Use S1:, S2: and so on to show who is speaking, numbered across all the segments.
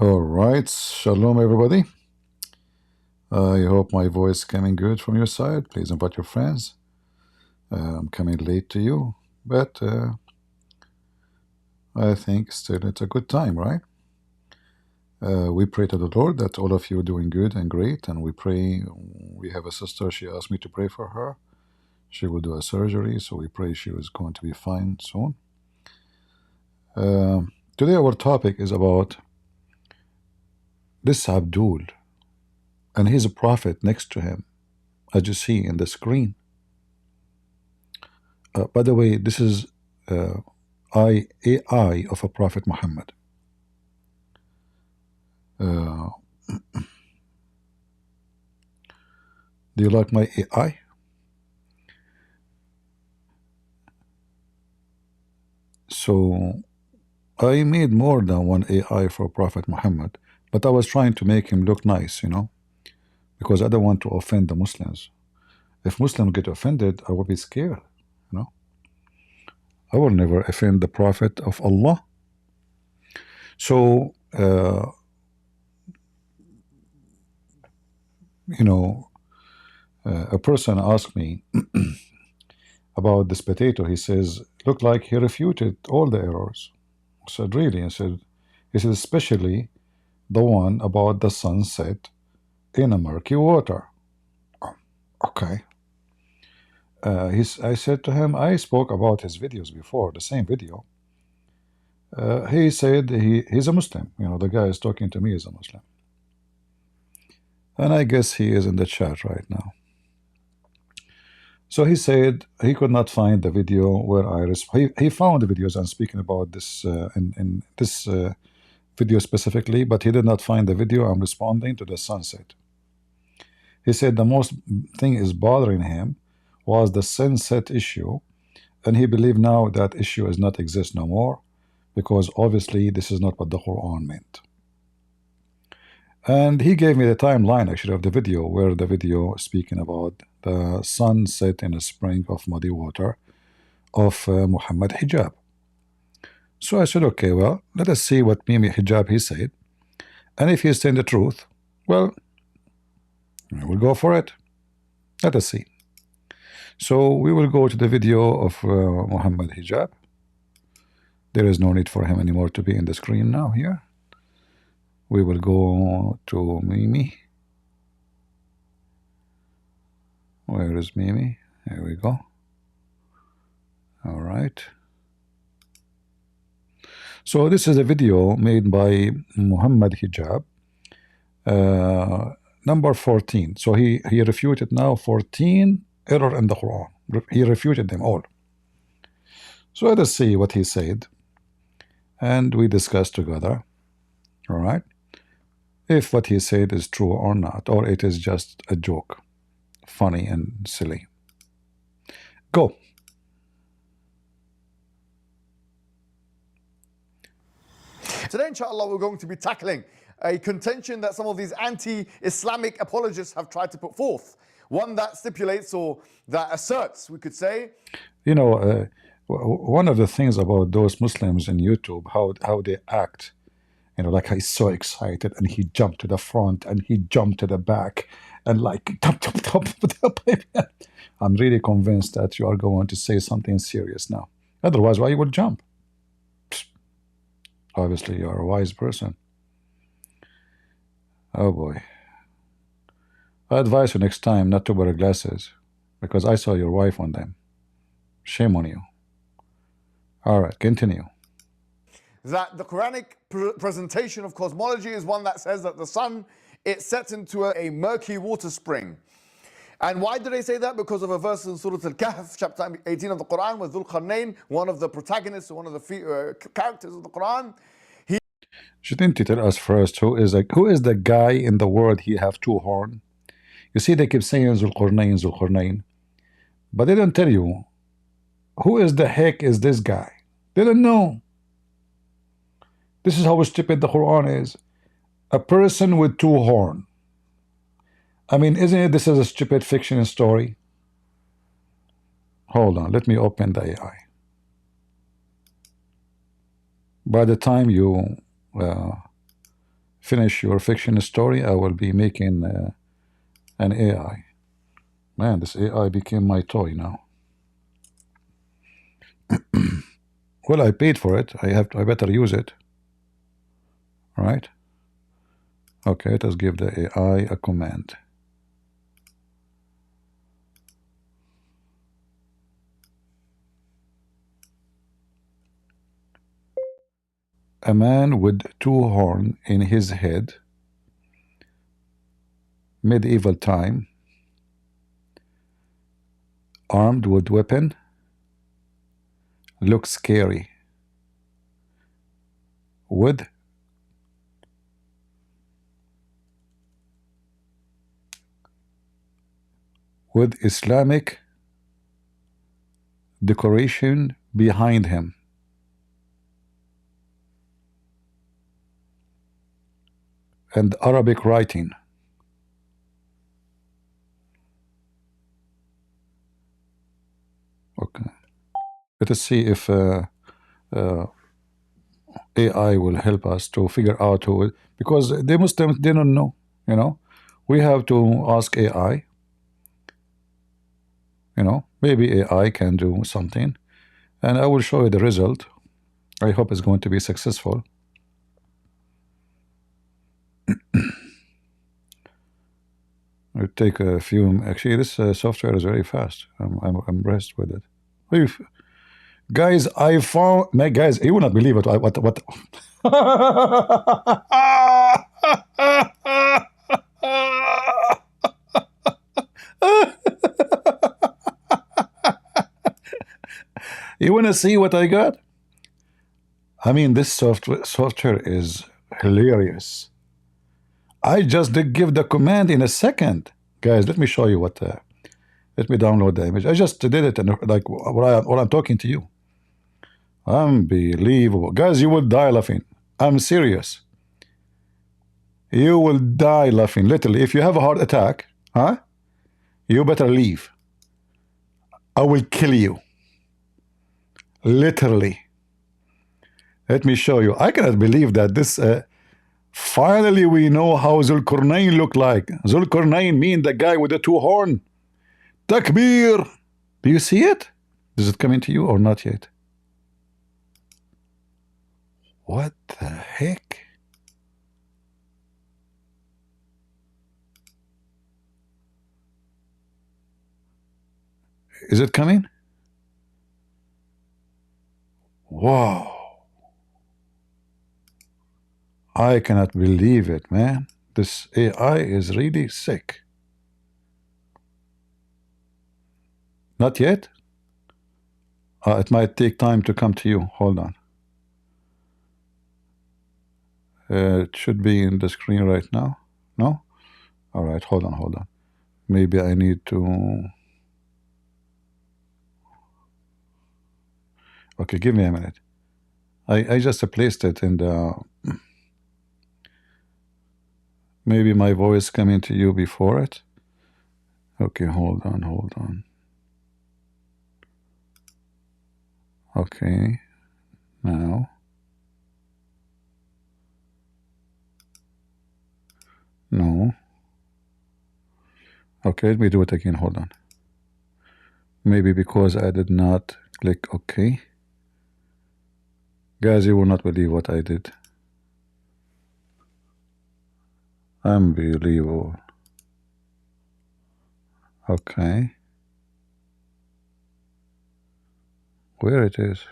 S1: All right, shalom everybody. I hope my voice coming good from your side. Please invite your friends. I'm coming late to you, but I think still it's a good time, right? We pray to the Lord that all of you are doing good and great, and we pray. We have a sister. She asked me to pray for her. She will do a surgery, so we pray she is going to be fine soon. Today our topic is about this Abdul, and he's a prophet next to him, as you see in the screen. By the way, this is AI of a Prophet Muhammad. Do you like my AI? So I made more than one AI for Prophet Muhammad, but I was trying to make him look nice, because I don't want to offend the Muslims. If Muslims get offended, I will be scared. I will never offend the Prophet of Allah. So, a person asked me about this potato. He says, look like he refuted all the errors. I said, really? He said, especially the one about the sunset in a murky water. Okay. I said to him, I spoke about his videos before, the same video. He said he's a Muslim. The guy is talking to me is a Muslim. And I guess he is in the chat right now. So he said he could not find the video where he found the videos I'm speaking about this in this video specifically, but he did not find the video I'm responding to the sunset. He said the most thing is bothering him was the sunset issue, and he believed now that issue does not exist no more, because obviously this is not what the Quran meant. And he gave me the timeline actually of the video, where the video speaking about the sun set in a spring of muddy water of Muhammad Hijab. So I said, okay, well, let us see what Mimi Hijab he said, and if he's saying the truth, well, we'll go for it. Let us see. So we will go to the video of Muhammad Hijab. There is no need for him anymore to be in the screen now here. We will go to Mimi. Where is Mimi? Here we go. All right. So this is a video made by Muhammad Hijab, number 14. So he refuted now 14 error in the Quran. He refuted them all. So let us see what he said, and we discuss together. All right, if what he said is true or not, or it is just a joke, funny and silly. Go.
S2: Today, inshallah, we're going to be tackling a contention that some of these anti-Islamic apologists have tried to put forth. One that stipulates, or that asserts, we could say.
S1: One of the things about those Muslims in YouTube, how they act, like he's so excited and he jumped to the front and he jumped to the back and like I'm really convinced that you are going to say something serious now. Otherwise, why you would jump? Obviously, you are a wise person. Oh boy. I advise you next time not to wear glasses, because I saw your wife on them. Shame on you. All right, continue.
S2: That the Quranic presentation of cosmology is one that says that the sun, it sets into a murky water spring. And why do they say that? Because of a verse in Surah Al-Kahf, chapter 18 of the Quran, with Dhul Qarnayn, one of the protagonists, one of the characters of the Quran.
S1: Shouldn't you tell us first who is the guy in the world he have two horn? You see, they keep saying Dhul Qarnayn, but they don't tell you who is the heck is this guy. They don't know. This is how stupid the Quran is. A person with two horns. I mean, isn't it this is a stupid fiction story? Hold on, let me open the AI. By the time you finish your fiction story, I will be making an AI. Man, this AI became my toy now. Well, I paid for it. I better use it. All right. Okay, let us give the AI a command. A man with two horns in his head, medieval time, armed with weapon, looks scary. With Islamic decoration behind him. And Arabic writing. Okay. Let us see if AI will help us to figure out who, because the Muslims, they don't know, you know. We have to ask AI, you know, maybe AI can do something, and I will show you the result. I hope it's going to be successful. It take a few. Actually, this software is very fast. I'm impressed with it. Guys, I found. Guys, you will not believe it. What? You want to see what I got? I mean, this software is hilarious. I just did give the command in a second. Guys, let me show you what. Let me download the image. I just did it, and like while I'm talking to you. Unbelievable. Guys, you will die laughing. I'm serious. You will die laughing, literally. If you have a heart attack, huh? You better leave. I will kill you. Literally. Let me show you. I cannot believe that this... finally, we know how Zulkarnain looked like. Zulkarnain mean the guy with the two horn. Takbir. Do you see it? Is it coming to you or not yet? What the heck? Is it coming? Wow. I cannot believe it, man. This AI is really sick. Not yet? It might take time to come to you. Hold on. It should be in the screen right now. No? All right, hold on. Maybe I need to... Okay, give me a minute. I just placed it in the... Maybe my voice coming to you before it. Okay, hold on. Okay, now. No. Okay, let me do it again. Hold on. Maybe because I did not click OK. Guys, you will not believe what I did. Unbelievable. Okay. Where it is?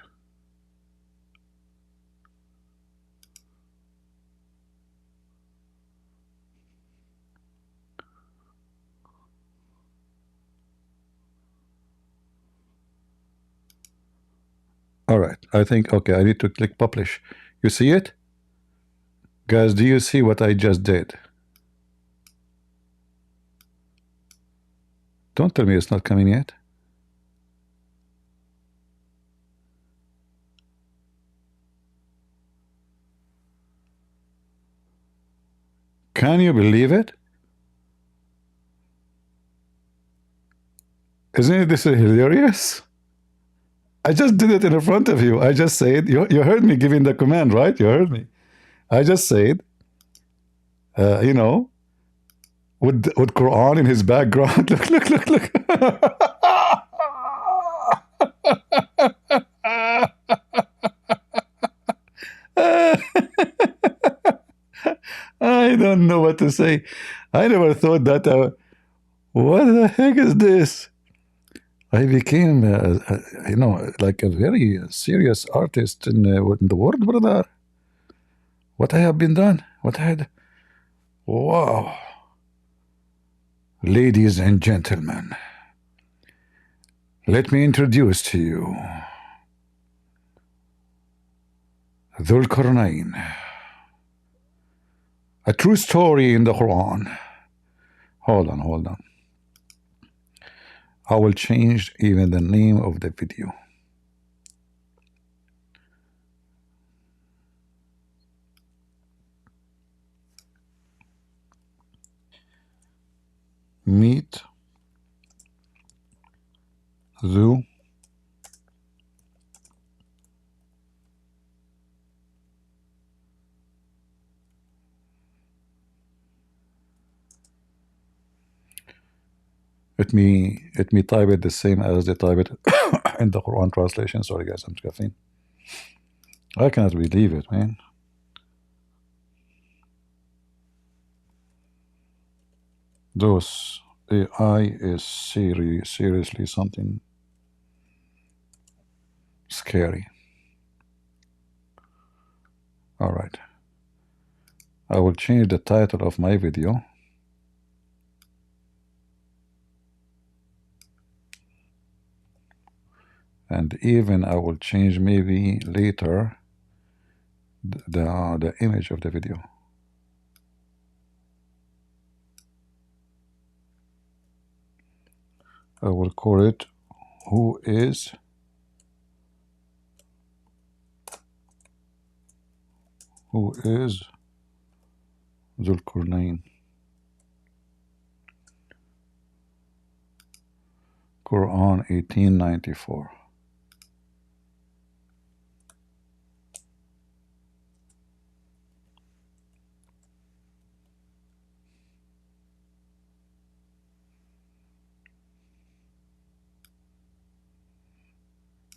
S1: All right, I think, okay, I need to click publish. You see it? Guys, do you see what I just did? Don't tell me it's not coming yet. Can you believe it? Isn't this hilarious? I just did it in front of you. I just said, you heard me giving the command, right? You heard me. I just said, You know, with Quran in his background. Look, look, look, look. I don't know what to say. I never thought that. What the heck is this? I became, you know, like a very serious artist in the world, brother. What I have been done? What I had? Wow. Ladies and gentlemen, let me introduce to you Dhul Qarnayn, a true story in the Quran. Hold on, hold on. I will change even the name of the video. Meet Dhul Let me type it the same as they type it in the Quran translation. Sorry guys, I'm caffeine. I cannot believe it, man. Those AI is seriously something scary. All right. I will change the title of my video. And even I will change maybe later the image of the video. I will call it Who is Dhul Qarnayn? Quran 1894.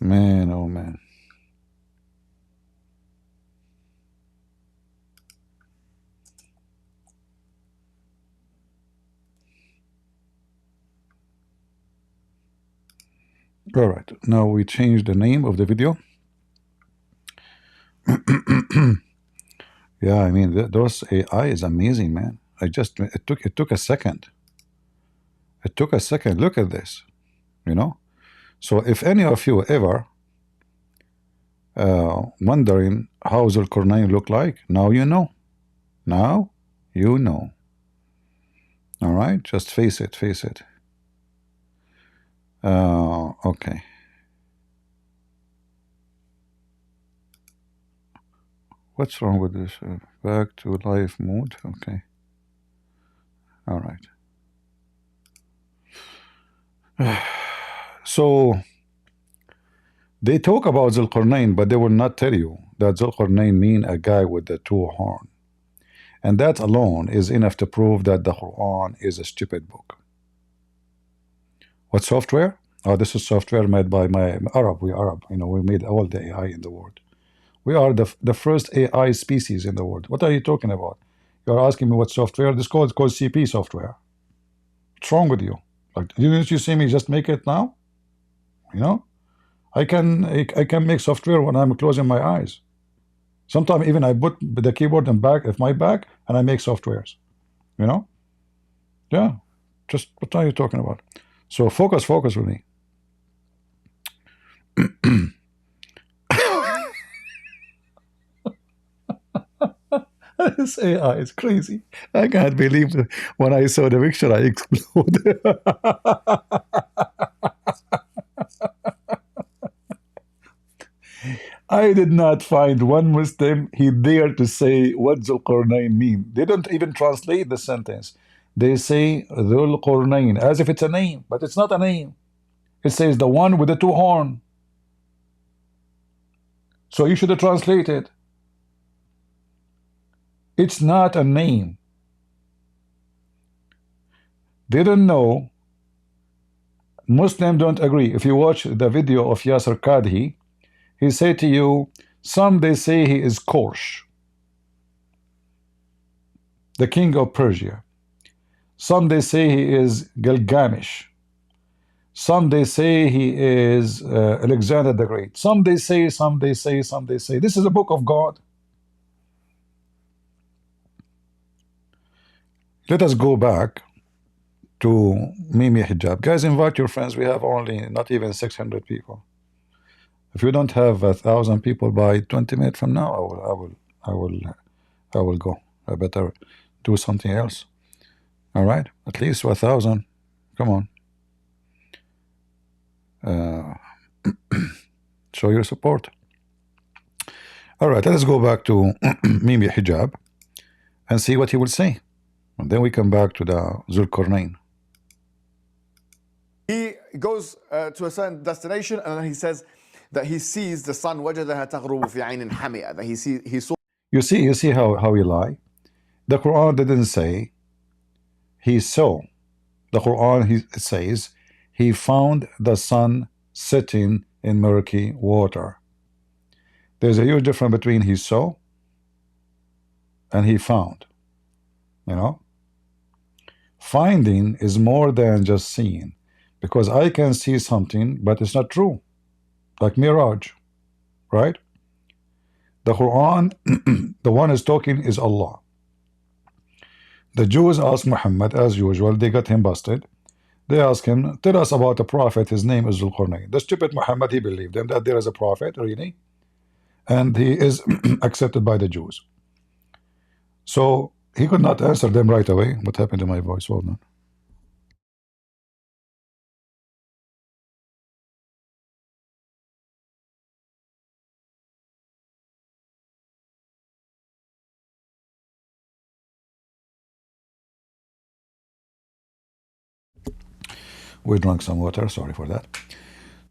S1: Man, oh man. All right, now we change the name of the video. Yeah, I mean, those AI is amazing, man. It took a second. It took a second. Look at this, you know. So if any of you ever wondering how Dhul Qarnayn look like, now you know. Now you know. All right, just face it, face it. Okay. What's wrong with this? Back to live mode. Okay. All right. So they talk about Dhul Qarnayn, but they will not tell you that Dhul Qarnayn mean a guy with the two horn. And that alone is enough to prove that the Quran is a stupid book. What software? Oh, this is software made by my Arab. We Arab. You know, we made all the AI in the world. We are the first AI species in the world. What are you talking about? You're asking me what software? This called CP software. What's wrong with you? Like, didn't you see me just make it now? You know, I can make software when I'm closing my eyes. Sometimes even I put the keyboard in back of my back and I make softwares. You know? Yeah. Just what are you talking about? So focus with me. This AI is crazy. I can't believe it. When I saw the picture, I exploded. I did not find one Muslim he dared to say what Dhul Qarnayn mean. They don't even translate the sentence. They say Dhul Qarnayn as if it's a name, but it's not a name. It says the one with the two horn. So you should translate it. It's not a name. They don't know. Muslims don't agree. If you watch the video of Yasser Qadhi, he say to you, some they say he is Korsh, the king of Persia. Some they say he is Gilgamesh. Some they say he is Alexander the Great. Some they say. This is a book of God. Let us go back to Mimi Hijab. Guys, invite your friends. We have only not even 600 people. If you don't have 1,000 people by 20 minutes from now, I will go. I better do something else. All right, at least 1,000. Come on. Show your support. All right, let us go back to Mimi Hijab and see what he will say. And then we come back to the Zulqarnain.
S2: He goes to a certain destination and then he says that he sees the sun وجدها تغرب في عين حمئة, that he saw.
S1: You see how he lie. The Quran didn't say he saw. The Quran says he found the sun setting in murky water. There's a huge difference between he saw and he found. You know, finding is more than just seeing, because I can see something but it's not true, like mirage, right? The Quran, the one is talking is Allah. The Jews asked Muhammad, as usual, they got him busted. They asked him, tell us about a prophet, his name is Zulqarnain. The stupid Muhammad, he believed them that there is a prophet, really, and he is accepted by the Jews. So he could not answer them right away. What happened to my voice? Hold on. We drank some water, sorry for that.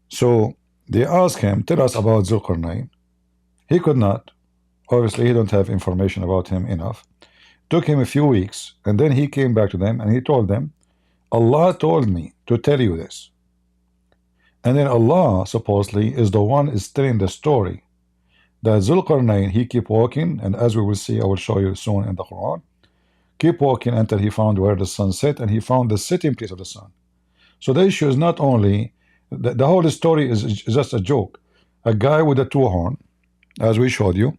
S1: So they asked him, tell us about Zulqarnain. He could not. Obviously, he don't have information about him enough. Took him a few weeks, and then he came back to them and he told them, Allah told me to tell you this. And then Allah supposedly is the one is telling the story that Zulqarnain, he keep walking, and as we will see, I will show you soon in the Quran, keep walking until he found where the sun set, and he found the setting place of the sun. So the issue is not only, the whole story is just a joke. A guy with a two horn, as we showed you,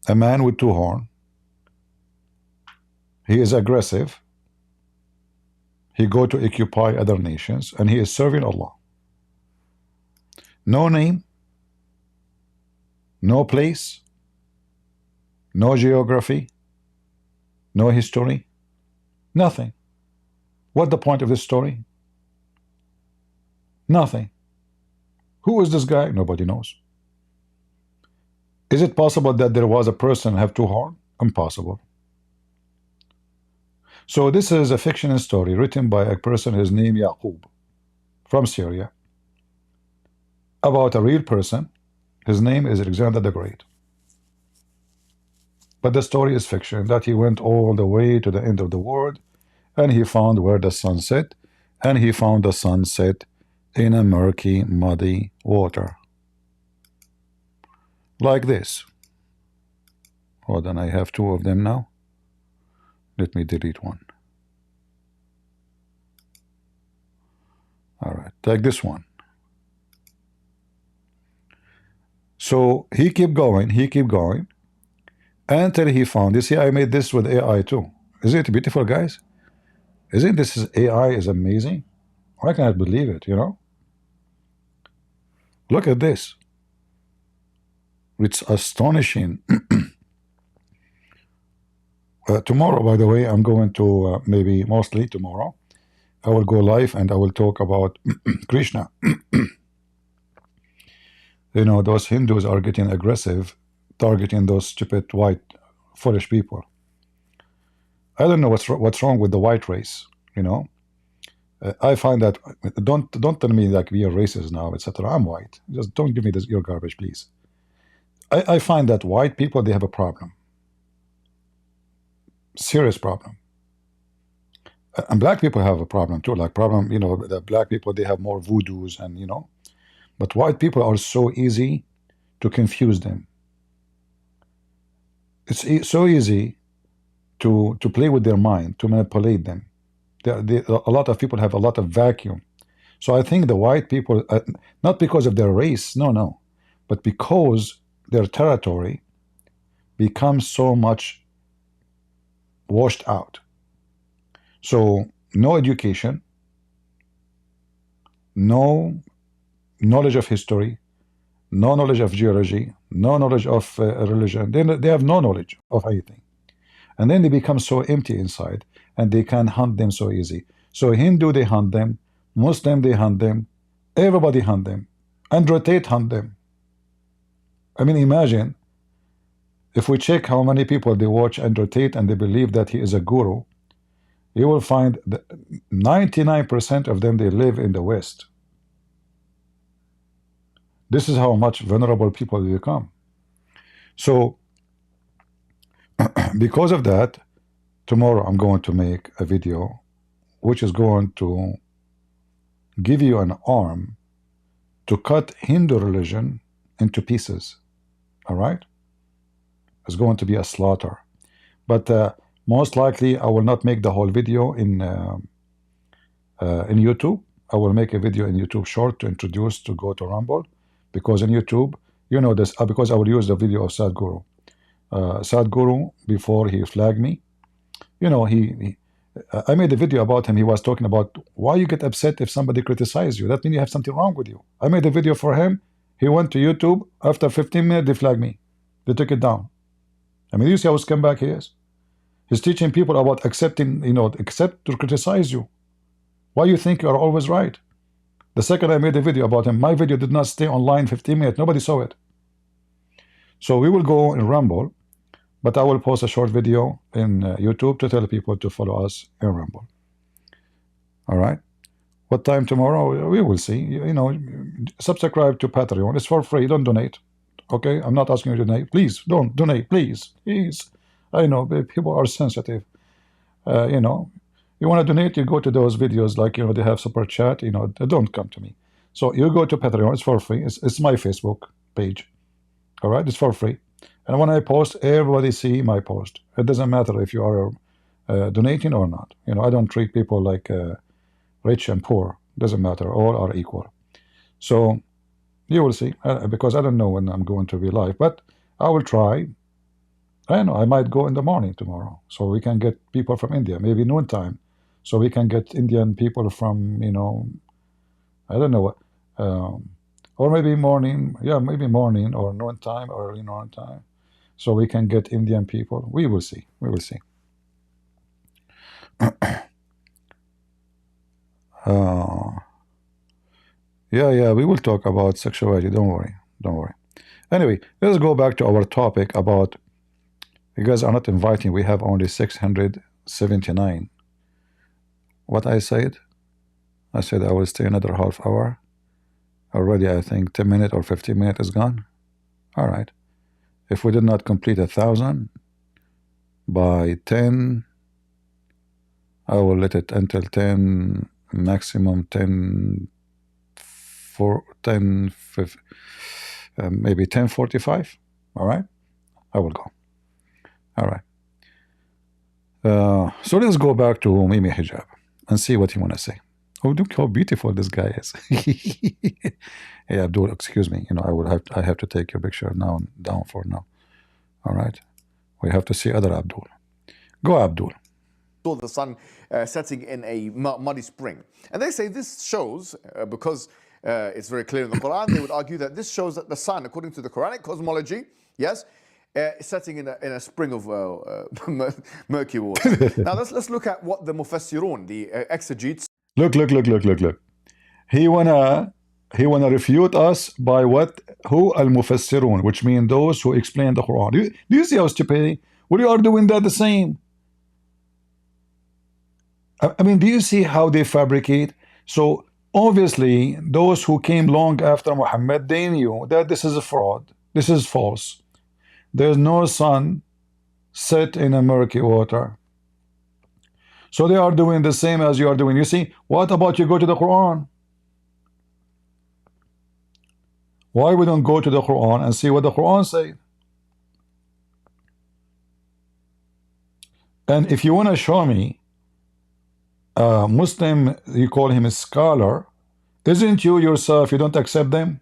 S1: a man with two horn, he is aggressive, he go to occupy other nations, and he is serving Allah. No name, no place, no geography, no history, nothing. What the point of this story? Nothing. Who is this guy? Nobody knows. Is it possible that there was a person have two horns? Impossible. So this is a fictional story written by a person, his name Yaqub, from Syria, about a real person. His name is Alexander the Great. But the story is fiction, that he went all the way to the end of the world and he found where the sun set, and he found the sun set in a murky, muddy water. Like this. Hold on, I have two of them now. Let me delete one. All right, take this one. So he kept going, until he found, you see, I made this with AI too. Isn't it beautiful, guys? Isn't this AI is amazing? I cannot believe it, you know? Look at this. It's astonishing. Tomorrow, by the way, I'm going to, maybe mostly tomorrow, I will go live and I will talk about Krishna. You know, those Hindus are getting aggressive, targeting those stupid white foolish people. I don't know what's wrong with the white race, you know. I find that, don't tell me like we are racist now, etc. I'm white. Just don't give me your garbage, please. I find that white people, they have a problem. Serious problem. And black people have a problem too. Like problem, you know, the black people, they have more voodoos and, you know, but white people are so easy to confuse them. It's so easy to play with their mind, to manipulate them. A lot of people have a lot of vacuum. So I think the white people, not because of their race, no, but because their territory becomes so much washed out. So no education, no knowledge of history, no knowledge of geology, no knowledge of religion. They have no knowledge of anything. And then they become so empty inside, and they can hunt them so easy. So Hindu, they hunt them. Muslim, they hunt them. Everybody hunt them. Andrew Tate hunt them. I mean, imagine if we check how many people they watch Andrew Tate and they believe that he is a guru, you will find that 99% of them, they live in the West. This is how much vulnerable people become. So because of that, tomorrow I'm going to make a video which is going to give you an arm to cut Hindu religion into pieces. All right? It's going to be a slaughter. But most likely I will not make the whole video in YouTube. I will make a video in YouTube short to introduce, to go to Rumble, because in YouTube, you know this, because I will use the video of Sadhguru. Sadhguru, before he flagged me, you know, I made a video about him. He was talking about why you get upset if somebody criticizes you. That means you have something wrong with you. I made a video for him. He went to YouTube. After 15 minutes, they flagged me. They took it down. I mean, you see how scumbag he is? He's teaching people about accepting, you know, accept to criticize you. Why you think you are always right? The second I made a video about him, my video did not stay online 15 minutes. Nobody saw it. So we will go in Rumble, but I will post a short video in YouTube to tell people to follow us in Rumble. All right? What time tomorrow? We will see. You know, subscribe to Patreon. It's for free. Don't donate. Okay? I'm not asking you to donate. Please, don't donate. Please. Please. I know people are sensitive. You know, you want to donate, you go to those videos like, you know, they have super chat, you know, don't come to me. So you go to Patreon, it's for free. It's my Facebook page. All right, it's for free. And when I post, everybody see my post. It doesn't matter if you are donating or not. You know, I don't treat people like rich and poor. Doesn't matter. All are equal. So you will see, because I don't know when I'm going to be live, but I will try. I know I might go in the morning tomorrow, so we can get people from India, maybe noontime, so we can get Indian people from, you know, I don't know what, or maybe morning, yeah, maybe morning or noontime, early noontime, so we can get Indian people. We will see. We will see. Yeah, we will talk about sexuality. Don't worry. Don't worry. Anyway, let's go back to our topic about. You guys are not inviting. We have only 679. What I said? I said I will stay another half hour. Already, I think 10 minutes or 15 minutes is gone. All right. If we did not complete 1,000 by 10, I will let it until 10, maximum 10, for 10, maybe 10:45. All right. I will go. All right. So let's go back to Mimi Hijab and see what you want to say. Oh, look how beautiful this guy is. Hey, Abdul, excuse me. You know, I have to take your picture now down for now. All right. We have to see other Abdul. Go, Abdul.
S2: Saw the sun setting in a muddy spring, and they say this shows because it's very clear in the Quran. They would argue that this shows that the sun, according to the Quranic cosmology, yes, setting in a spring of murky water. Now let's look at what the mufassirun, the exegetes.
S1: Look. He wanna refute us by what? Who? Al-mufassirun, which mean those who explain the Quran. Do you see how stupid? We are doing that the same. I mean, do you see how they fabricate? So obviously, those who came long after Muhammad, they knew that this is a fraud. This is false. There's no sun set in a murky water. So they are doing the same as you are doing. You see, what about you go to the Quran? Why we don't go to the Quran and see what the Quran says? And if you want to show me a Muslim, you call him a scholar, isn't you yourself, you don't accept them?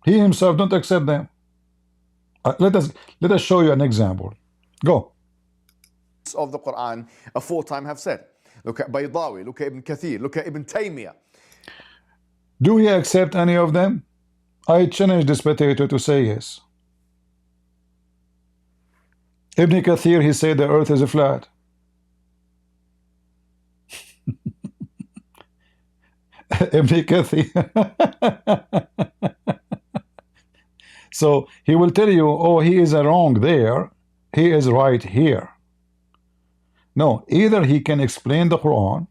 S1: He himself don't accept them. Let us show you an example. Go.
S2: Of the Quran aforetime have said. Look at Baydawi, look at Ibn Kathir, look at Ibn Taymiyyah.
S1: Do we accept any of them? I challenge this potato to say yes. Ibn Kathir, he said the earth is flat. Ibn Kathir. So he will tell you, oh, he is wrong there, he is right here. No, either he can explain the Quran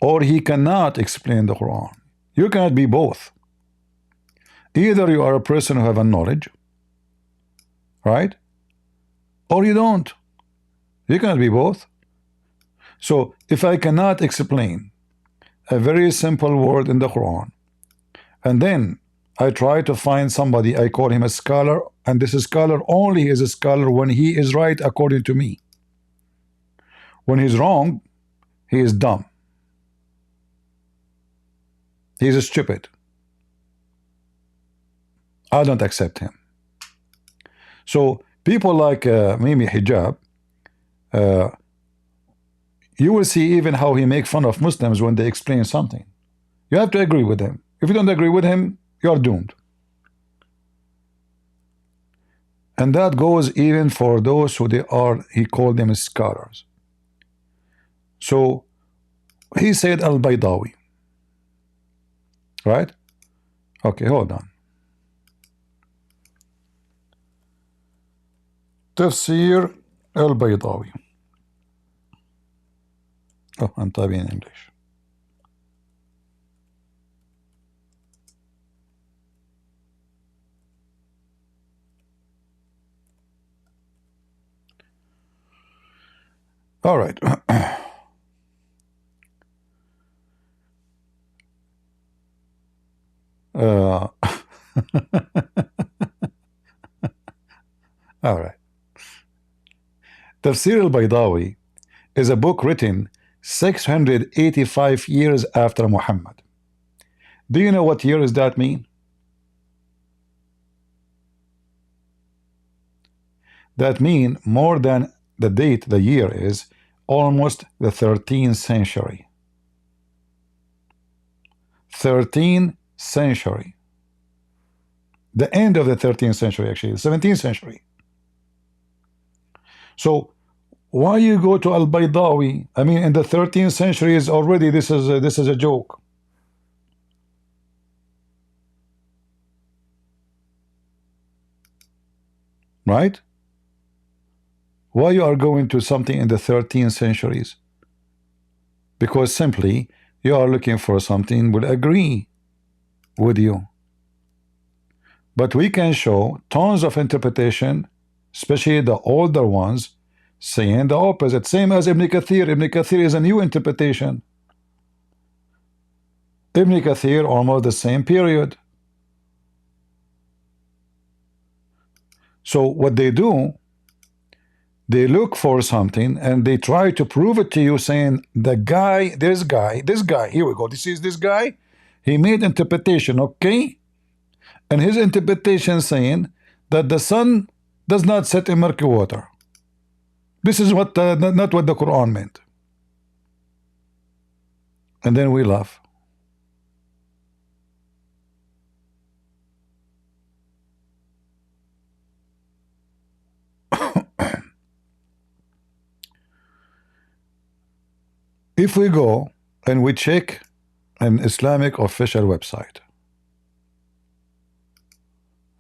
S1: or he cannot explain the Quran. You cannot be both. Either you are a person who have a knowledge, right? Or you don't. You cannot be both. So if I cannot explain a very simple word in the Quran, and then I try to find somebody, I call him a scholar, and this scholar only is a scholar when he is right according to me. When he's wrong, he is dumb. He is stupid. I don't accept him. So people like Mimi Hijab, you will see even how he makes fun of Muslims when they explain something. You have to agree with him. If you don't agree with him, you are doomed. And that goes even for those who they are, he called them scholars. So he said Al-Baydawi, right? Okay, hold on. Tafsir Al-Baydawi. Oh, I'm typing in English. All right. All right. Tafsir al-Baydawi is a book written 685 years after Muhammad. Do you know what year does that mean? That means more than the date, the year is almost the 13th century. 13th century. The end of the 13th century, actually, the 17th century. So why you go to Al-Baydawi? I mean, in the 13th century is already this is a joke. Right? Why you are going to something in the 13th centuries? Because simply you are looking for something will agree with you. But we can show tons of interpretation, especially the older ones, saying the opposite. Same as Ibn Kathir. Ibn Kathir is a new interpretation. Ibn Kathir almost the same period. So what they do, they look for something and they try to prove it to you, saying the guy, this guy, here we go, this guy, he made interpretation, okay? And his interpretation saying that the sun does not set in murky water. This is what not what the Quran meant. And then we laugh. If we go and we check an Islamic official website,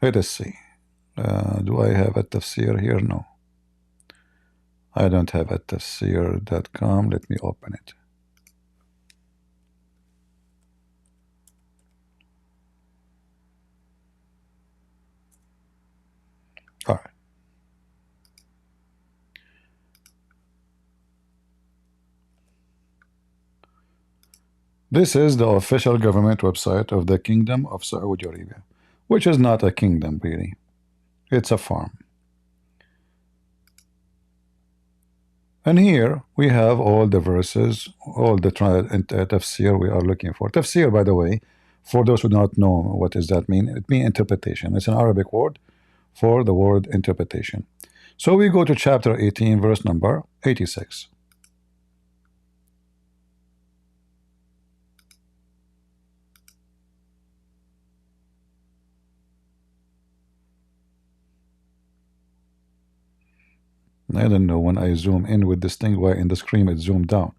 S1: let us see. Do I have a tafsir here? No. I don't have a tafsir.com. Let me open it. All right. This is the official government website of the Kingdom of Saudi Arabia, which is not a kingdom really. It's a farm. And here we have all the verses, all the tafsir we are looking for. Tafsir, by the way, for those who do not know what does that mean, it means interpretation. It's an Arabic word for the word interpretation. So we go to chapter 18, verse number 86. I don't know when I zoom in with this thing why in the screen it zoomed down.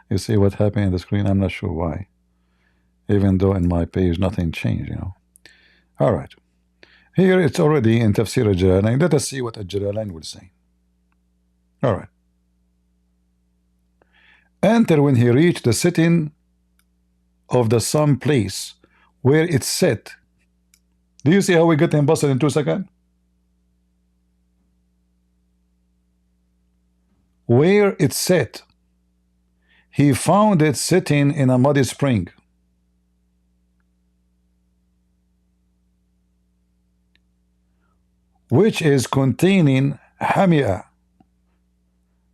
S1: You see what happened in the screen? I'm not sure why. Even though in my page nothing changed, you know. All right. Here it's already in Tafsir al-Jalalain. Let us see what al-Jalalain will say. All right. Enter when he reached the sitting of the sun place where it set. Do you see how we get him busted in 2 seconds? Where it set, he found it sitting in a muddy spring. Which is containing hamia.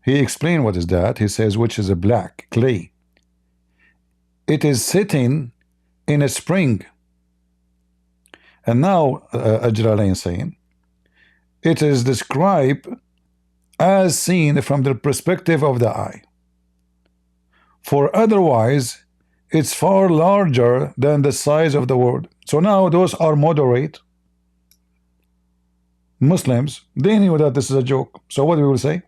S1: He explained what is that. He says, which is a black clay. It is sitting in a spring. And now, Al-Jalalain saying, it is described as seen from the perspective of the eye. For otherwise, it's far larger than the size of the world. So now those are moderate Muslims. They knew that this is a joke. So what we will say?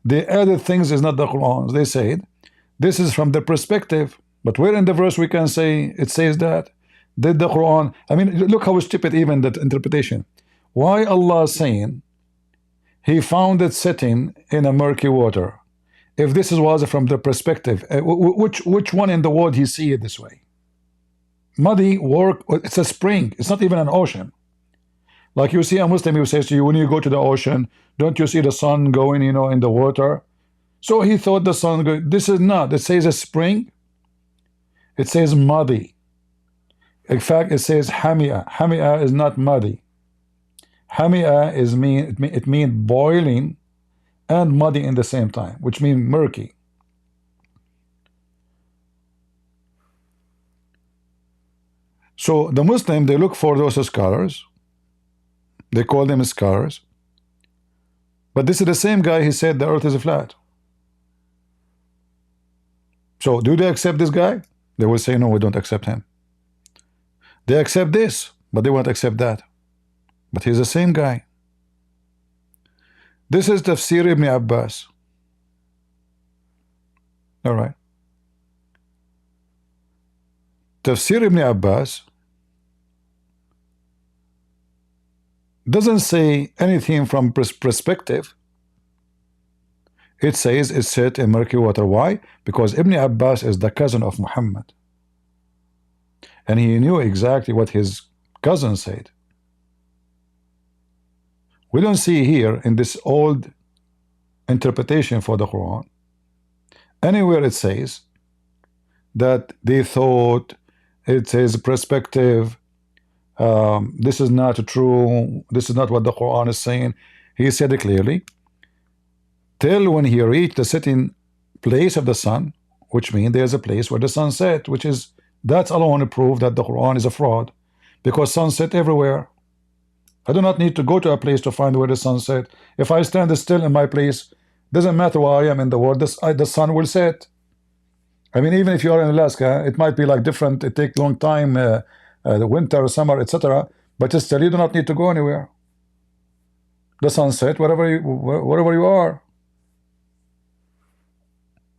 S1: The other things is not the Quran. They said this is from the perspective. But where in the verse we can say it says that? Did the Quran? I mean, look how stupid even that interpretation. Why Allah saying he found it sitting in a murky water? If this was from the perspective, which one in the world he see it this way? Muddy work. It's a spring. It's not even an ocean. Like you see a Muslim who says to you, when you go to the ocean, don't you see the sun going, you know, in the water? So he thought the sun going. This is not. It says a spring. It says muddy. In fact, it says hamia. Hamia is not muddy. Hamia is it means boiling and muddy in the same time, which means murky. So the Muslim, they look for those scholars. They call them scholars. But this is the same guy who said the earth is flat. So do they accept this guy? They will say, no, we don't accept him. They accept this, but they won't accept that. But he's the same guy. This is Tafsir Ibn Abbas. All right. Tafsir Ibn Abbas doesn't say anything from perspective. It says it's set in murky water. Why? Because Ibn Abbas is the cousin of Muhammad. And he knew exactly what his cousin said. We don't see here in this old interpretation for the Quran anywhere it says that they thought it says perspective. This is not true. This is not what the Quran is saying. He said it clearly. Till when he reached the setting place of the sun, which means there's a place where the sun set, which is that's alone proof that the Quran is a fraud, because sun set everywhere. I do not need to go to a place to find where the sun set. If I stand still in my place, doesn't matter where I am in the world, the sun will set. I mean, even if you are in Alaska, it might be like different. It takes long time, the winter, summer, etc. But still, you do not need to go anywhere. The sun set wherever you are.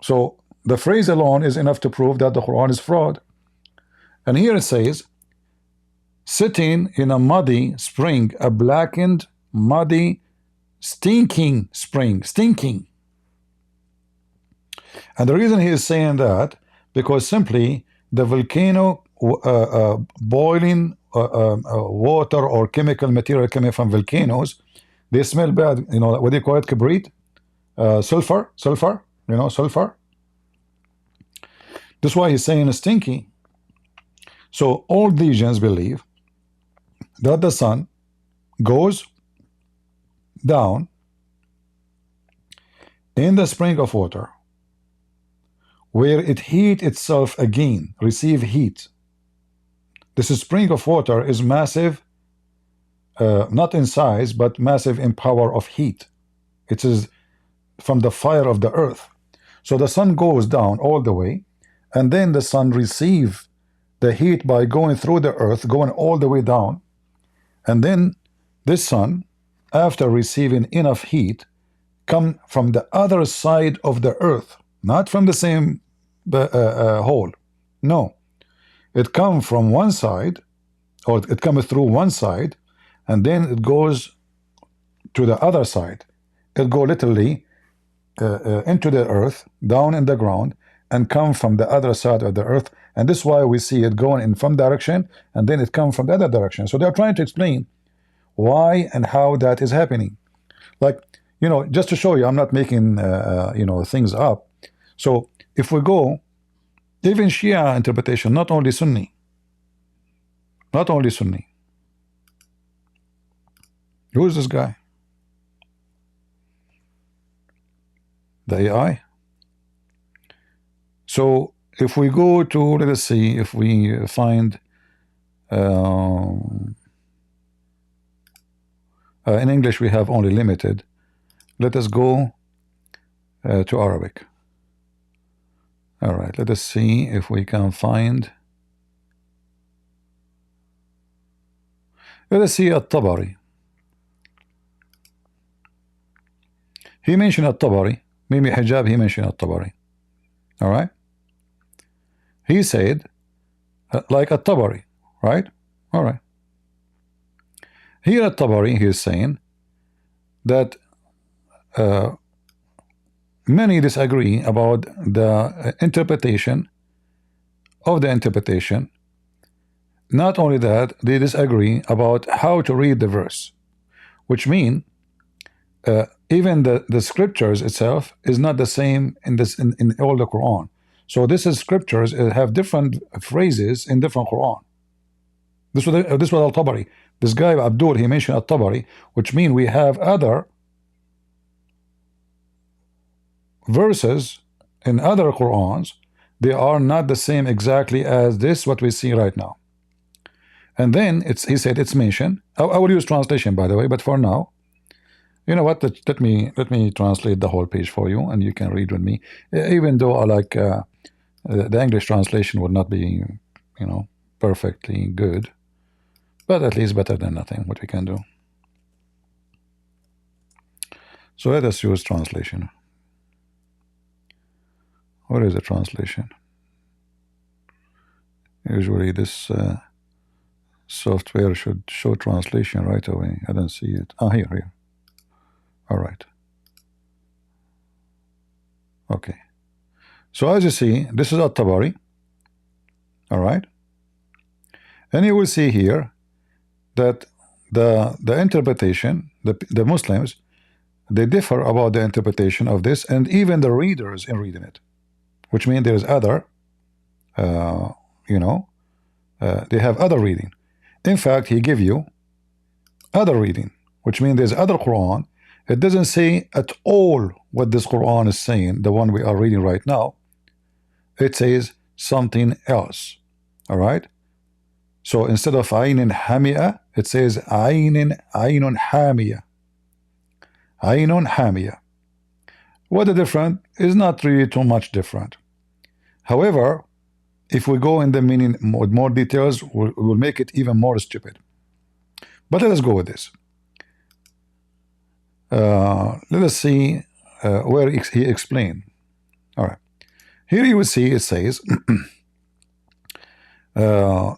S1: So the phrase alone is enough to prove that the Quran is fraud. And here it says, sitting in a muddy spring, a blackened, muddy, stinking spring, stinking. And the reason he is saying that, because simply the volcano boiling water or chemical material coming from volcanoes, they smell bad. You know, what do you call it? Kibrit? Sulfur, you know, sulfur. That's why he's saying stinky. So all Legions believe that the sun goes down in the spring of water, where it heat itself again, receive heat. This spring of water is massive, not in size, but massive in power of heat. It is from the fire of the earth. So the sun goes down all the way, and then the sun receive the heat by going through the earth, going all the way down, and then this sun, after receiving enough heat, come from the other side of the earth, not from the same hole. No, it comes from one side, or it comes through one side, and then it goes to the other side. It go literally into the earth, down in the ground, and come from the other side of the earth. And this is why we see it going in from direction, and then it comes from the other direction. So they're trying to explain why and how that is happening. Like, you know, just to show you, I'm not making you know, things up. So if we go, even Shia interpretation, not only Sunni, not only Sunni. Who is this guy? The AI. So if we go to, let us see if we find in English we have only limited. Let us go to Arabic. All right, let us see if we can find. Let us see At-Tabari. He mentioned At-Tabari. Maybe Hijab, he mentioned At-Tabari. All right. He said, like At-Tabari, right? All right. Here At-Tabari, he is saying that many disagree about the interpretation of the interpretation. Not only that, they disagree about how to read the verse, which mean even the scriptures itself is not the same in all the Quran. So this is scriptures have different phrases in different Quran. This was Al-Tabari. This guy Abdul, he mentioned Al-Tabari, which mean we have other verses in other Qurans. They are not the same exactly as this what we see right now. And then he said it's mentioned. I will use translation, by the way, but for now, you know what? Let me translate the whole page for you, and you can read with me. Even though I like the English translation would not be, you know, perfectly good, but at least better than nothing. What we can do. So let us use translation. What is the translation? Usually this software should show translation right away. I don't see it. Ah, here. All right. Okay. So as you see, this is At-Tabari. All right. And you will see here that the interpretation, the Muslims, they differ about the interpretation of this, and even the readers in reading it, which means there is other, you know, they have other reading. In fact, he give you other reading, which means there's other Quran. It doesn't say at all what this Quran is saying, the one we are reading right now. It says something else. All right. So instead of Aynin Hamia, it says Aynun Hamia. Aynun Hamia. What the different is not really too much different. However, if we go in the meaning with more details, we'll make it even more stupid. But let us go with this. Let us see where he explained. All right. Here you will see it says the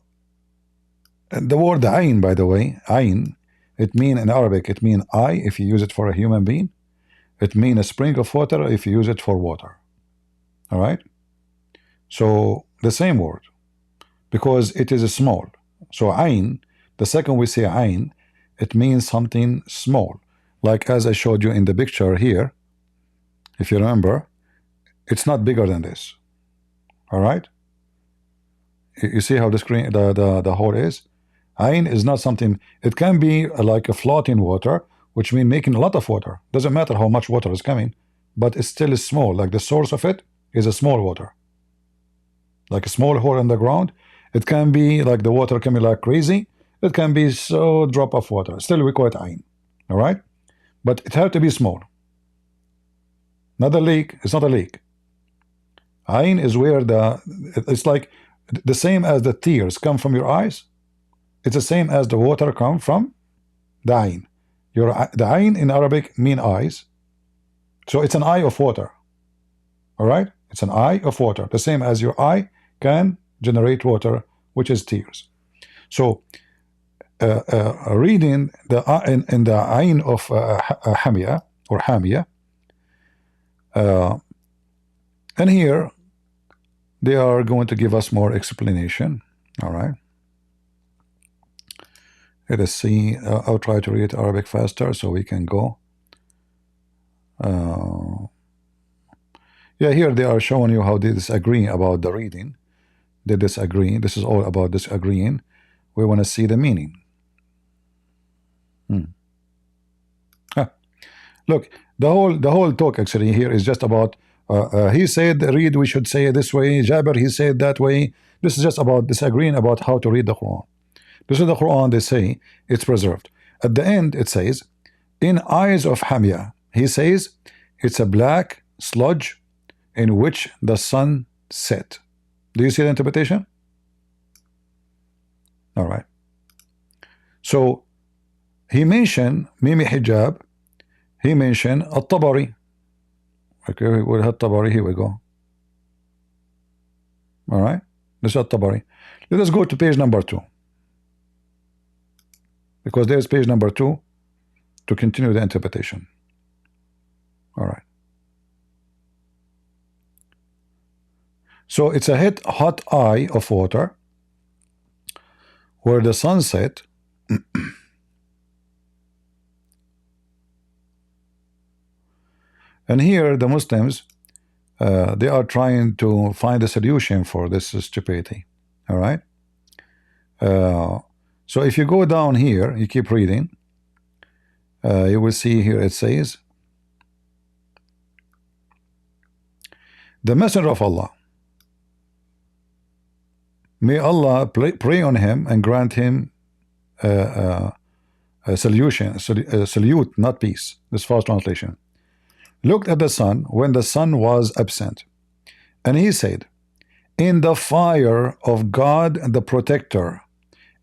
S1: word ayn, by the way, ayn, it means in Arabic, it means eye if you use it for a human being. It means a spring of water if you use it for water. All right. So the same word, because it is small. So ayn, the second we say ayn, it means something small. Like as I showed you in the picture here, if you remember, it's not bigger than this. All right. You see how the screen, the hole is? Ain is not something. It can be like a floating water, which means making a lot of water. Doesn't matter how much water is coming, but it still is small. Like the source of it is a small water, like a small hole in the ground. It can be like the water coming like crazy. It can be so drop of water. Still we call it ain. All right, but it has to be small. Not a leak. It's not a leak. Ain is where it's like the same as the tears come from your eyes. It's the same as the water come from the ain. The ain in Arabic mean eyes. So it's an eye of water. All right? It's an eye of water. The same as your eye can generate water, which is tears. So reading in the ain of Hamia or Hamia, and here they are going to give us more explanation. All right. Let us see. I'll try to read Arabic faster so we can go. Yeah, here they are showing you how they disagree about the reading. They disagree. This is all about disagreeing. We want to see the meaning. Look, the whole talk actually here is just about he said read, we should say it this way. Jabir, he said that way. This is just about disagreeing about how to read the Quran. This is the Quran. They say it's preserved. At the end it says, in eyes of Hamia, he says it's a black sludge in which the sun set. Do you see the interpretation? All right. So he mentioned Mimi Hijab. He mentioned At-Tabari. Okay, we'll have Tabari. Here we go. All right. This is At-Tabari. Let us go to page number 2. Because there's page number 2 to continue the interpretation. All right. So it's a hot eye of water where the sun set. And here the Muslims, they are trying to find a solution for this stupidity. All right. So if you go down here, you keep reading, you will see here it says, the Messenger of Allah, may Allah pray on him and grant him a salute, not peace. This false translation. Looked at the sun when the sun was absent, and he said, in the fire of God the protector,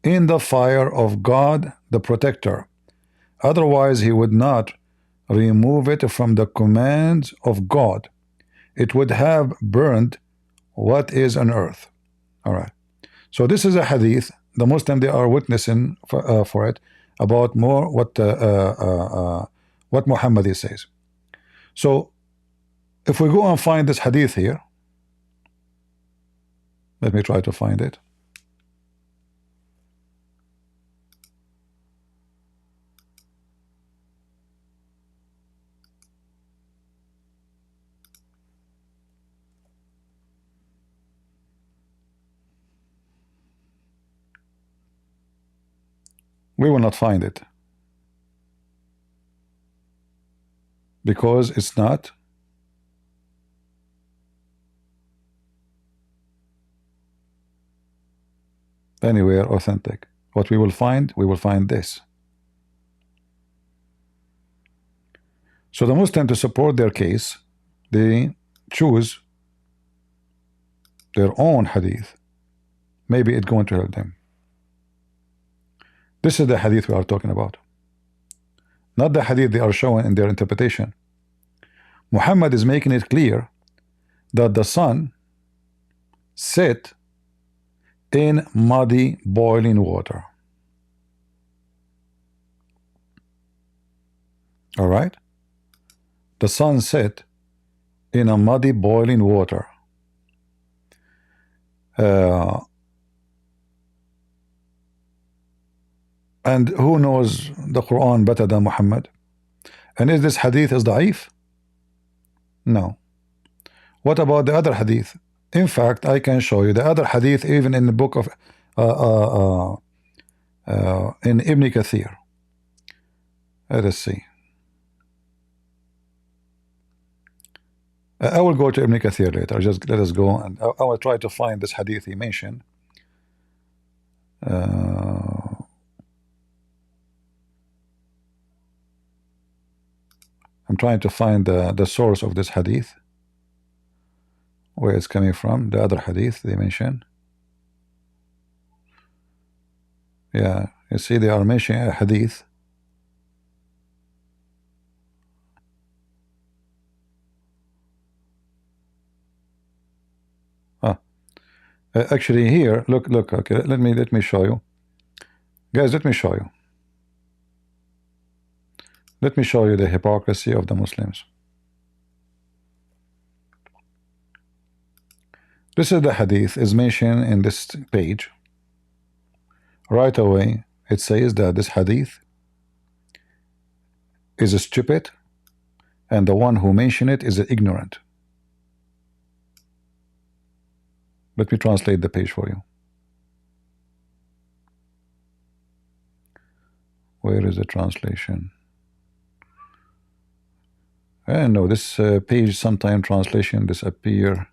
S1: in the fire of God the protector, otherwise he would not remove it from the commands of God. It would have burned what is on earth. All right. So this is a hadith. The Muslim, they are witnessing for it about more what Muhammad says. So if we go and find this hadith here, let me try to find it. We will not find it because it's not anywhere authentic. What we will find this. So the Muslim, to support their case, they choose their own hadith. Maybe it's going to help them. This is the hadith we are talking about, not the hadith they are showing in their interpretation. Muhammad is making it clear that the sun set in muddy boiling water. All right. The sun set in a muddy boiling water. And who knows the Quran better than Muhammad? And is this hadith is da'if? No. What about the other hadith In fact, I can show you the other hadith even in the book of in Ibn Kathir. Let us see. I will go to Ibn Kathir later. Just let us go, and I will try to find this hadith he mentioned. I'm trying to find the source of this hadith, where it's coming from, the other hadith they mention. Yeah, you see they are mentioning a hadith. Actually here, look, okay, let me show you. Guys, let me show you. Let me show you the hypocrisy of the Muslims. This is the hadith is mentioned in this page. Right away, it says that this hadith is stupid, and the one who mentioned it is ignorant. Let me translate the page for you. Where is the translation? I know this page sometime translation disappear.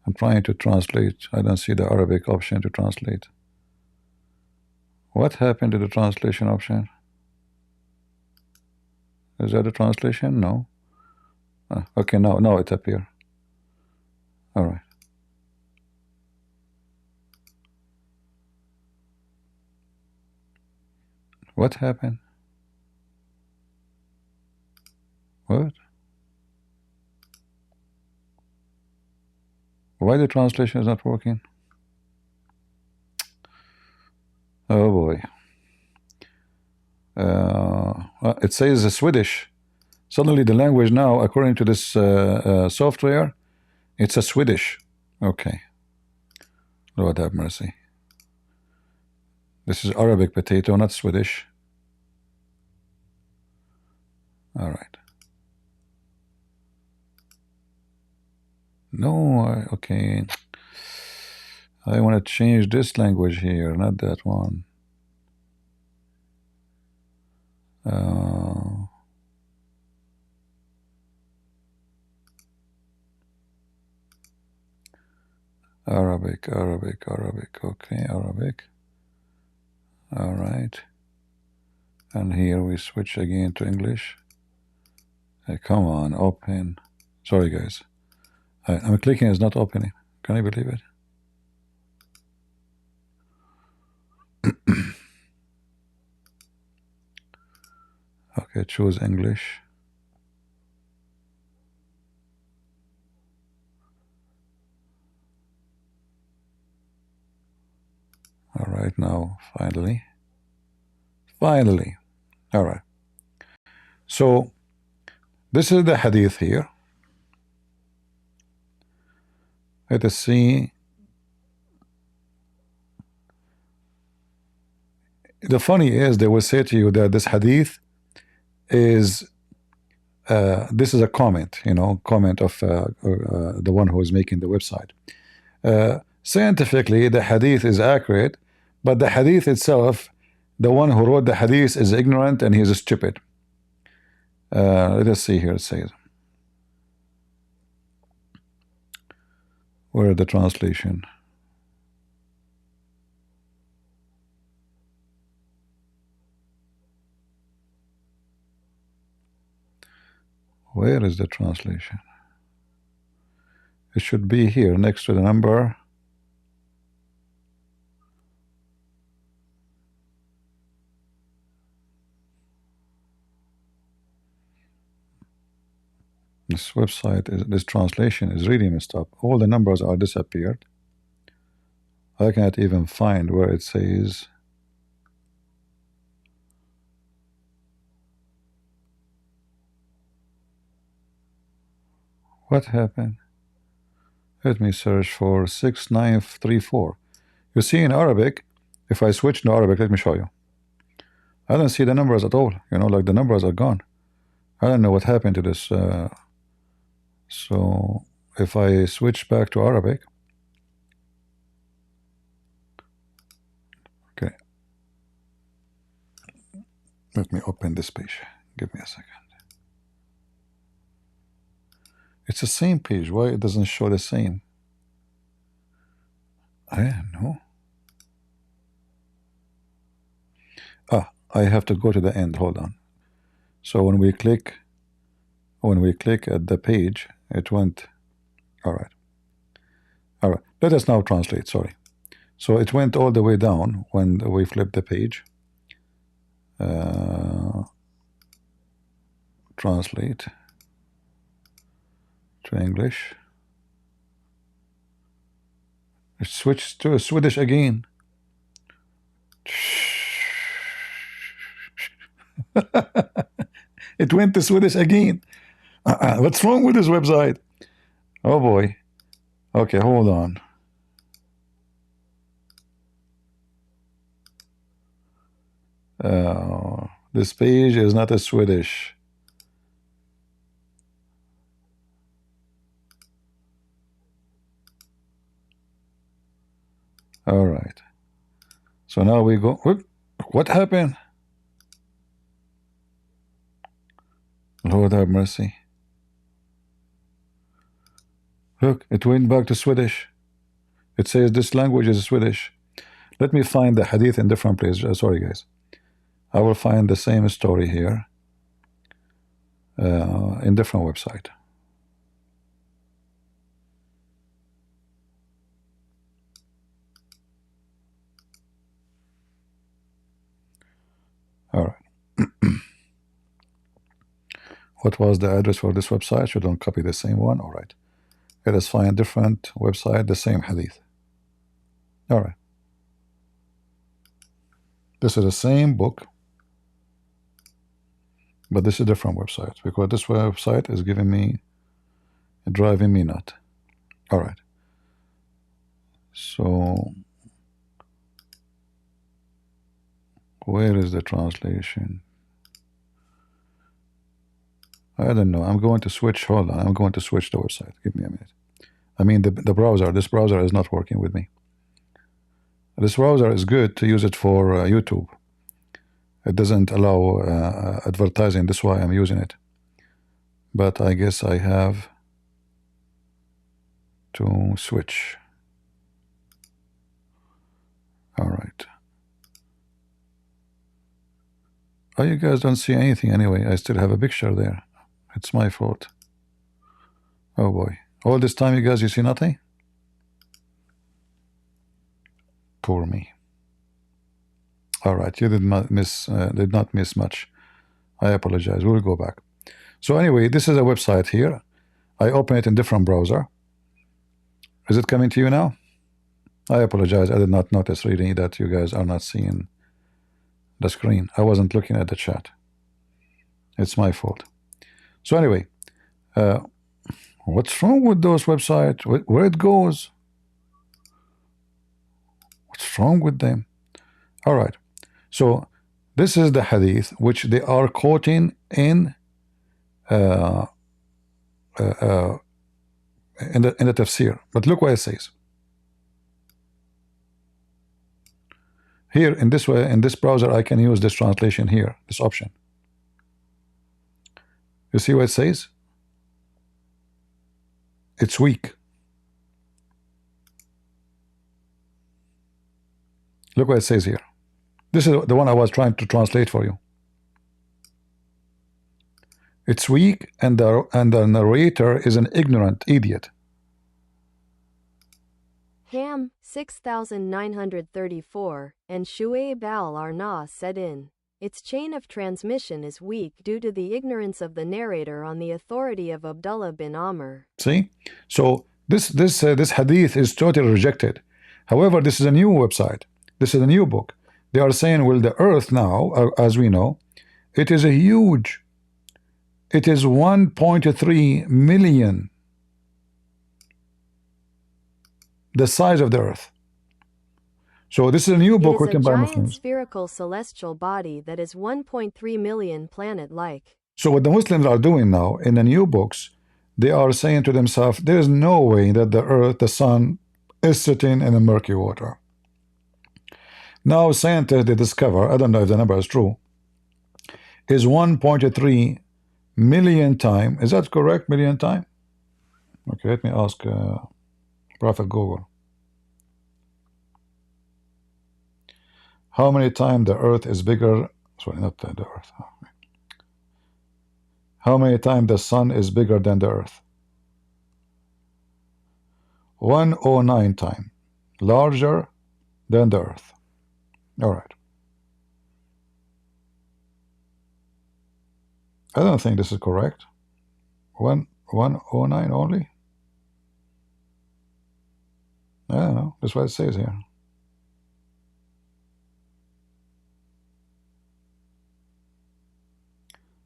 S1: I'm trying to translate. I don't see the Arabic option to translate. What happened to the translation option? Is that a translation? No. Okay, now it appear. All right. What happened? What? Why the translation is not working? Oh boy. It says Swedish. Suddenly the language now, according to this software, it's a Swedish. Okay. Lord have mercy. This is Arabic potato, not Swedish. All right. No, okay. I want to change this language here, not that one. Arabic. Okay, Arabic. All right. And here we switch again to English. Hey, come on, open. Sorry, guys. I'm clicking, it's not opening. Can you believe it? Okay, choose English. All right, now, finally. All right. So, this is the hadith here. Let us see. The funny is, they will say to you that this hadith is this is a comment, comment of the one who is making the website. Scientifically, the hadith is accurate, but the hadith itself, the one who wrote the hadith is ignorant and he is stupid. Let us see here. It says, where is the translation? Where is the translation? It should be here next to the number. This website, this translation is really messed up. All the numbers are disappeared. I can't even find where it says. What happened? Let me search for 6934. You see in Arabic, if I switch to Arabic, let me show you. I don't see the numbers at all. Like the numbers are gone. I don't know what happened to this. So if I switch back to Arabic, Let me open this page. Give me a second. It's the same page. Why it doesn't show the same? I don't know. Ah, I have to go to the end. Hold on. So when we click at the page, it went. All right. Let us now translate. Sorry. So it went all the way down when we flipped the page. Translate to English. It switched to Swedish again. It went to Swedish again. What's wrong with this website? Oh boy. Okay, hold on. This page is not a Swedish. All right. So now we go. What happened? Lord have mercy. Look, it went back to Swedish. It says this language is Swedish. Let me find the hadith in different places. Sorry, guys. I will find the same story here in different website. All right. What was the address for this website? So don't copy the same one. All right. Let us find different website, the same hadith. All right. This is the same book, but this is a different website because this website is giving me, driving me nut. All right. So where is the translation? I don't know. I'm going to switch. Hold on. I'm going to switch the website. Give me a minute. I mean the browser. This browser is not working with me. This browser is good to use it for YouTube. It doesn't allow advertising. That's why I'm using it. But I guess I have to switch. All right. Oh, you guys don't see anything anyway. I still have a picture there. It's my fault. Oh boy. All this time, you guys, you see nothing? Poor me. All right, you did not miss much. I apologize. We'll go back. So anyway, this is a website here. I open it in different browser. Is it coming to you now? I apologize. I did not notice really that you guys are not seeing the screen. I wasn't looking at the chat. It's my fault. So anyway, what's wrong with those websites? Where it goes? What's wrong with them? All right. So this is the hadith which they are quoting in the tafsir. But look what it says. Here in this way, in this browser, I can use this translation here, this option. You see what it says? It's weak. Look what it says here. This is the one I was trying to translate for you. It's weak, and the narrator is an ignorant idiot.
S3: Ham 6934 and Shuaib al-Arna said its chain of transmission is weak due to the ignorance of the narrator on the authority of Abdullah bin Amr.
S1: See? So this hadith is totally rejected. However, this is a new website. This is a new book. They are saying, well, the earth now, as we know, it is a huge. It is 1.3 million. The size of the earth. So this is a new book written by Muslims.
S3: It is a giant spherical celestial body that is 1.3 million planet-like.
S1: So what the Muslims are doing now in the new books, they are saying to themselves, there is no way that the earth, the sun, is sitting in a murky water. Now scientists, they discover, I don't know if the number is true, is 1.3 million time. Is that correct? Million time? Okay, let me ask Prophet Google. How many times the earth is bigger? Sorry, not the earth. How many times the sun is bigger than the earth? 109 times larger than the earth. All right. I don't think this is correct. 109 only? I don't know. That's what it says here.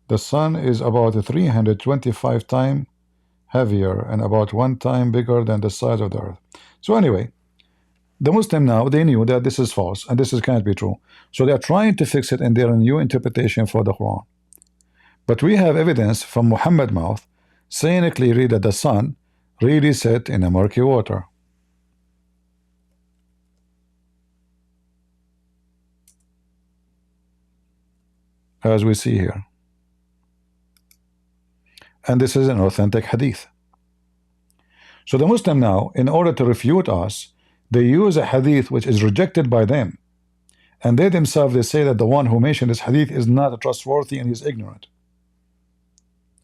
S1: The sun is about 325 times heavier and about 1 time bigger than the size of the earth. So anyway, the Muslim now, they knew that this is false and this can't be true. So they are trying to fix it in their new interpretation for the Quran. But we have evidence from Muhammad's mouth saying clearly that the sun really set in a murky water. As we see here. And this is an authentic hadith. So the Muslim now, in order to refute us, they use a hadith which is rejected by them. And they themselves, they say that the one who mentioned this hadith is not trustworthy and he's ignorant.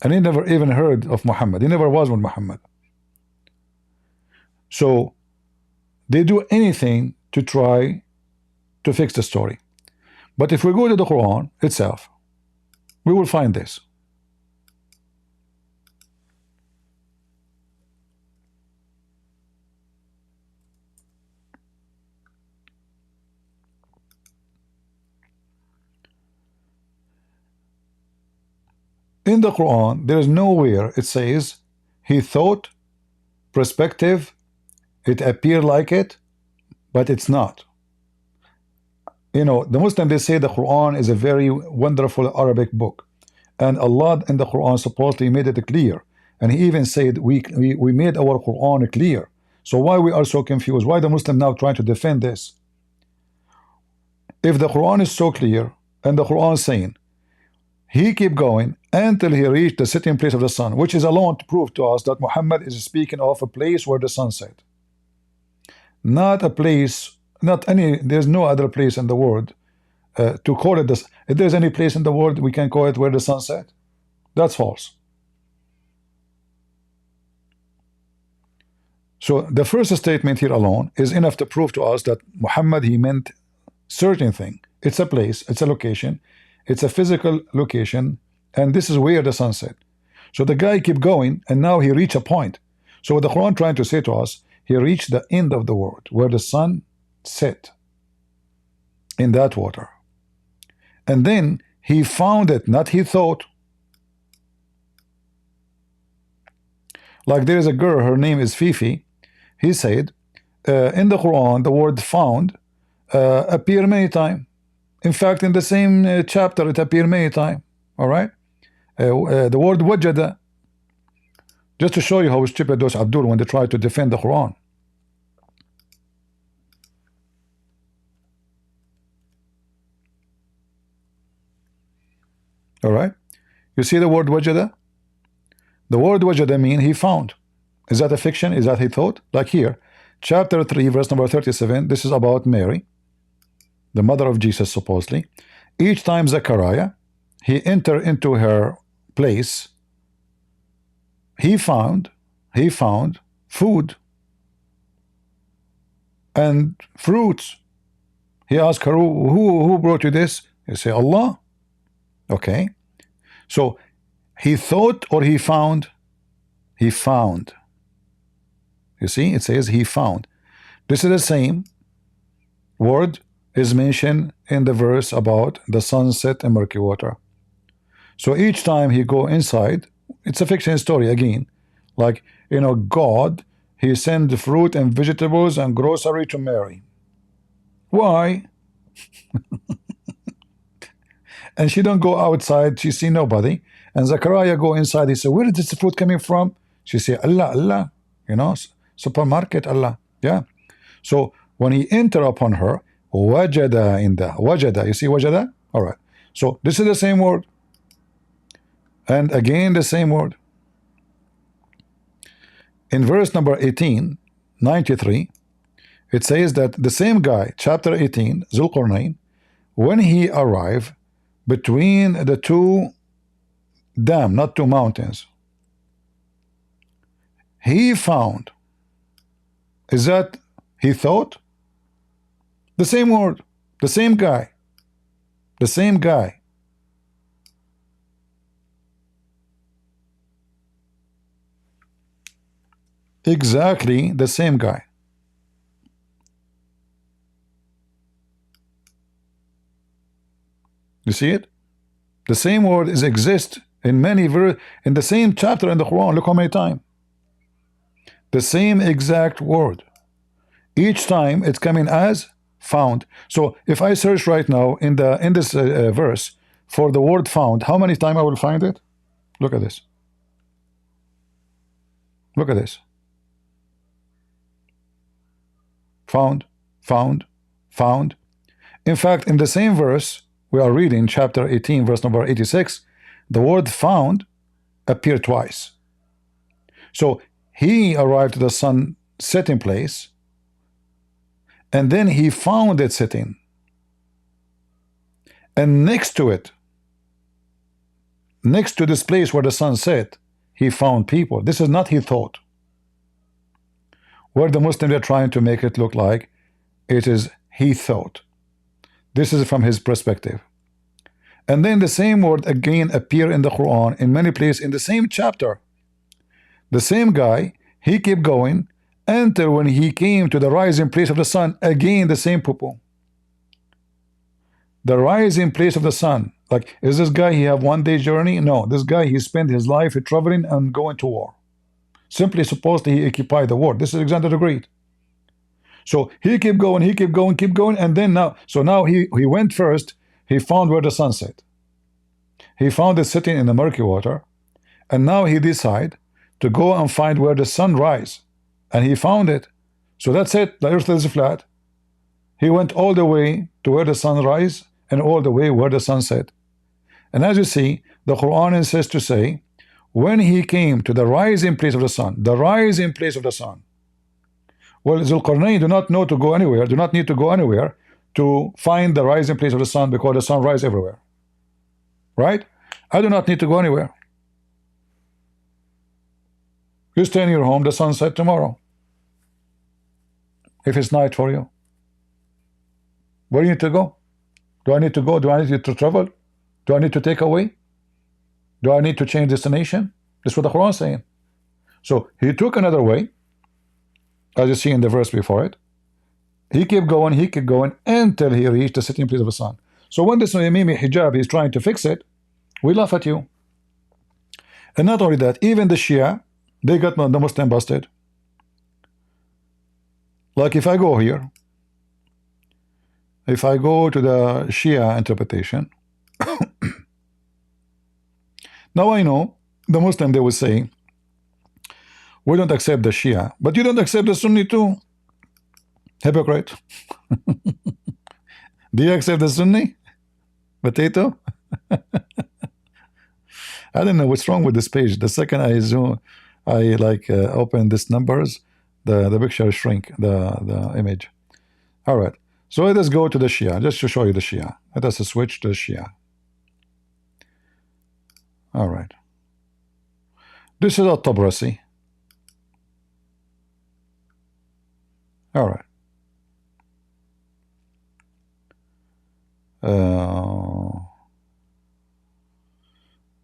S1: And he never even heard of Muhammad. He never was with Muhammad. So they do anything to try to fix the story. But if we go to the Quran itself, we will find this. In the Quran, there is nowhere it says he thought, perspective, it appeared like it, but it's not. You know, the Muslims, they say the Quran is a very wonderful Arabic book, and Allah in the Quran supposedly made it clear, and he even said we made our Quran clear. So why we are so confused? Why the Muslim now trying to defend this? If the Quran is so clear and the Quran is saying he keep going until he reached the sitting place of the sun, which is alone to prove to us that Muhammad is speaking of a place where the sun set, not a place, not any, there's no other place in the world to call it this. If there's any place in the world we can call it where the sun set, that's false. So the first statement here alone is enough to prove to us that Muhammad, he meant certain thing. It's a place, it's a location, it's a physical location, and this is where the sun set. So the guy keep going, and now he reached a point. So what the Quran trying to say to us, he reached the end of the world where the sun set in that water, and then he found it, not he thought. Like there is a girl, her name is Fifi. He said in the Quran the word found appear many times. In fact, in the same chapter it appear many times. All right, the word wajada, just to show you how stupid those Abdul when they try to defend the Quran. All right, you see the word wajada? The word wajada mean he found. Is that a fiction? Is that he thought? Like here, chapter 3, verse number 37, this is about Mary, the mother of Jesus supposedly. Each time Zechariah, he entered into her place, he found food and fruits. He asked her, who brought you this? You say, Allah. Okay, so he thought or he found? He found. You see, it says he found. This is the same word is mentioned in the verse about the sunset and murky water. So each time he go inside, it's a fiction story again. Like, you know, God, he sent fruit and vegetables and grocery to Mary. Why? And she don't go outside, she see nobody. And Zechariah go inside, he said, where is this food coming from? She say, Allah, you know, supermarket, Allah. Yeah. So when he enter upon her, wajada, in the wajada, you see wajada? All right. So this is the same word. And again the same word. In verse number 1893, it says that the same guy, chapter 18, Zulqarnain, when he arrived between the two dam, not two mountains, he found, is that he thought? The same word, the same guy, the same guy. Exactly the same guy. You see it? The same word is exist in many in the same chapter in the Quran. Look how many times. The same exact word. Each time it's coming as found. So if I search right now in this verse for the word found, how many times I will find it? Look at this. Look at this. Found, found, found. In fact, in the same verse we are reading, chapter 18, verse number 86, the word found appeared twice. So he arrived to the sun setting place, and then he found it sitting, and next to it, next to this place where the sun set, he found people. This is not he thought, where the Muslims are trying to make it look like it is he thought. This is from his perspective. And then the same word again appear in the Quran in many places in the same chapter. The same guy, he kept going until when he came to the rising place of the sun, again the same poo-poo. The rising place of the sun. Like, is this guy, he have 1 day journey? No, this guy, he spent his life traveling and going to war. Simply supposed he occupied the world. This is Alexander the Great. So he kept going, keep going, and then now, so now he went first, he found where the sun set. He found it sitting in the murky water, and now he decided to go and find where the sun rise, and he found it. So that's it, the earth is flat. He went all the way to where the sun rise and all the way where the sun set. And as you see, the Quran insists to say, when he came to the rising place of the sun, the rising place of the sun. Well, Zulqarnain do not know to go anywhere, do not need to go anywhere to find the rising place of the sun, because the sun rises everywhere. Right? I do not need to go anywhere. You stay in your home, the sun set tomorrow. If it's night for you. Where do you need to go? Do I need to go? Do I need to travel? Do I need to take away? Do I need to change destination? That's what the Quran is saying. So he took another way, as you see in the verse before it. He kept going until he reached the sitting place of the sun. So when this Mimi Hijab is trying to fix it, we laugh at you. And not only that, even the Shia, they got the Muslim busted. Like if I go here, if I go to the Shia interpretation, now I know the Muslim, they will say, we don't accept the Shia, but you don't accept the Sunni too. Hypocrite. Do you accept the Sunni? Potato? I don't know what's wrong with this page. The second I zoom, I open these numbers, the picture shrink, the image. All right. So let us go to the Shia, just to show you the Shia. Let us switch to the Shia. All right. This is At-Tabrasi. All right.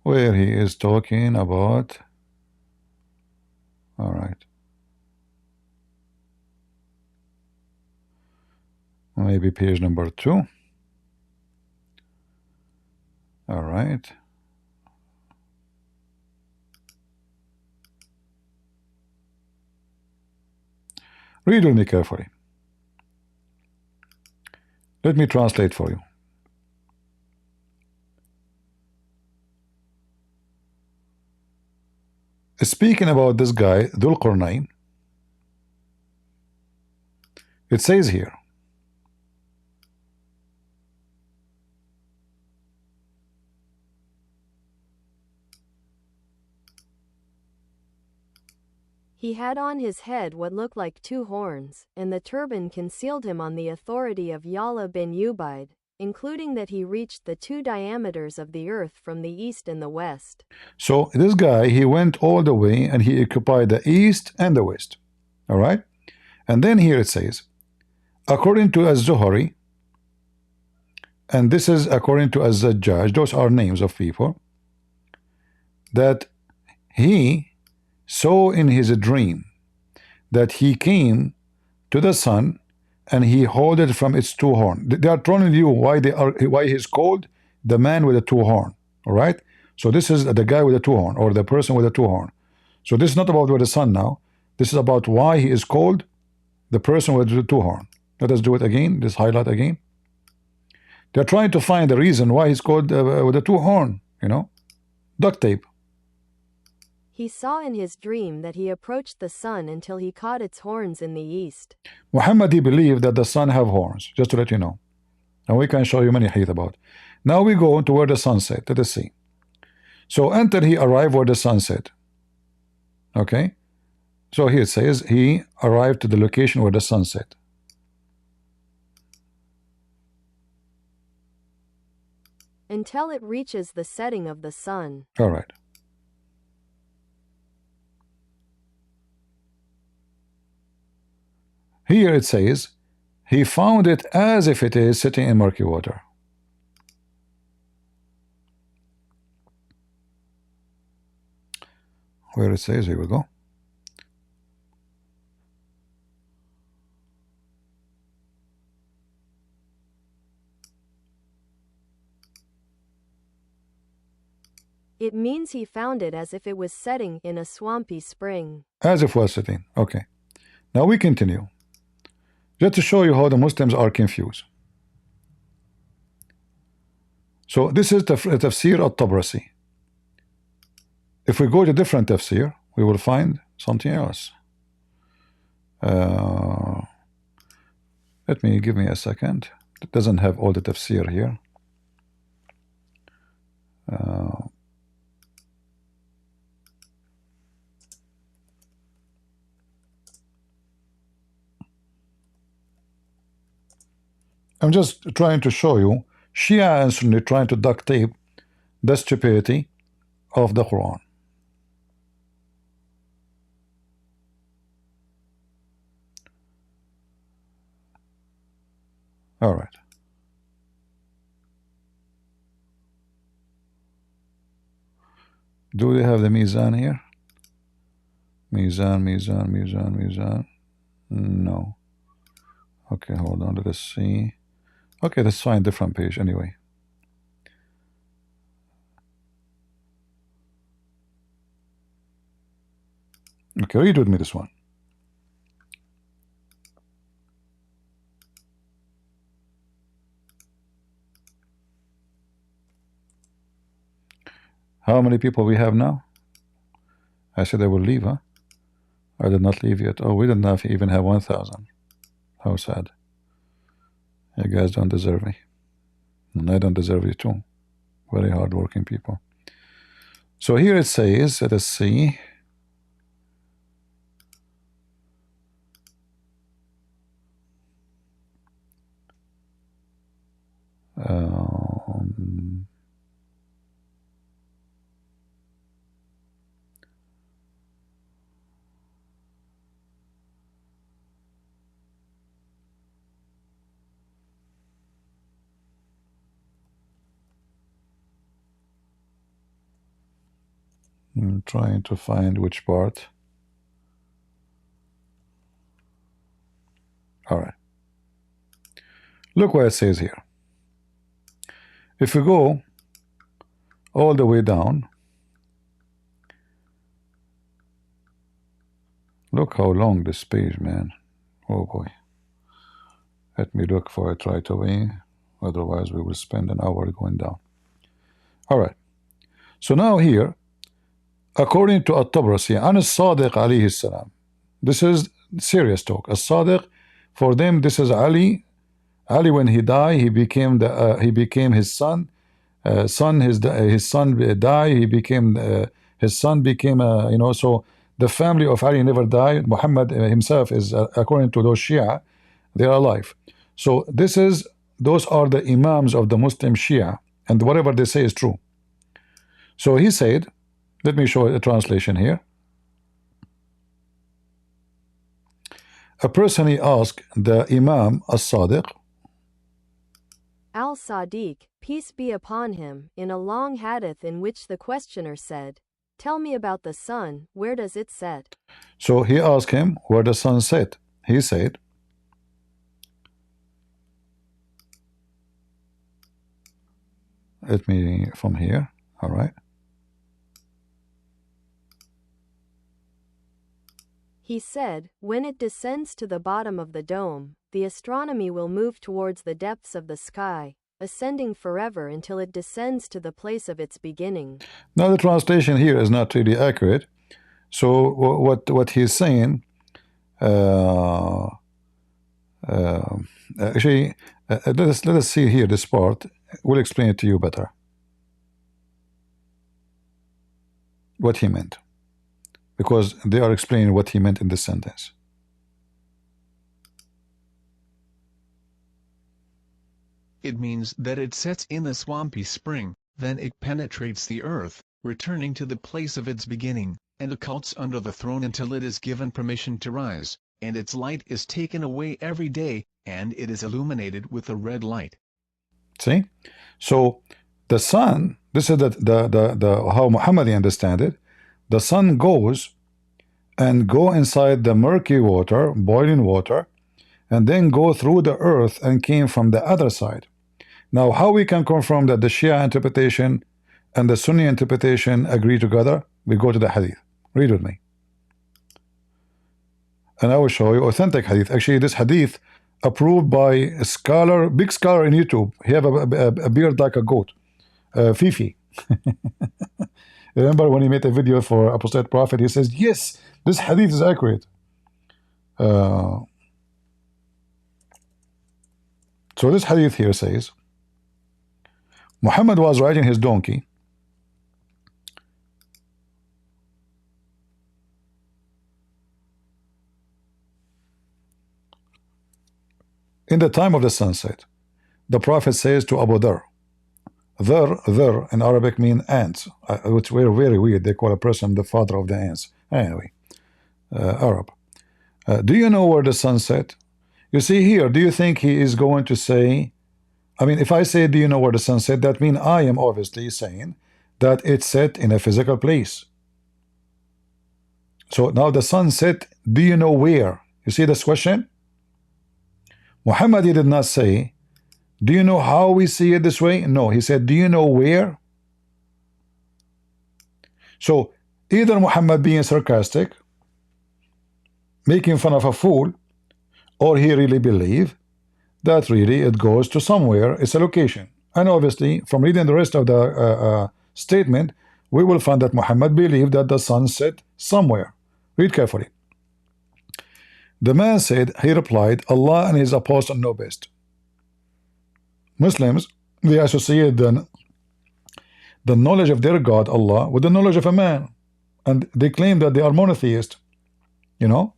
S1: Where he is talking about, all right, maybe page number 2. All right. Read with me carefully. Let me translate for you. Speaking about this guy, Dhul-Qarnayn, it says here,
S3: He had on his head what looked like 2 horns, and the turban concealed him on the authority of Ya'la bin Ubayd, including that he reached the 2 diameters of the earth from the east and the west.
S1: So this guy, he went all the way and he occupied the east and the west. All right? And then here it says, according to Az-Zuhri, and this is according to Az-Zajjaj, those are names of people, that he saw in his dream that he came to the sun and he held it from its 2 horns. They are telling you why he's called the man with the 2 horns. All right? So this is the guy with the 2 horns, or the person with the 2 horns. So this is not about the sun now. This is about why he is called the person with the 2 horns. Let us do it again. This highlight again. They're trying to find the reason why he's called with the 2 horns. You know, duct tape.
S3: He saw in his dream that he approached the sun until he caught its horns in the east.
S1: Muhammad, he believed that the sun have horns, just to let you know. And we can show you many hadith about. Now we go to where the sun set. Let us see. So until he arrived where the sun set. Okay. So here it says he arrived to the location where the sun set.
S3: Until it reaches the setting of the sun.
S1: All right. Here it says he found it as if it is sitting in murky water. Where it says, here we go.
S3: It means he found it as if it was setting in a swampy spring.
S1: As if was sitting. Okay. Now we continue. Just to show you how the Muslims are confused. So this is the Tafsir al-Tabrasi. If we go to different tafsir, we will find something else. Give me a second. It doesn't have all the tafsir here. I'm just trying to show you Shia and Sunni trying to duct tape the stupidity of the Quran. All right. Do they have the Mizan here? Mizan. No. Okay, hold on. Let us see. Okay, let's find a different page anyway. Okay, read with me this one. How many people we have now? I said I will leave, huh? I did not leave yet. Oh, we did not even have 1,000. How sad. You guys don't deserve me. And I don't deserve you too. Very hard-working people. So here it says, let us see. I'm trying to find which part. All right. Look what it says here. If we go all the way down, look how long this page, man. Oh boy. Let me look for it right away. Otherwise, we will spend an hour going down. All right. So now here, according to At-Tabrasi, An As-Sadiq alayhi salam. This is serious talk. As-Sadiq, for them, this is Ali. Ali, when he died, he became his son. His son died. His son became so the family of Ali never died. Muhammad himself is, according to those Shia, they are alive. So those are the imams of the Muslim Shia, and whatever they say is true. So he said, let me show a translation here. A person, he asked the Imam as-Sadiq,
S3: Al-Sadiq, peace be upon him, in a long hadith in which the questioner said, "Tell me about the sun, where does it set?"
S1: so he asked him where the sun set. He said, let me from here, all right.
S3: He said, "When it descends to the bottom of the dome, the astronomy will move towards the depths of the sky, ascending forever until it descends to the place of its beginning."
S1: Now the translation here is not really accurate. So what he's saying, actually, let us see here this part. We'll explain it to you better. What he meant, because they are explaining what he meant in this sentence.
S4: It means that it sets in the swampy spring, then it penetrates the earth, returning to the place of its beginning, and occults under the throne until it is given permission to rise, and its light is taken away every day, and it is illuminated with a red light.
S1: See? So the sun, this is the how Muhammad understand it. The sun goes and go inside the murky water, boiling water, and then go through the earth and came from the other side. Now, how we can confirm that the Shia interpretation and the Sunni interpretation agree together? We go to the hadith. Read with me. And I will show you authentic hadith. Actually, this hadith approved by a scholar, big scholar in YouTube. He have a beard like a goat. Fifi. Remember when he made a video for Apostate Prophet, he says, yes, this hadith is accurate. So this hadith here says, Muhammad was riding his donkey in the time of the sunset. The Prophet says to Abu Dhar, Dhar in Arabic mean ants, which were very weird. They call a person the father of the ants. Anyway, Arab. Do you know where the sun set? You see here, do you think he is going to say, I mean, if I say, do you know where the sun set, that means I am obviously saying that it's set in a physical place. So now the sun set, do you know where? You see this question? Muhammad did not say, do you know how we see it this way? No, he said, do you know where? So either Muhammad being sarcastic, making fun of a fool, or he really believe that really it goes to somewhere, it's a location. And obviously, from reading the rest of the statement, we will find that Muhammad believed that the sun set somewhere. Read carefully. The man said, he replied, Allah and his apostle know best. Muslims, they associate the knowledge of their God, Allah, with the knowledge of a man. And they claim that they are monotheist. You know?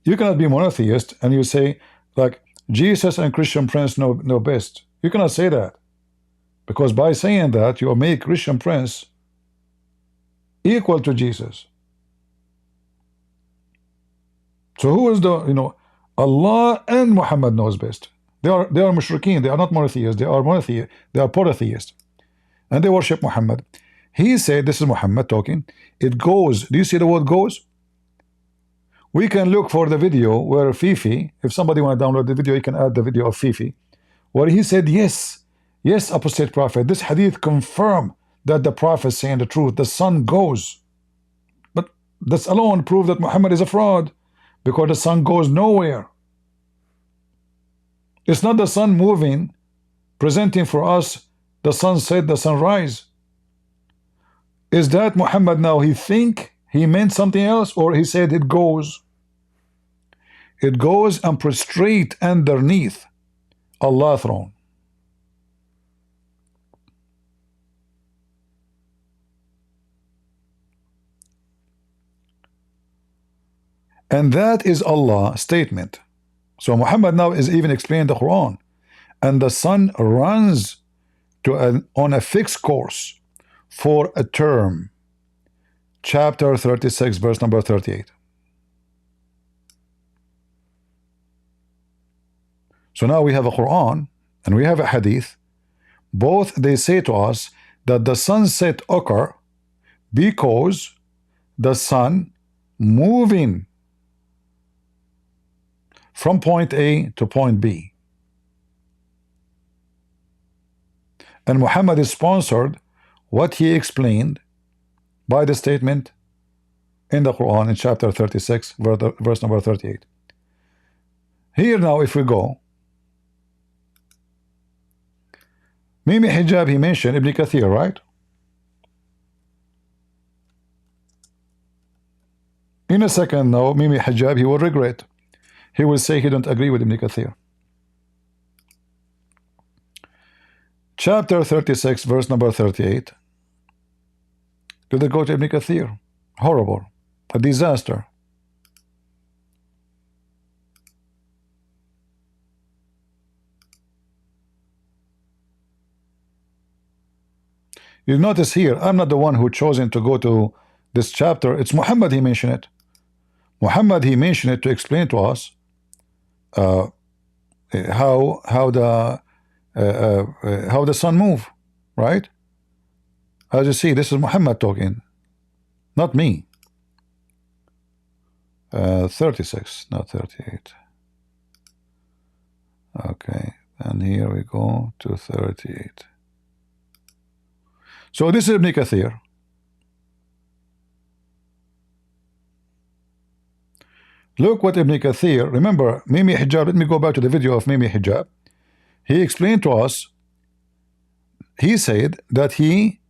S1: You cannot be monotheist and you say, like, Jesus and Christian Prince know best. You cannot say that. Because by saying that, you make Christian Prince equal to Jesus. So who is the, you know, Allah and Muhammad knows best. They are mushrikeen. They are not monotheists. They are monotheists. They are polytheists. And they worship Muhammad. He said, this is Muhammad talking, it goes. Do you see the word goes? We can look for the video where Fifi, if somebody want to download the video, you can add the video of Fifi, where he said, yes, apostate prophet, this hadith confirm that the prophet is saying the truth. The sun goes. But this alone prove that Muhammad is a fraud, because the sun goes nowhere. It's not the sun moving, presenting for us the sunset, the sunrise. Is that Muhammad now, he think he meant something else, or he said it goes? It goes and prostrate underneath Allah's throne. And that is Allah's statement. So Muhammad now is even explaining the Quran. And the sun runs on a fixed course for a term. Chapter 36, verse number 38. So now we have a Quran and we have a Hadith. Both they say to us that the sunset occur because the sun moving from point A to point B. And Muhammad is sponsored what he explained by the statement in the Quran in chapter 36, verse number 38. Here now, if we go, Mimi Hijab, he mentioned Ibn Kathir, right? In a second now, Mimi Hijab, he will regret. He will say he don't agree with Ibn Kathir. Chapter 36, verse number 38. Did they go to Ibn Kathir? Horrible. A disaster. You notice here, I'm not the one who chosen to go to this chapter. It's Muhammad, he mentioned it. Muhammad, he mentioned it to explain to us how the sun move, right? As you see, this is Muhammad talking, not me. 36, not 38. Okay, and here we go to 38. So this is Ibn Kathir. Look what Ibn Kathir, remember Mimi Hijab, let me go back to the video of Mimi Hijab. He explained to us, he said that he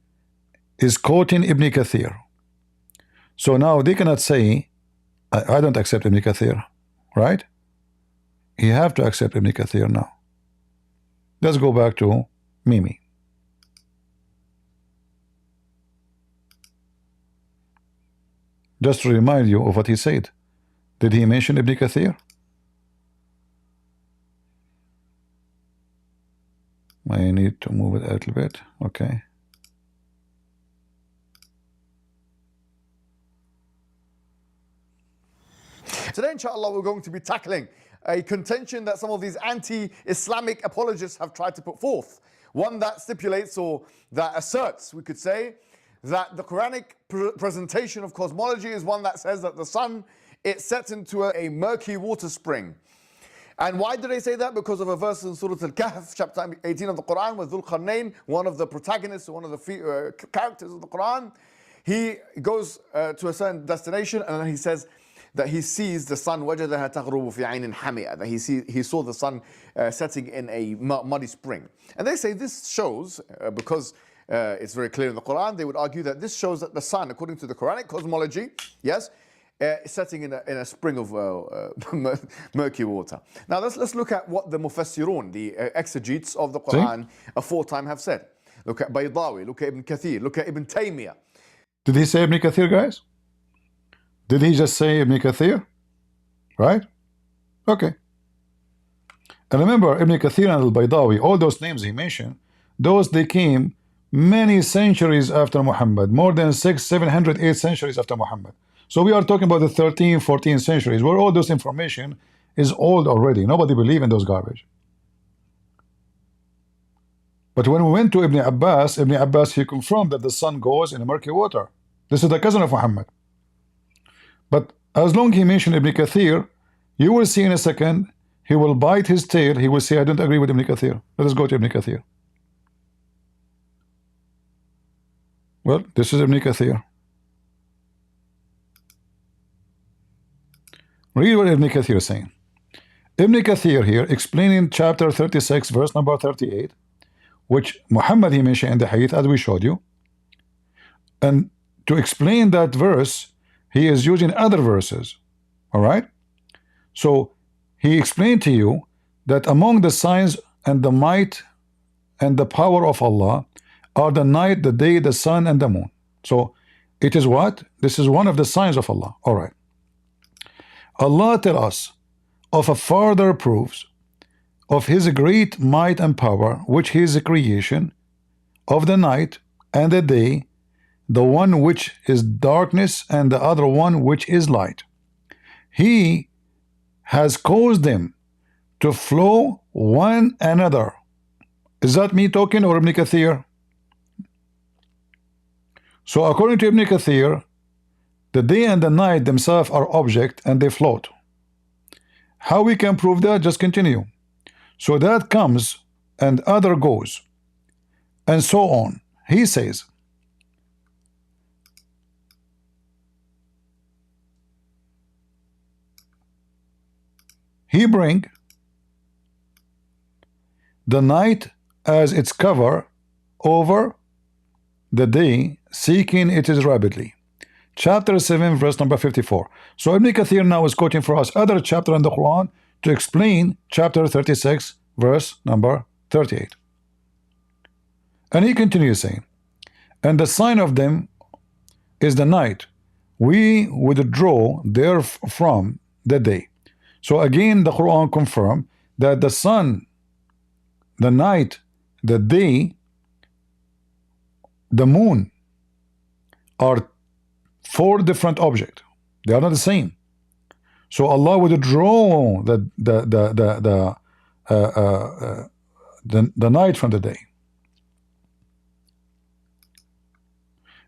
S1: is quoting Ibn Kathir. So now they cannot say, I don't accept Ibn Kathir, right? You have to accept Ibn Kathir now. Let's go back to Mimi. Just to remind you of what he said. Did he mention Ibn Kathir? I need to move it a little bit. Okay.
S2: Today, inshallah, we're going to be tackling a contention that some of these anti-Islamic apologists have tried to put forth. One that stipulates, or that asserts, we could say, that the Quranic presentation of cosmology is one that says that the sun, it sets into a murky water spring. And why do they say that? Because of a verse in Surah Al-Kahf, chapter 18 of the Quran, with Dhul Qarnayn, one of the protagonists, one of the characters of the Quran. He goes to a certain destination and then he says that he sees the sun, وَجَدَهَا تَغْرُبُ فِي عَيْنٍ حَمِيَةٍ, that he saw the sun setting in a muddy spring. And they say this shows, because it's very clear in the Quran, they would argue that this shows that the sun, according to the Quranic cosmology, yes, setting in a spring of murky water. Now let's look at what the Mufassirun, the exegetes of the Quran, aforetime have said. Look at Baydawi, look at Ibn Kathir, look at Ibn Taymiyyah.
S1: Did he say Ibn Kathir, guys? Did he just say Ibn Kathir? Right? Okay. And remember, Ibn Kathir and Al-Baydawi, all those names he mentioned, those they came many centuries after Muhammad, more than 600, 700, 8 centuries after Muhammad. So we are talking about the 13th, 14th centuries, where all this information is old already. Nobody believe in those garbage. But when we went to Ibn Abbas, he confirmed that the sun goes in a murky water. This is the cousin of Muhammad. But as long as he mentioned Ibn Kathir, you will see in a second, he will bite his tail. He will say, I don't agree with Ibn Kathir. Let us go to Ibn Kathir. Well, this is Ibn Kathir. Read what Ibn Kathir is saying. Ibn Kathir here, explaining chapter 36, verse number 38, which Muhammad he mentioned in the hadith, as we showed you. And to explain that verse, he is using other verses. All right? So he explained to you that among the signs and the might and the power of Allah are the night, the day, the sun, and the moon. So it is what? This is one of the signs of Allah. All right. Allah tell us of a further proofs of his great might and power, which is the creation of the night and the day, the one which is darkness and the other one which is light. He has caused them to flow one another. Is that me talking or Ibn Kathir? So according to Ibn Kathir, the day and the night themselves are object and they float. How we can prove that? Just continue. So that comes and other goes, and so on. He says, he bring the night as its cover over the day, seeking it is rapidly. Chapter 7 verse number 54. So Ibn Kathir now is quoting for us other chapter in the Quran to explain chapter 36 verse number 38. And he continues saying, and the sign of them is the night, we withdraw therefrom the day. So again the Quran confirmed that the sun, the night, the day, the moon are four different objects. They are not the same. So Allah would draw the night from the day,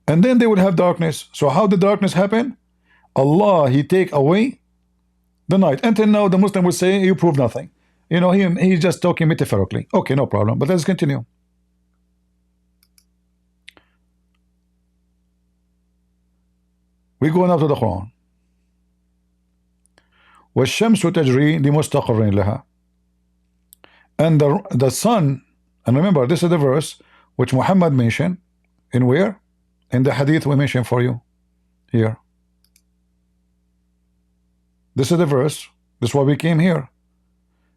S1: and then they would have darkness. So how did darkness happen? Allah, he take away the night. Until now the Muslim would say you prove nothing. You know, he's just talking metaphorically. Okay, no problem, but let's continue. We go now to the Quran. وَالشَّمْسُ تَجْرِي لِمُسْتَقَرٍ لَهَا. And the sun, and remember this is the verse which Muhammad mentioned in where? In the hadith we mentioned for you here. This is the verse. This is why we came here.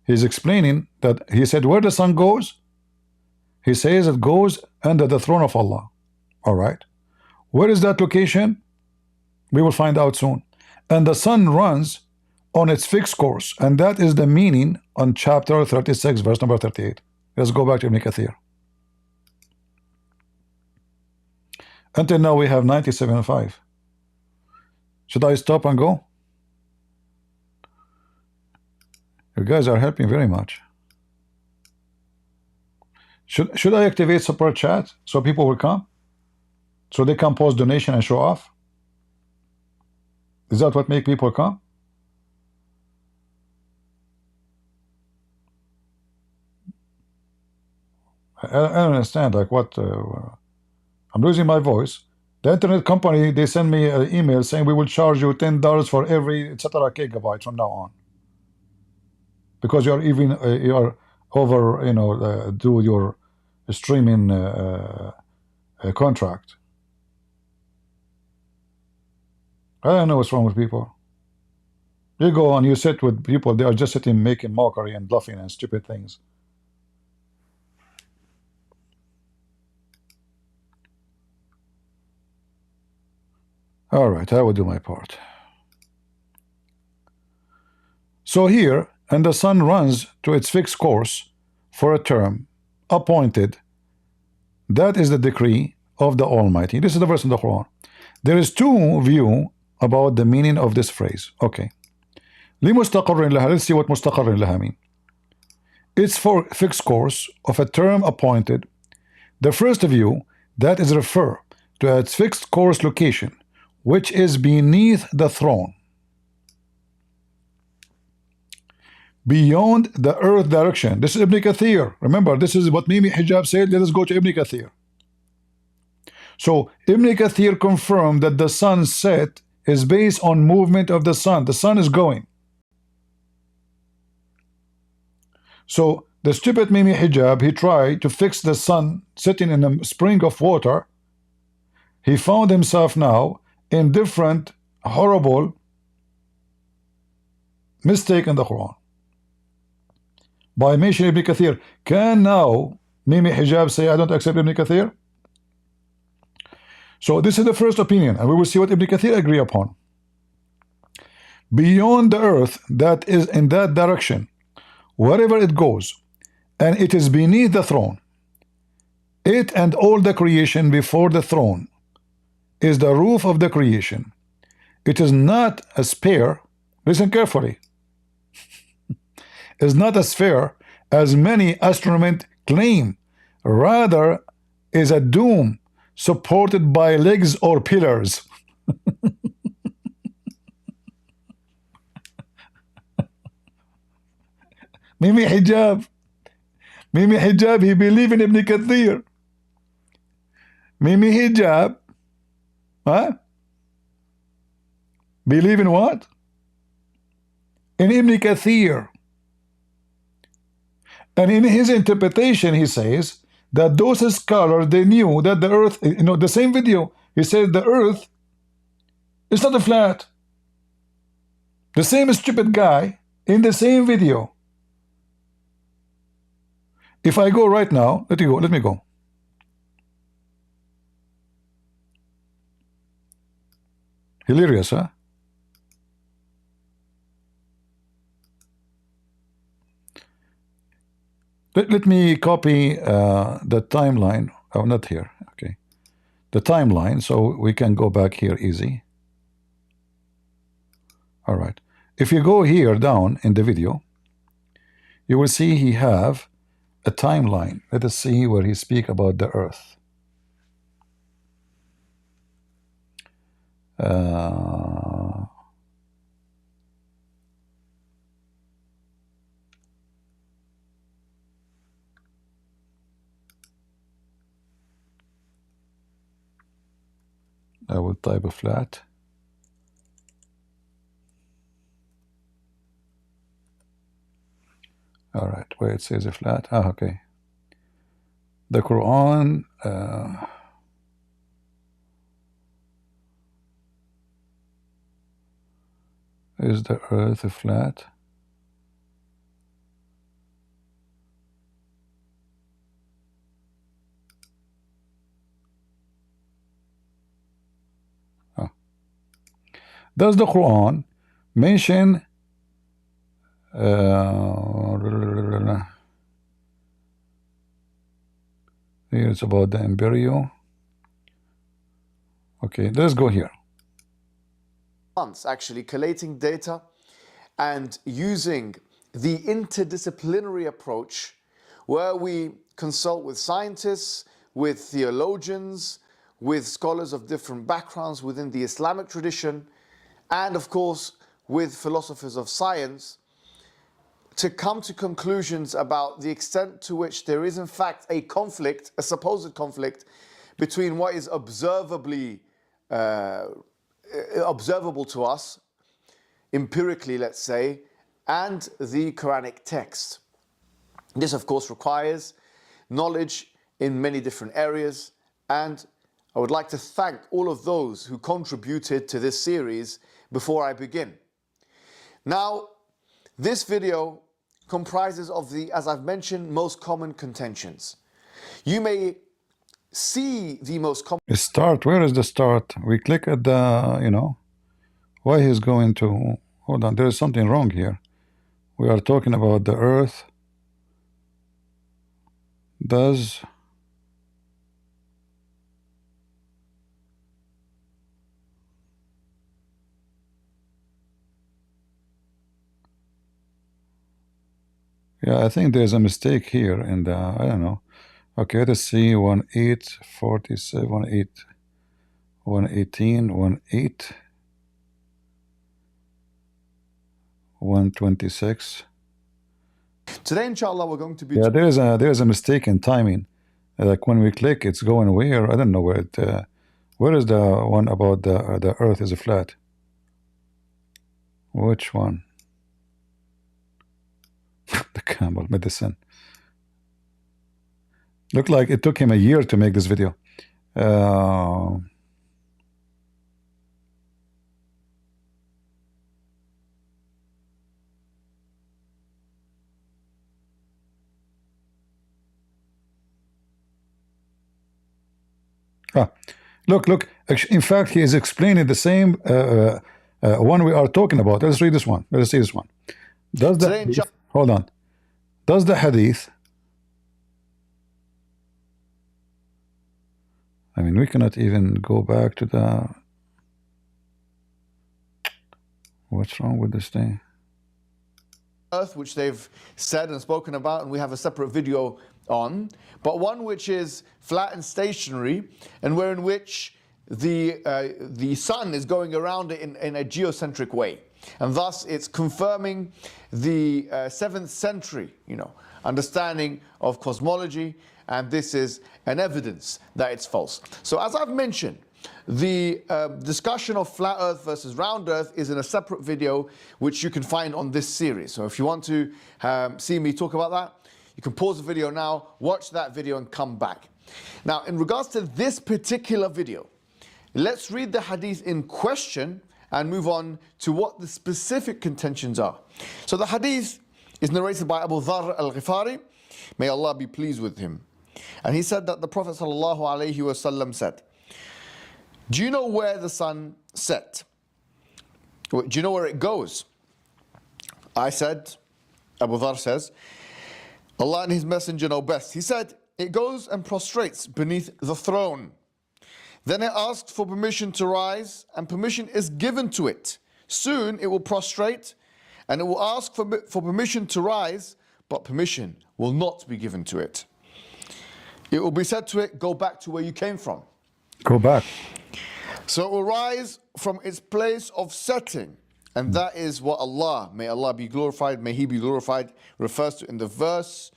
S1: He's explaining that he said where the sun goes, he says it goes under the throne of Allah. All right, where is that location? We will find out soon. And the sun runs on its fixed course, and that is the meaning on chapter 36 verse number 38. Let's go back to Ibn Kathir. Until now we have 97.5. Should I stop and go? You guys are helping very much. Should I activate support chat so people will come, so they can post donation and show off? Is that what make people come? I don't understand, like what I'm losing my voice. The internet company, they send me an email saying we will charge you $10 for every etc. gigabyte from now on, because you are even you are over, you know, do your streaming contract. I don't know what's wrong with people. You go and you sit with people, they are just sitting making mockery and bluffing and stupid things. All right, I will do my part. So here, and the sun runs to its fixed course for a term appointed. That is the decree of the Almighty. This is the verse in the Quran. There is two view about the meaning of this phrase. Okay. لِمُسْتَقَرٍ لَهَا. Let's see what مُسْتَقَرٍ لَهَا mean. It's for fixed course of a term appointed. The first view, that is refer to its fixed course location, which is beneath the throne, beyond the earth direction. This is Ibn Kathir. Remember, this is what Mimi Hijab said. Let us go to Ibn Kathir. So Ibn Kathir confirmed that the sunset is based on movement of the sun. The sun is going. So the stupid Mimi Hijab, he tried to fix the sun sitting in a spring of water. He found himself now in different horrible mistake in the Quran. By mentioning Ibn Kathir, can now Mimi Hijab say I don't accept Ibn Kathir? So this is the first opinion, and we will see what Ibn Kathir agree upon. beyond the earth that is in that direction, wherever it goes, and it is beneath the throne. It and all the creation before the throne is the roof of the creation. It is not a sphere, listen carefully, is not a sphere as many astronomers claim, rather is a dome supported by legs or pillars. Mimi Hijab, he believe in Ibn Kathir. Mimi Hijab, huh? Believe in what? In Ibn Kathir. And in his interpretation, he says that those scholars, they knew that the earth, you know, the same video, he says the earth is not a flat. The same stupid guy in the same video. If I go right now, let me go. Hilarious, huh? Let me copy the timeline. Oh, not here. Okay. The timeline, so we can go back here easy. All right. If you go here down in the video, you will see he have a timeline. Let us see where he speak about the earth. I will type a flat. All right, where it says a flat. Ah, okay. The Quran. Is the earth a flat? Oh. Does the Quran mention here it's about the embryo? Okay, let's go here.
S2: Months actually collating data and using the interdisciplinary approach where we consult with scientists, with theologians, with scholars of different backgrounds within the Islamic tradition, and of course with philosophers of science, to come to conclusions about the extent to which there is in fact a conflict, a supposed conflict, between what is observably observable to us, empirically let's say, and the Quranic text. This of course requires knowledge in many different areas, and I would like to thank all of those who contributed to this series before I begin. Now, this video comprises of the, as I've mentioned, most common contentions. You may see the most common...
S1: Start, where is the start? We click at the, you know, why he's going to, hold on, there is something wrong here. We are talking about the earth. Does yeah, I think there's a mistake here in the, I don't know. Okay, let's see, 1847, 118, 126.
S2: Today, inshallah, we're going to be...
S1: Yeah, there is a mistake in timing. Like when we click, it's going where? I don't know where it. Where is the one about the Earth is flat? Which one? The camel medicine. Looked like it took him a year to make this video. Look. In fact, he is explaining the same one we are talking about. Let's read this one. Let's see this one. Does the hadith, hold on. Does the hadith, I mean, we cannot even go back to the, what's wrong with this thing?
S2: Earth, which they've said and spoken about, and we have a separate video on, but one which is flat and stationary, and where in which the sun is going around it in a geocentric way, and thus it's confirming the 7th century, understanding of cosmology, and this is an evidence that it's false. So as I've mentioned, the discussion of flat Earth versus round Earth is in a separate video which you can find on this series. So if you want to see me talk about that, you can pause the video now, watch that video and come back. Now, in regards to this particular video, let's read the hadith in question and move on to what the specific contentions are. So the hadith is narrated by Abu Dharr al-Ghifari, may Allah be pleased with him. And he said that the Prophet ﷺ said, do you know where the sun set? Do you know where it goes? I said, Abu Dharr says, Allah and His Messenger know best. He said, it goes and prostrates beneath the throne. Then it asks for permission to rise, and permission is given to it. Soon it will prostrate, and it will ask for permission to rise, but permission will not be given to it. It will be said to it, go back to where you came from.
S1: Go back.
S2: So it will rise from its place of setting. And that is what Allah, may Allah be glorified, may He be glorified, refers to in the verse.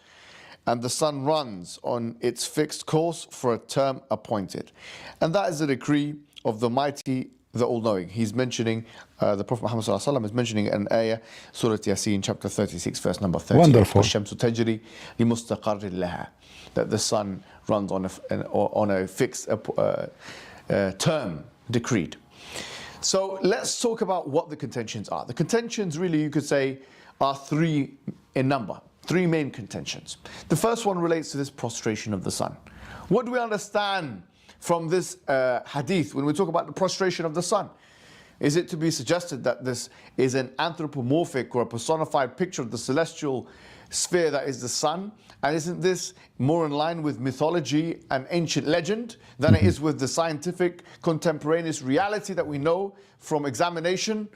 S2: And the sun runs on its fixed course for a term appointed. And that is a decree of the mighty, the all-knowing. He's mentioning, the Prophet Muhammad ﷺ is mentioning an ayah, Surah Yasin, chapter 36, verse number 30.
S1: Wonderful.
S2: وَالشَّمْسُ تَجْرِي لِمُسْتَقَرٍ لَهَا. That the sun runs on a fixed term decreed. So let's talk about what the contentions are. The contentions really, you could say, are 3 in number. 3 main contentions. The first one relates to this prostration of the sun. What do we understand from this hadith when we talk about the prostration of the sun? Is it to be suggested that this is an anthropomorphic or a personified picture of the celestial sphere that is the sun? And isn't this more in line with mythology and ancient legend than it is with the scientific contemporaneous reality that we know from examination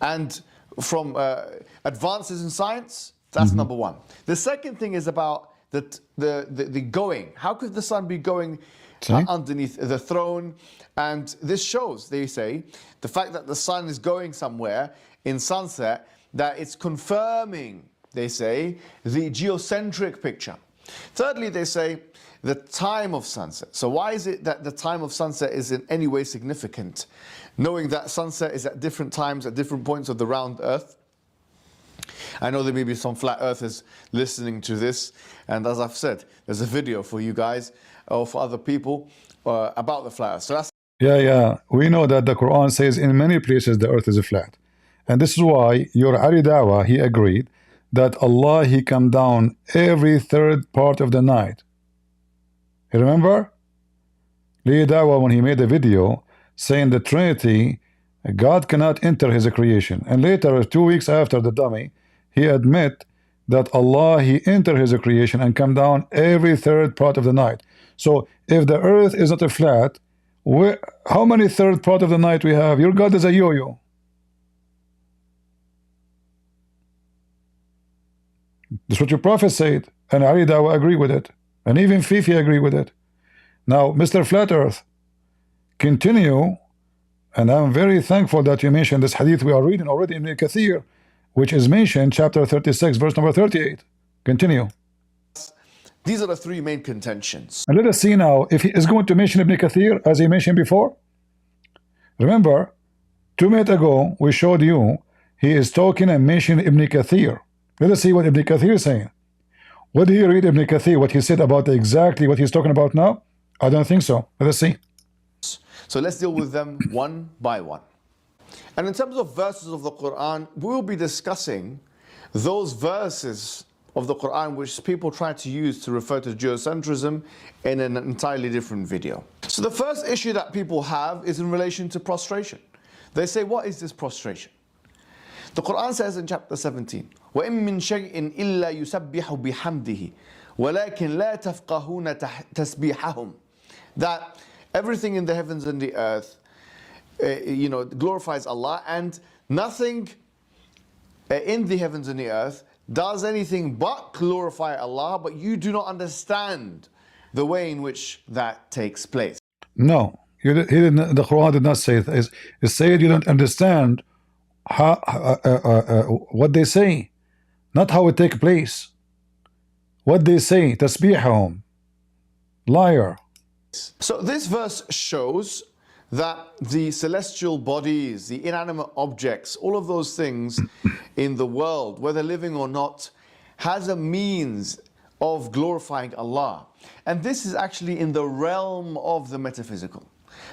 S2: and from advances in science? That's number one. The second thing is about the going. How could the sun be going underneath the throne? And this shows, they say, the fact that the sun is going somewhere in sunset, that it's confirming, they say, the geocentric picture. Thirdly, they say the time of sunset. So why is it that the time of sunset is in any way significant? Knowing that sunset is at different times, at different points of the round earth. I know there may be some flat earthers listening to this, and as I've said, there's a video for you guys or for other people about the flat earth. So that's
S1: we know that the Quran says in many places the earth is flat, and this is why your Ali Dawah, he agreed that Allah, He come down every 3rd part of the night. You remember? Ali Dawah, when he made a video saying the Trinity, God cannot enter His creation, and later 2 weeks after the dummy, he admit that Allah, He enter His creation and come down every 3rd part of the night. So if the earth is not a flat, how many 3rd part of the night we have? Your God is a yo-yo. That's what your Prophet said, and Ali Dawah agree with it, and even Fifi agree with it. Now, Mr. Flat Earth, continue, and I'm very thankful that you mentioned this hadith we are reading already in Ibn Kathir, which is mentioned chapter 36, verse number 38. Continue.
S2: These are the 3 main contentions.
S1: And let us see now if he is going to mention Ibn Kathir as he mentioned before. Remember, 2 minutes ago we showed you he is talking and mentioning Ibn Kathir. Let us see what Ibn Kathir is saying. What did he read Ibn Kathir, what he said about exactly what he's talking about now? I don't think so. Let us see.
S2: So let's deal with them one by one. And in terms of verses of the Quran, we will be discussing those verses of the Quran which people try to use to refer to geocentrism in an entirely different video. So the first issue that people have is in relation to prostration. They say, what is this prostration? The Quran says in chapter 17, وَإِن مِّن شَيْءٍ إِلَّا يُسَبِّحُ بِحَمْدِهِ وَلَكِنْ لَا تَفْقَهُونَ تَسْبِيحَهُم. That everything in the heavens and the earth, glorifies Allah, and nothing in the heavens and the earth does anything but glorify Allah, but you do not understand the way in which that takes place.
S1: No, the Quran did not say it. It said you don't understand how what they say, not how it take place. What they say, tasbihahum, liar.
S2: So this verse shows that the celestial bodies, the inanimate objects, all of those things in the world, whether living or not, has a means of glorifying Allah. And this is actually in the realm of the metaphysical.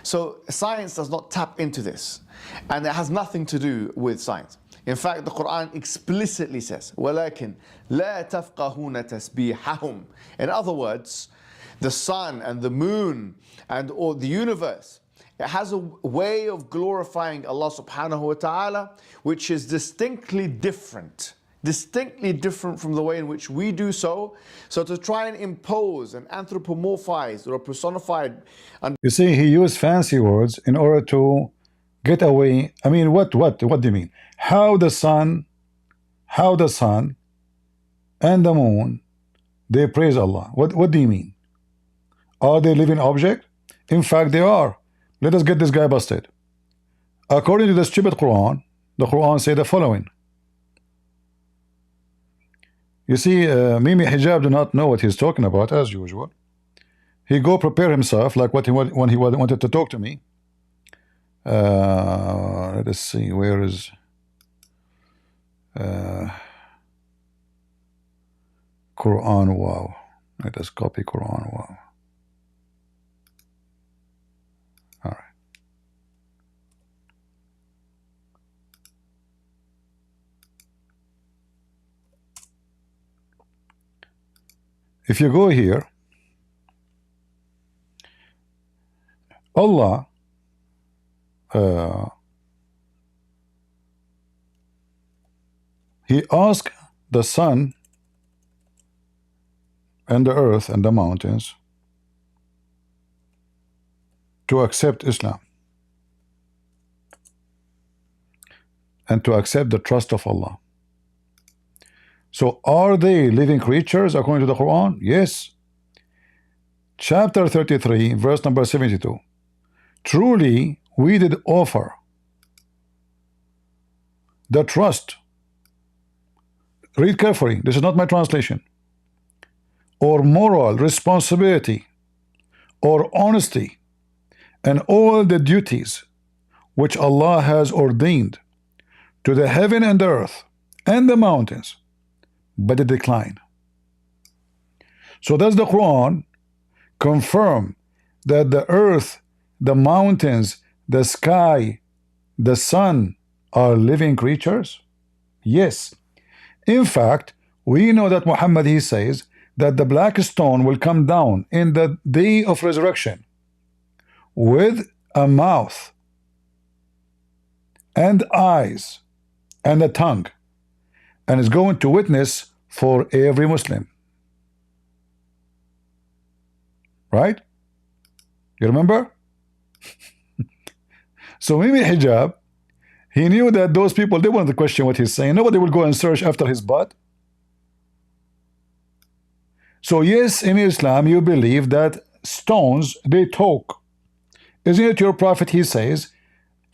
S2: So science does not tap into this, and it has nothing to do with science. In fact, the Quran explicitly says, وَلَكِنْ لَا تَفْقَهُونَ تَسْبِيحَهُم. In other words, the sun and the moon and or the universe, it has a way of glorifying Allah subhanahu wa ta'ala which is distinctly different from the way in which we do so. So to try and impose an anthropomorphized or a personified...
S1: You see, he used fancy words in order to get away. I mean, what do you mean? How the sun and the moon, they praise Allah. What do you mean? Are they living object? In fact, they are. Let us get this guy busted. According to the stupid Quran, the Quran said the following. You see, Mimi Hijab do not know what he's talking about, as usual. He go prepare himself like when he wanted to talk to me. Let us see, where is Quran? Wow. Let us copy Quran. Wow. All right. If you go here, Allah he asked the sun and the earth and the mountains to accept Islam and to accept the trust of Allah. So are they living creatures according to the Quran? Yes. Chapter 33, verse number 72. Truly we did offer the trust. Read carefully, this is not my translation. Or moral responsibility or honesty and all the duties which Allah has ordained to the heaven and the earth and the mountains, but they decline. So does the Quran confirm that the earth, the mountains, the sky, the sun are living creatures? Yes. In fact, we know that Muhammad, he says that the black stone will come down in the day of resurrection with a mouth and eyes and a tongue, and is going to witness for every Muslim. Right? You remember? So Mimi Hijab, he knew that those people, they wanted to question what he's saying. Nobody will go and search after his butt. So yes, in Islam you believe that stones, they talk. Isn't it your prophet, he says,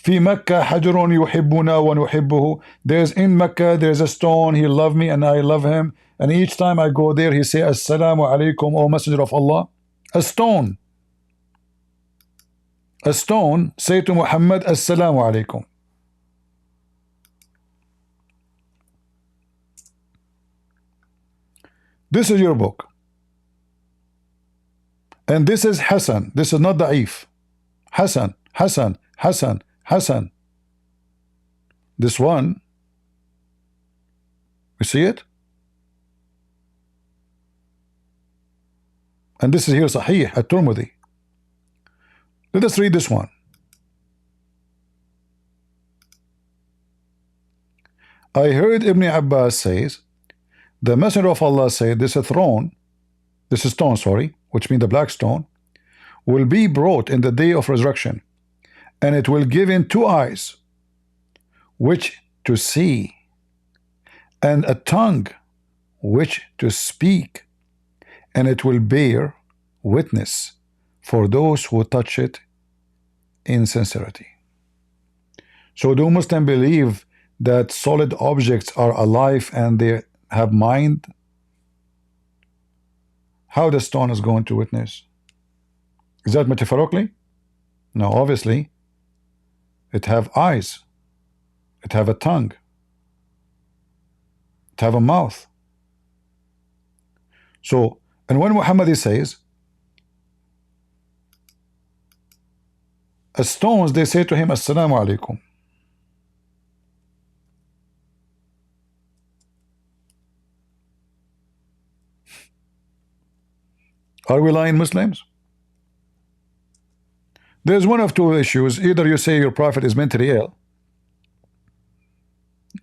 S1: في مكة حجر يحبنا ونحبه. There's in Mecca, there's a stone, he loved me and I love him. And each time I go there, he say, Assalamu alaikum, O Messenger of Allah. A stone. A stone say to Muhammad, Assalamu alaikum. This is your book. And this is Hassan. This is not Da'if. Hassan, Hassan, Hassan, Hassan. This one, you see it? And this is here Sahih at-Tirmidhi. Let us read this one. I heard Ibn Abbas says, the Messenger of Allah said, this stone, sorry, which means the black stone, will be brought in the day of resurrection, and it will give in 2 eyes, which to see, and a tongue, which to speak, and it will bear witness for those who touch it in sincerity. So do Muslims believe that solid objects are alive and they have mind? How the stone is going to witness? Is that metaphorically? No, obviously. It have eyes. It have a tongue. It have a mouth. So, and when Muhammad says, stones, they say to him, Assalamu alaikum. Are we lying, Muslims? There's one of 2 issues. Either you say your prophet is mentally ill,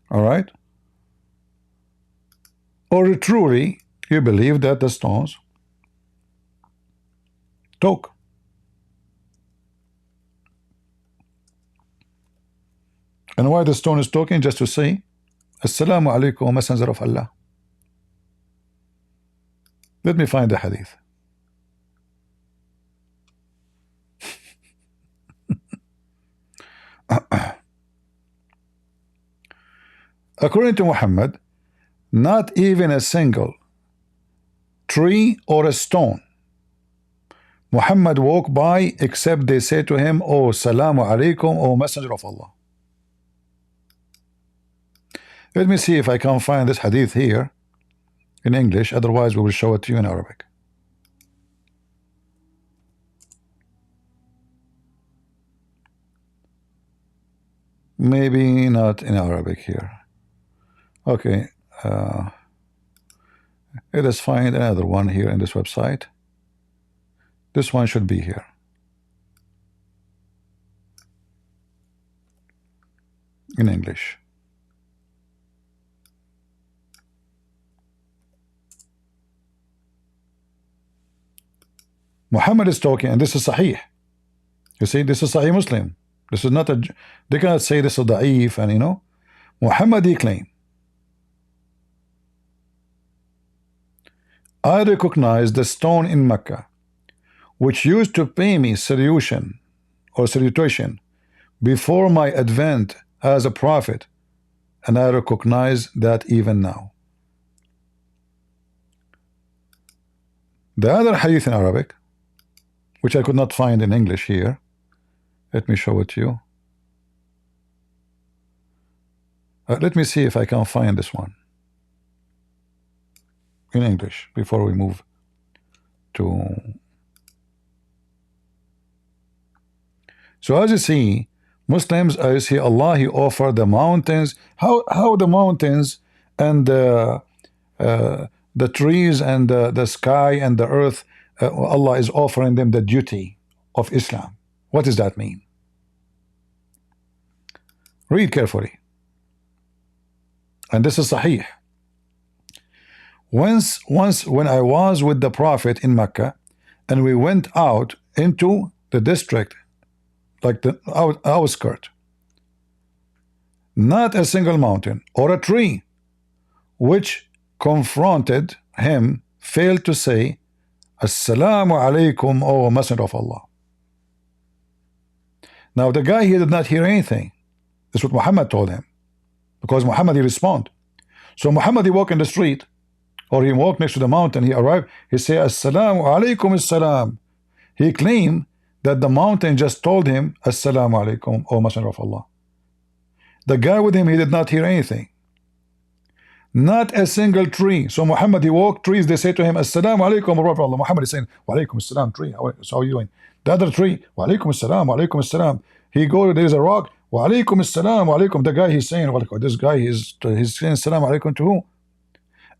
S1: all right, or truly you believe that the stones talk. And why the stone is talking? Just to say, Assalamu alaikum, Messenger of Allah. Let me find the hadith. According to Muhammad, not even a single tree or a stone Muhammad walked by except they say to him, "Oh, Salamu alaikum, O Messenger of Allah." Let me see if I can find this hadith here in English, otherwise we will show it to you in Arabic. Maybe not in Arabic here. Okay, let us find another one here in this website. This one should be here. In English. Muhammad is talking, and this is Sahih. You see, this is Sahih Muslim. This is not a, they cannot say this is da'if, and you know, Muhammad he claimed, I recognize the stone in Mecca, which used to pay me salutation or salutation before my advent as a prophet, and I recognize that even now. The other hadith in Arabic, which I could not find in English here, let me show it to you. Let me see if I can find this one in English before we move to. So as you see, Muslims, as you see, Allah he offered the mountains. How the mountains and the trees and the sky and the earth, Allah is offering them the duty of Islam. What does that mean? Read carefully. And this is Sahih. Once when I was with the Prophet in Mecca, and we went out into the district, like the outskirt, not a single mountain or a tree which confronted him failed to say, Assalamu alaikum, O Messenger of Allah. Now the guy here did not hear anything. That's what Muhammad told him, because Muhammad he respond. So Muhammad he walk in the street, or he walked next to the mountain, he arrived, he say Assalamu alaikum assalam. He claimed that the mountain just told him Assalamu alaikum, O Messenger of Allah. The guy with him, he did not hear anything, not a single tree. So Muhammad he walked trees, they say to him Assalamu alaikum, O Prophet Allah. Muhammad is saying wa alaikum assalam, tree, how are you doing? The other tree, wa alaikum assalam, wa alaikum assalam. He go, there is a rock, wa alaikum assalam, wa alaikum. The guy he's saying, this guy he's saying Assalamu alaikum to who?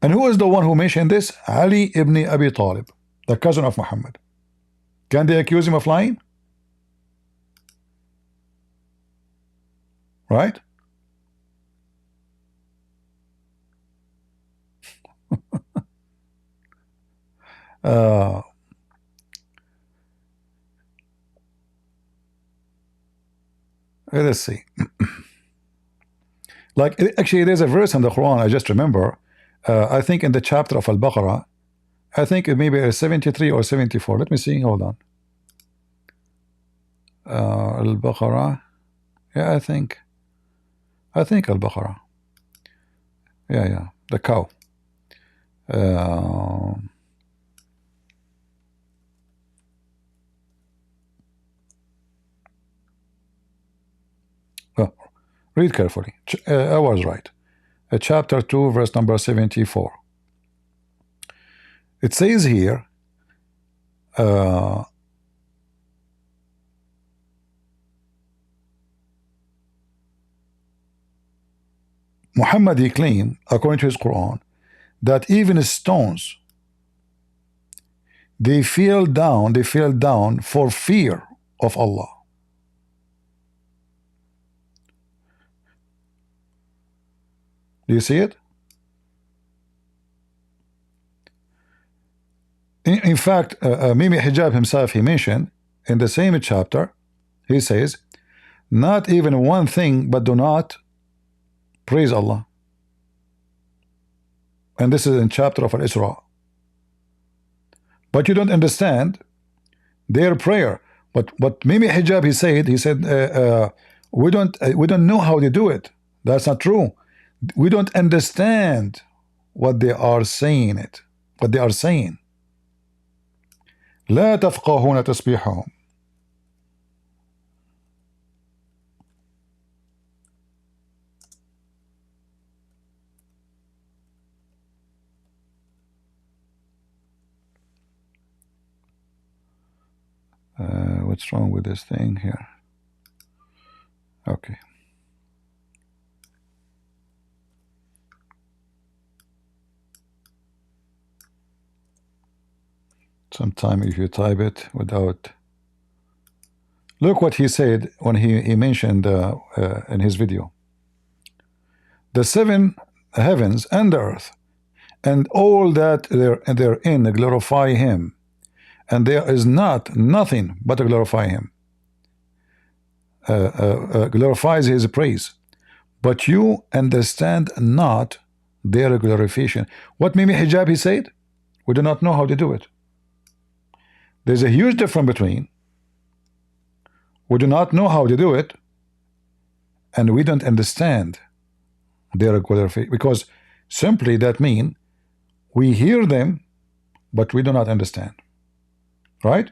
S1: And who is the one who mentioned this? Ali ibn Abi Talib, the cousin of Muhammad. Can they accuse him of lying? Right? uh, let's see. Like, actually, there's a verse in the Quran, I just remember. I think in the chapter of Al-Baqarah, I think it may be 73 or 74. Let me see. Hold on. Al-Baqarah. Yeah, I think Al-Baqarah. Yeah. The cow. Oh, read carefully. I was right. Chapter 2, verse number 74. It says here, Muhammad, he claimed, according to his Quran, that even stones, they fell down for fear of Allah. Do you see it? In fact, Mimi Hijab himself, he mentioned in the same chapter, he says, not even one thing, but do not praise Allah. And this is in chapter of Al-Isra. But you don't understand their prayer. But Mimi Hijab, he said, we don't know how they do it. That's not true. We don't understand what they are saying. What they are saying. لا تفقهون تسبيحهم. What's wrong with this thing here? Okay. Sometime if you type it without, look what he said when he mentioned in his video, the seven heavens and the earth and all that therein glorify him, and there is nothing but to glorify him, glorifies his praise, but you understand not their glorification. What Mimi Hijab, he said, we do not know how to do it. There's a huge difference between we do not know how to do it and we don't understand their glorification, because simply that means we hear them but we do not understand, right?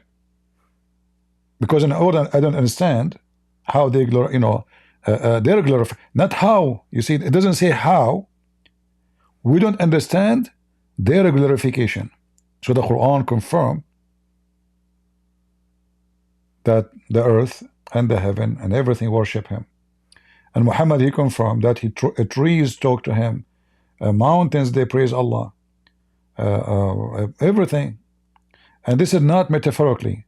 S1: Because in order, I don't understand how they they're glorified, not how. You see, it doesn't say how. We don't understand their glorification. So the Quran confirmed that the earth and the heaven and everything worship him, and Muhammad, he confirmed that trees talk to him, mountains, they praise Allah, everything. And this is not metaphorically.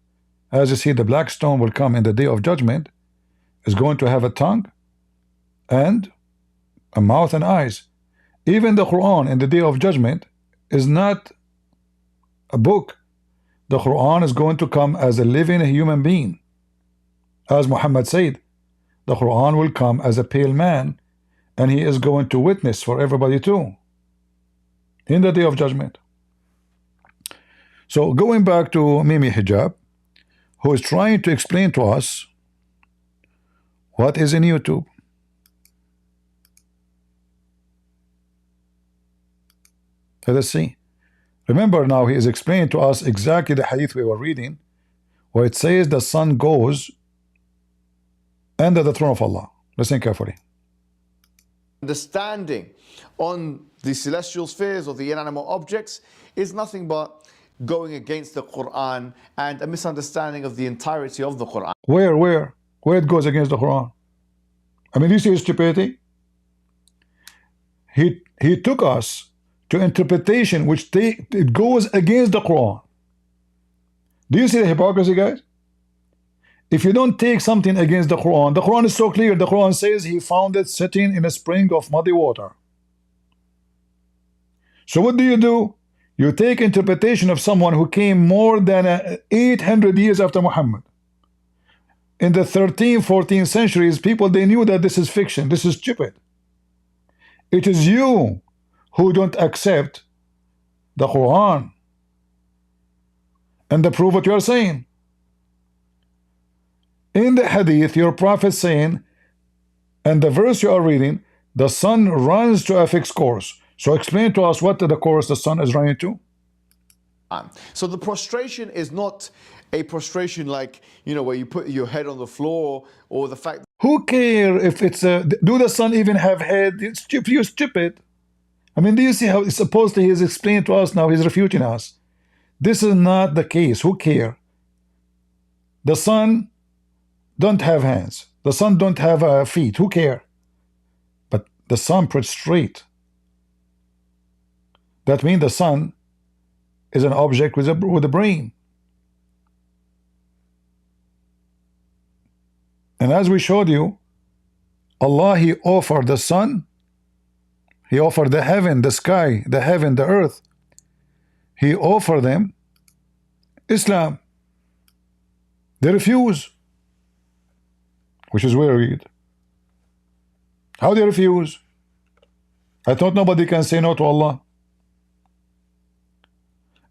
S1: As you see, the black stone will come in the day of judgment, is going to have a tongue and a mouth and eyes. Even the Quran in the day of judgment is not a book. The Quran is going to come as a living human being. As Muhammad said, the Quran will come as a pale man, and he is going to witness for everybody too in the day of judgment. So going back to Mimi Hijab, who is trying to explain to us what is in YouTube. Let us see. Remember now, he is explaining to us exactly the hadith we were reading, where it says the sun goes under the throne of Allah. Listen carefully.
S2: Understanding on the celestial spheres or the inanimate objects is nothing but going against the Quran and a misunderstanding of the entirety of the Quran.
S1: Where it goes against the Quran? I mean, do you see his stupidity? He took us to interpretation which it goes against the Quran. Do you see the hypocrisy, guys? If you don't take something against the Quran is so clear. The Quran says he found it sitting in a spring of muddy water. So what do? You take interpretation of someone who came more than 800 years after Muhammad. In the 13th, 14th centuries, people, they knew that this is fiction, this is stupid. It is you who don't accept the Quran and the proof what you are saying. In the hadith, your prophet saying, and the verse you are reading, the sun runs to a fixed course. So explain to us what the course the sun is running to.
S2: So the prostration is not a prostration like, you know, where you put your head on the floor, or the fact.
S1: Who care if it's a, do the sun even have head? It's stupid, you're stupid. I mean, do you see how supposedly he's explaining to us now, he's refuting us. This is not the case. Who care? The sun don't have hands. The sun don't have feet. Who care? But the sun prostrate. That means the sun is an object with a brain. And as we showed you, Allah, He offered the sun, He offered the heaven, the sky, the heaven, the earth. He offered them Islam. They refuse. Which is weird. How they refuse? I thought nobody can say no to Allah.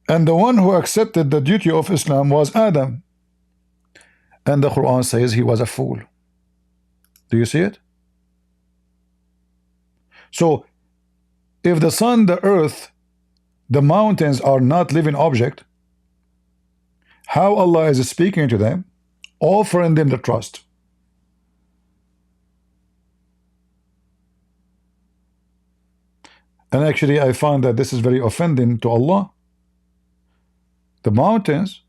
S1: And the one who accepted the duty of Islam was Adam. And the Quran says he was a fool. Do you see it? So, if the sun, the earth, the mountains are not living object, how Allah is speaking to them, offering them the trust? And actually, I found that this is very offending to Allah. The mountains,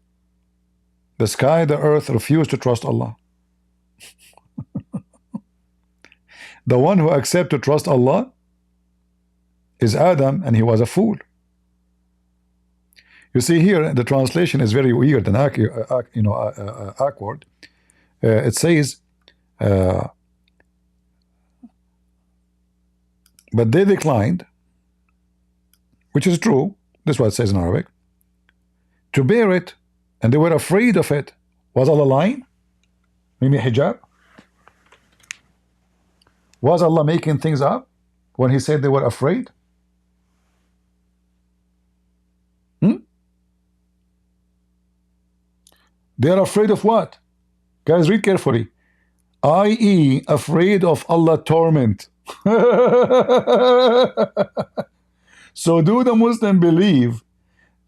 S1: the sky, the earth refuse to trust Allah. The one who accepted to trust Allah is Adam, and he was a fool. You see here, the translation is very weird and awkward. It says, but they declined, which is true. This is what it says in Arabic. To bear it, and they were afraid of it. Was Allah lying? Maybe hijab? Was Allah making things up when He said they were afraid? They are afraid of what? Guys, read carefully. I.e., afraid of Allah torment. So do the Muslim believe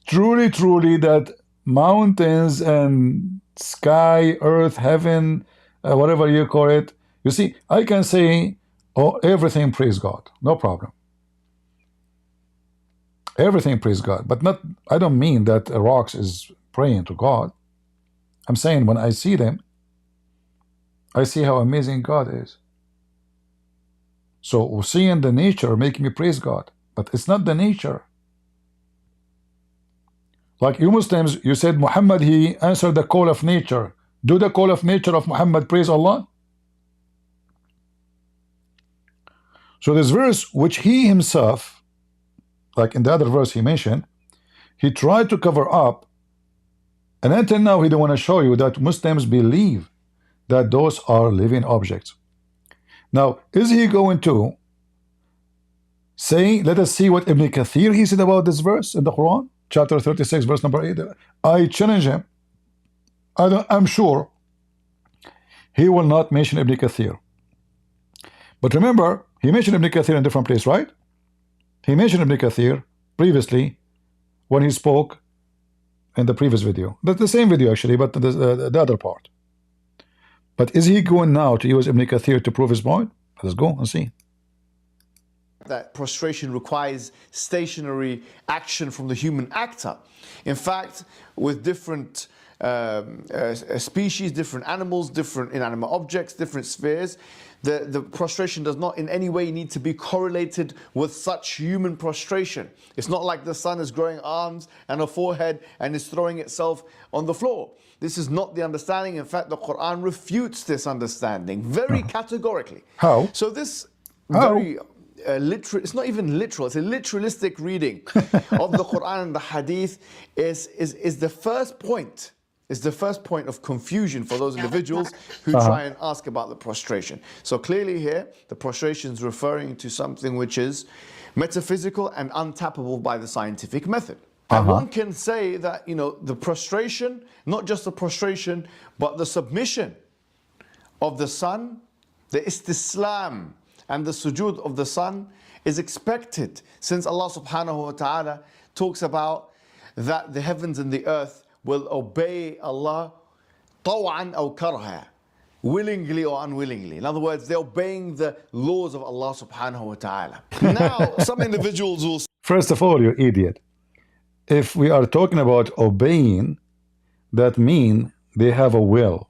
S1: truly, truly that mountains and sky, earth, heaven, whatever you call it, you see, I can say, oh, everything praise God, no problem. Everything praise God, but not, I don't mean that rocks is praying to God. I'm saying when I see them, I see how amazing God is. So seeing the nature make me praise God, but it's not the nature. Like you Muslims, you said Muhammad, he answered the call of nature. Do the call of nature of Muhammad praise Allah? So this verse, which he himself, like in the other verse he mentioned, he tried to cover up, and until now he don't want to show you that Muslims believe that those are living objects. Now, is he going to say, let us see what Ibn Kathir he said about this verse in the Quran, chapter 36, verse number 8. I challenge him. I'm sure he will not mention Ibn Kathir. But remember, he mentioned Ibn Kathir in a different place, right? He mentioned Ibn Kathir previously when he spoke in the previous video. That's the same video actually, but the other part. But is he going now to use Ibn Kathir to prove his point? Let's go and see.
S2: That prostration requires stationary action from the human actor. In fact, with different species, different animals, different inanimate objects, different spheres, the prostration does not in any way need to be correlated with such human prostration. It's not like the sun is growing arms and a forehead and is throwing itself on the floor. This is not the understanding. In fact, the Quran refutes this understanding very categorically.
S1: How?
S2: So this
S1: How?
S2: very literal, it's not even literal, it's a literalistic reading of the Quran and the Hadith is the first point. Is the first point of confusion for those individuals who try and ask about the prostration. So clearly here, the prostration is referring to something which is metaphysical and untappable by the scientific method. And one can say that, the prostration, not just the prostration, but the submission of the sun, the istislam and the sujood of the sun is expected, since Allah subhanahu wa ta'ala talks about that the heavens and the earth will obey Allah taw'an aw karha, willingly or unwillingly. In other words, they're obeying the laws of Allah subhanahu wa ta'ala. Now, some individuals will...
S1: First of all, you idiot. If we are talking about obeying, that means they have a will.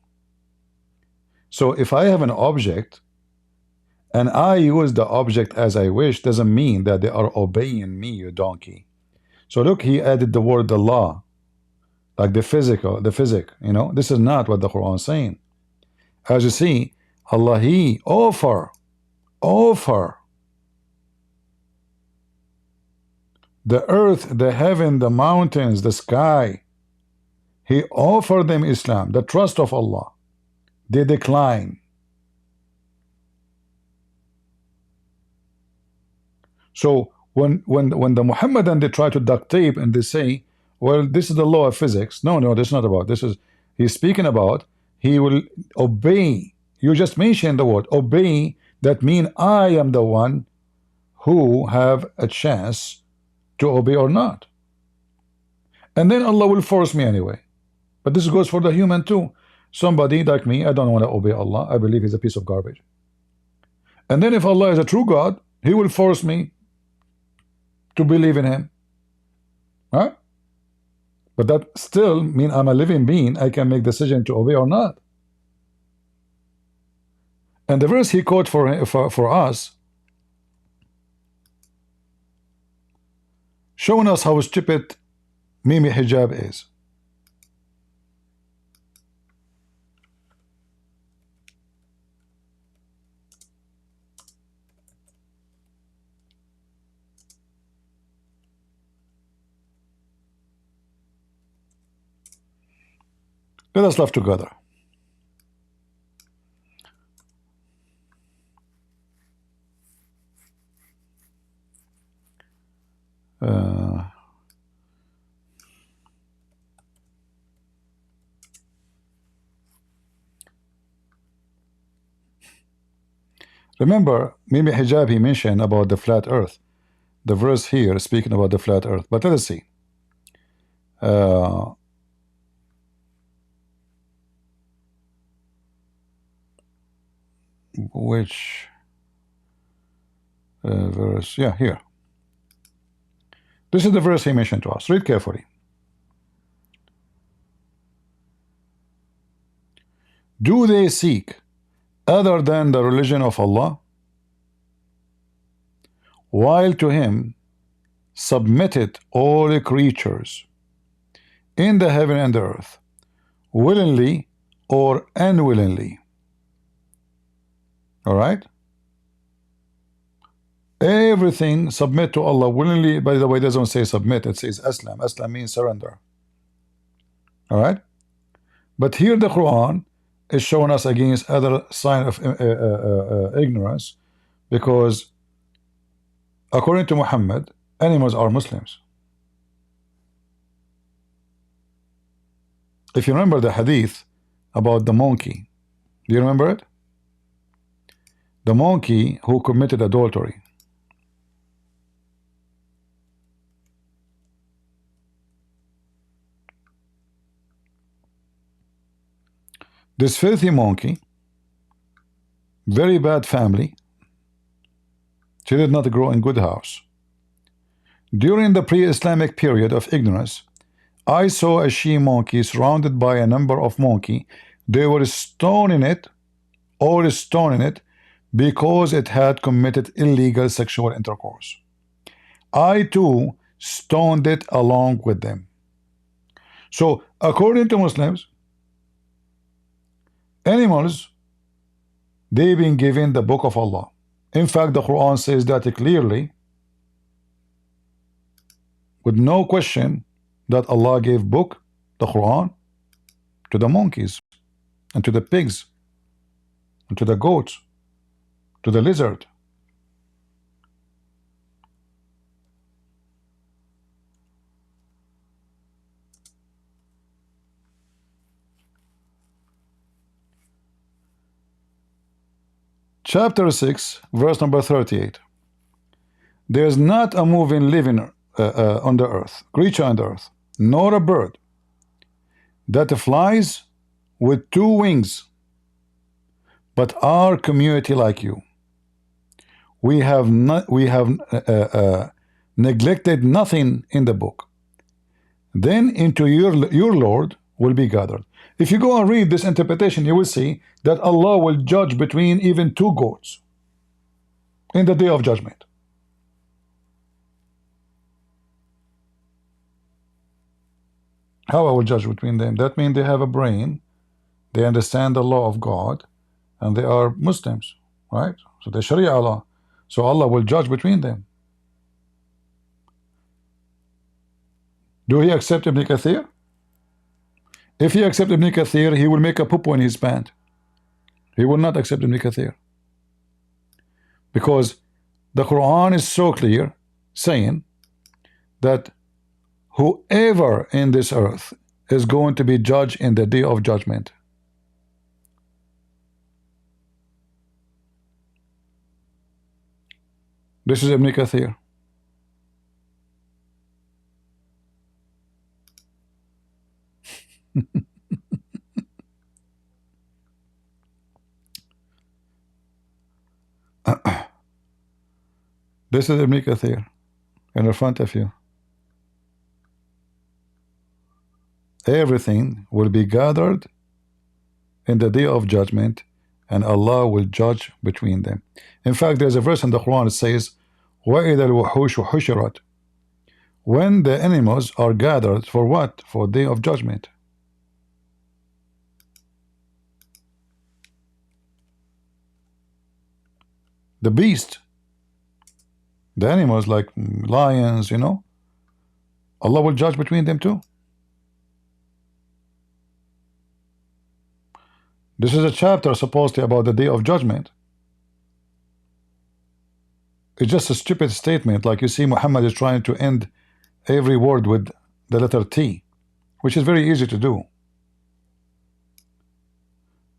S1: So if I have an object and I use the object as I wish, doesn't mean that they are obeying me, you donkey. So look, he added the word Allah, like the physical, the physic, this is not what the Quran is saying. As you see, Allah, He offer the earth, the heaven, the mountains, the sky. He offered them Islam, the trust of Allah. They decline. So when the Muhammadan, they try to duct tape and they say, well, this is the law of physics. No, this is not about. He's speaking about he will obey. You just mentioned the word obey. That means I am the one who have a chance to obey or not. And then Allah will force me anyway. But this goes for the human too. Somebody like me, I don't want to obey Allah. I believe He's a piece of garbage. And then if Allah is a true God, He will force me to believe in Him. Huh? But that still means I'm a living being. I can make decision to obey or not. And the verse he quoted for us, showing us how stupid Mimi Hijab is. Let us laugh together. Remember, Mimi Hijab, he mentioned about the flat earth. The verse here speaking about the flat earth. But let us see. Which verse? Yeah, here. This is the verse he mentioned to us. Read carefully. Do they seek other than the religion of Allah, while to Him submitted all creatures in the heaven and the earth, willingly or unwillingly? All right, everything submit to Allah willingly. By the way, it doesn't say submit, it says aslam. Aslam means surrender. All right, but here the Quran is showing us against other sign of ignorance, because according to Muhammad, animals are Muslims. If you remember the hadith about the monkey, do you remember it? The monkey who committed adultery. This filthy monkey, very bad family, she did not grow in good house. During the pre-Islamic period of ignorance, I saw a she-monkey surrounded by a number of monkey. They were stoning it, because it had committed illegal sexual intercourse. I too stoned it along with them. So according to Muslims, animals, they've been given the book of Allah In fact, the Quran says that clearly, with no question, that Allah gave book, the Quran, to the monkeys and to the pigs and to the goats, to the lizard. Chapter 6, verse number 38. There is not a moving living on the earth, creature on the earth, nor a bird that flies with two wings, but our community like you. We have neglected nothing in the book. Then into your Lord will be gathered. If you go and read this interpretation, you will see that Allah will judge between even two goats in the day of judgment. How I will judge between them? That means they have a brain, they understand the law of God, and they are Muslims, right? So they Sharia law. So Allah will judge between them. Do he accept Ibn Kathir? If he accepts Ibn Kathir, he will make a poo-poo in his pant. He will not accept Ibn Kathir. Because the Quran is so clear, saying that whoever in this earth is going to be judged in the day of judgment. This is Ibn Kathir. This is Ibn Kathir in front of you. Everything will be gathered in the day of judgment, and Allah will judge between them. In fact, there's a verse in the Quran that says, وَإِذَا الْوُحُوشُ حُشِرَتْ, when the animals are gathered for what? For day of judgment. The beast, the animals like lions, you know, Allah will judge between them too. This is a chapter supposedly about the day of judgment. It's just a stupid statement. Like you see, Muhammad is trying to end every word with the letter T, which is very easy to do.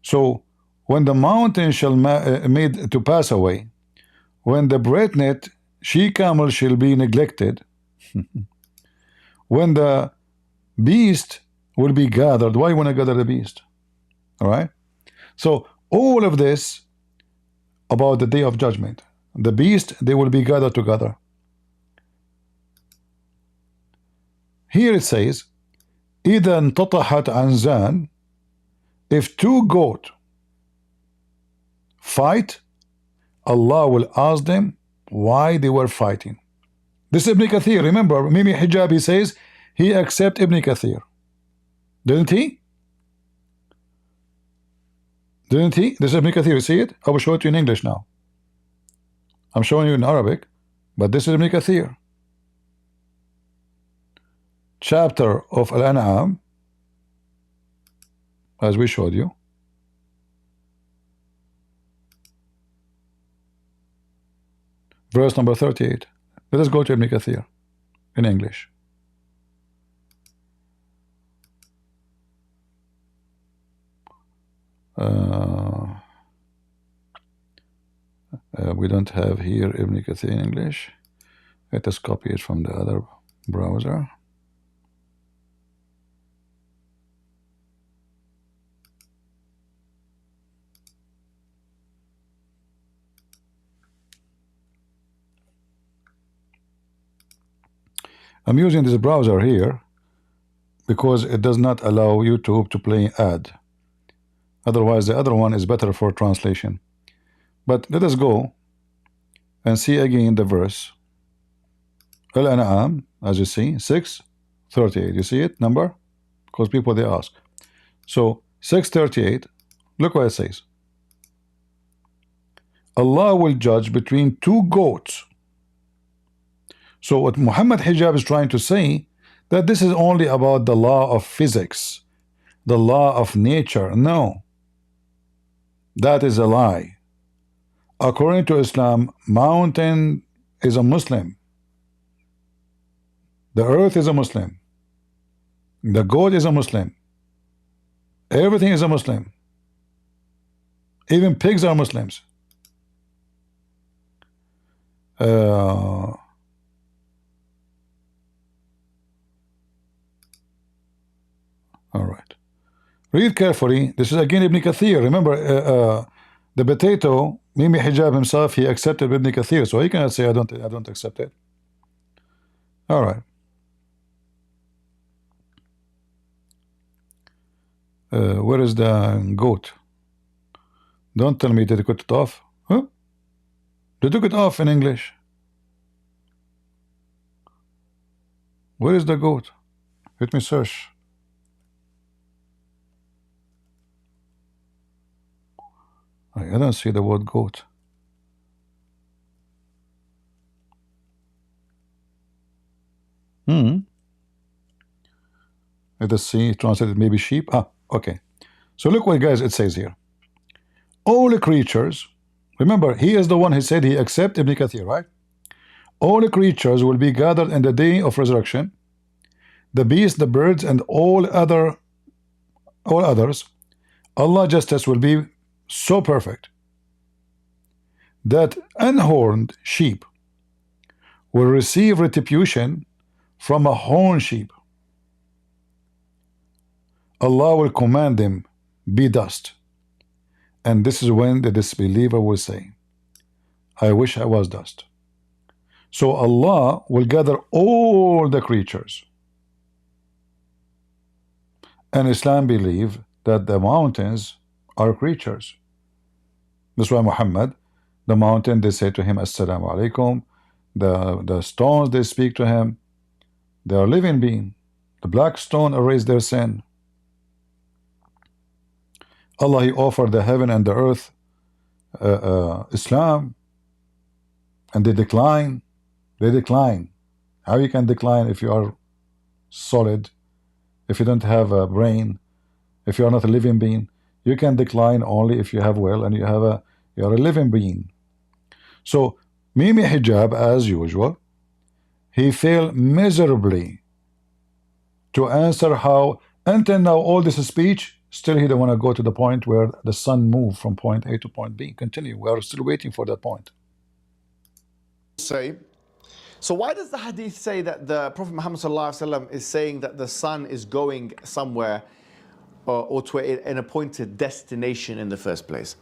S1: So when the mountain shall made to pass away, when the breadnet she-camel shall be neglected, when the beast will be gathered. Why you want to gather the beast? All right. So all of this about the day of judgment. The beast, they will be gathered together. Here it says, إِذَا انْتَطَحَتْ عَنْزَانِ, if two goats fight, Allah will ask them why they were fighting. This is Ibn Kathir. Remember, Mimi Hijab, he says he accept Ibn Kathir. Didn't he? Didn't he? This is Ibn Kathir. You see it? I will show it to you in English now. I'm showing you in Arabic, but this is Ibn Kathir. Chapter of Al-An'am, as we showed you. Verse number 38. Let us go to Ibn Kathir in English. We don't have here Ibn Kathir in English. Let us copy it from the other browser. I'm using this browser here because it does not allow YouTube to play ad. Otherwise, the other one is better for translation. But let us go and see again the verse. Al-An'am, as you see, 6:38. You see it, number? Because people, they ask. So 6:38, look what it says. Allah will judge between two goats. So what Muhammad Hijab is trying to say, that this is only about the law of physics, the law of nature. No, that is a lie. According to Islam, mountain is a Muslim, the earth is a Muslim, the goat is a Muslim, everything is a Muslim, even pigs are Muslims. All right, read carefully. This is again Ibn Kathir. Remember, the potato, Mimi Hijab himself, he accepted Ibn Kathir, so he cannot say I don't accept it. All right. Where is the goat? Don't tell me they took it off. Huh? They took it off in English. Where is the goat? Let me search. I don't see the word goat. Let us see. Translated maybe sheep. Ah, okay. So look what, guys, it says here. All the creatures, remember, he is the one who said he accepts Ibn Kathir, right? All the creatures will be gathered in the day of resurrection. The beasts, the birds, and all others. Allah's justice will be so perfect that unhorned sheep will receive retribution from a horned sheep. Allah will command them, be dust. And this is when the disbeliever will say, I wish I was dust. So Allah will gather all the creatures. And Islam believe that the mountains are creatures. That's why Muhammad, the mountain, they say to him, Assalamu alaikum. The stones, they speak to him. They are living beings. The black stone erased their sin. Allah, he offered the heaven and the earth, Islam, and they decline. They decline. How you can decline if you are solid, if you don't have a brain, if you are not a living being? You can decline only if you have will and you are a living being. So Mimi Hijab, as usual, he failed miserably to answer how until now all this speech. Still, he don't want to go to the point where the sun moved from point A to point B. Continue. We are still waiting for that point.
S2: So why does the hadith say that the Prophet Muhammad ﷺ is saying that the sun is going somewhere or to an appointed destination in the first place?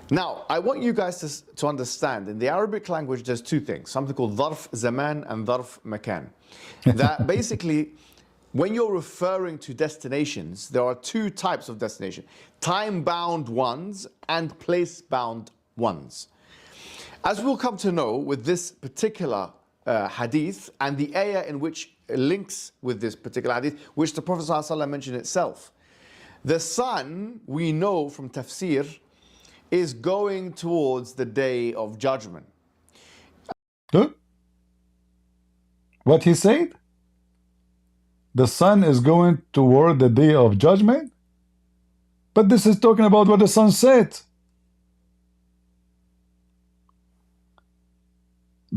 S2: Now, I want you guys to understand, in the Arabic language, there's two things, something called dharf zaman and dharf makan. That basically, when you're referring to destinations, there are two types of destination: time-bound ones and place-bound ones. As we'll come to know with this particular hadith and the ayah in which it links with this particular hadith, which the Prophet ﷺ mentioned itself, the sun, we know from tafsir, is going towards the day of judgment.
S1: Huh? What he said? The sun is going toward the day of judgment? But this is talking about what the sun said.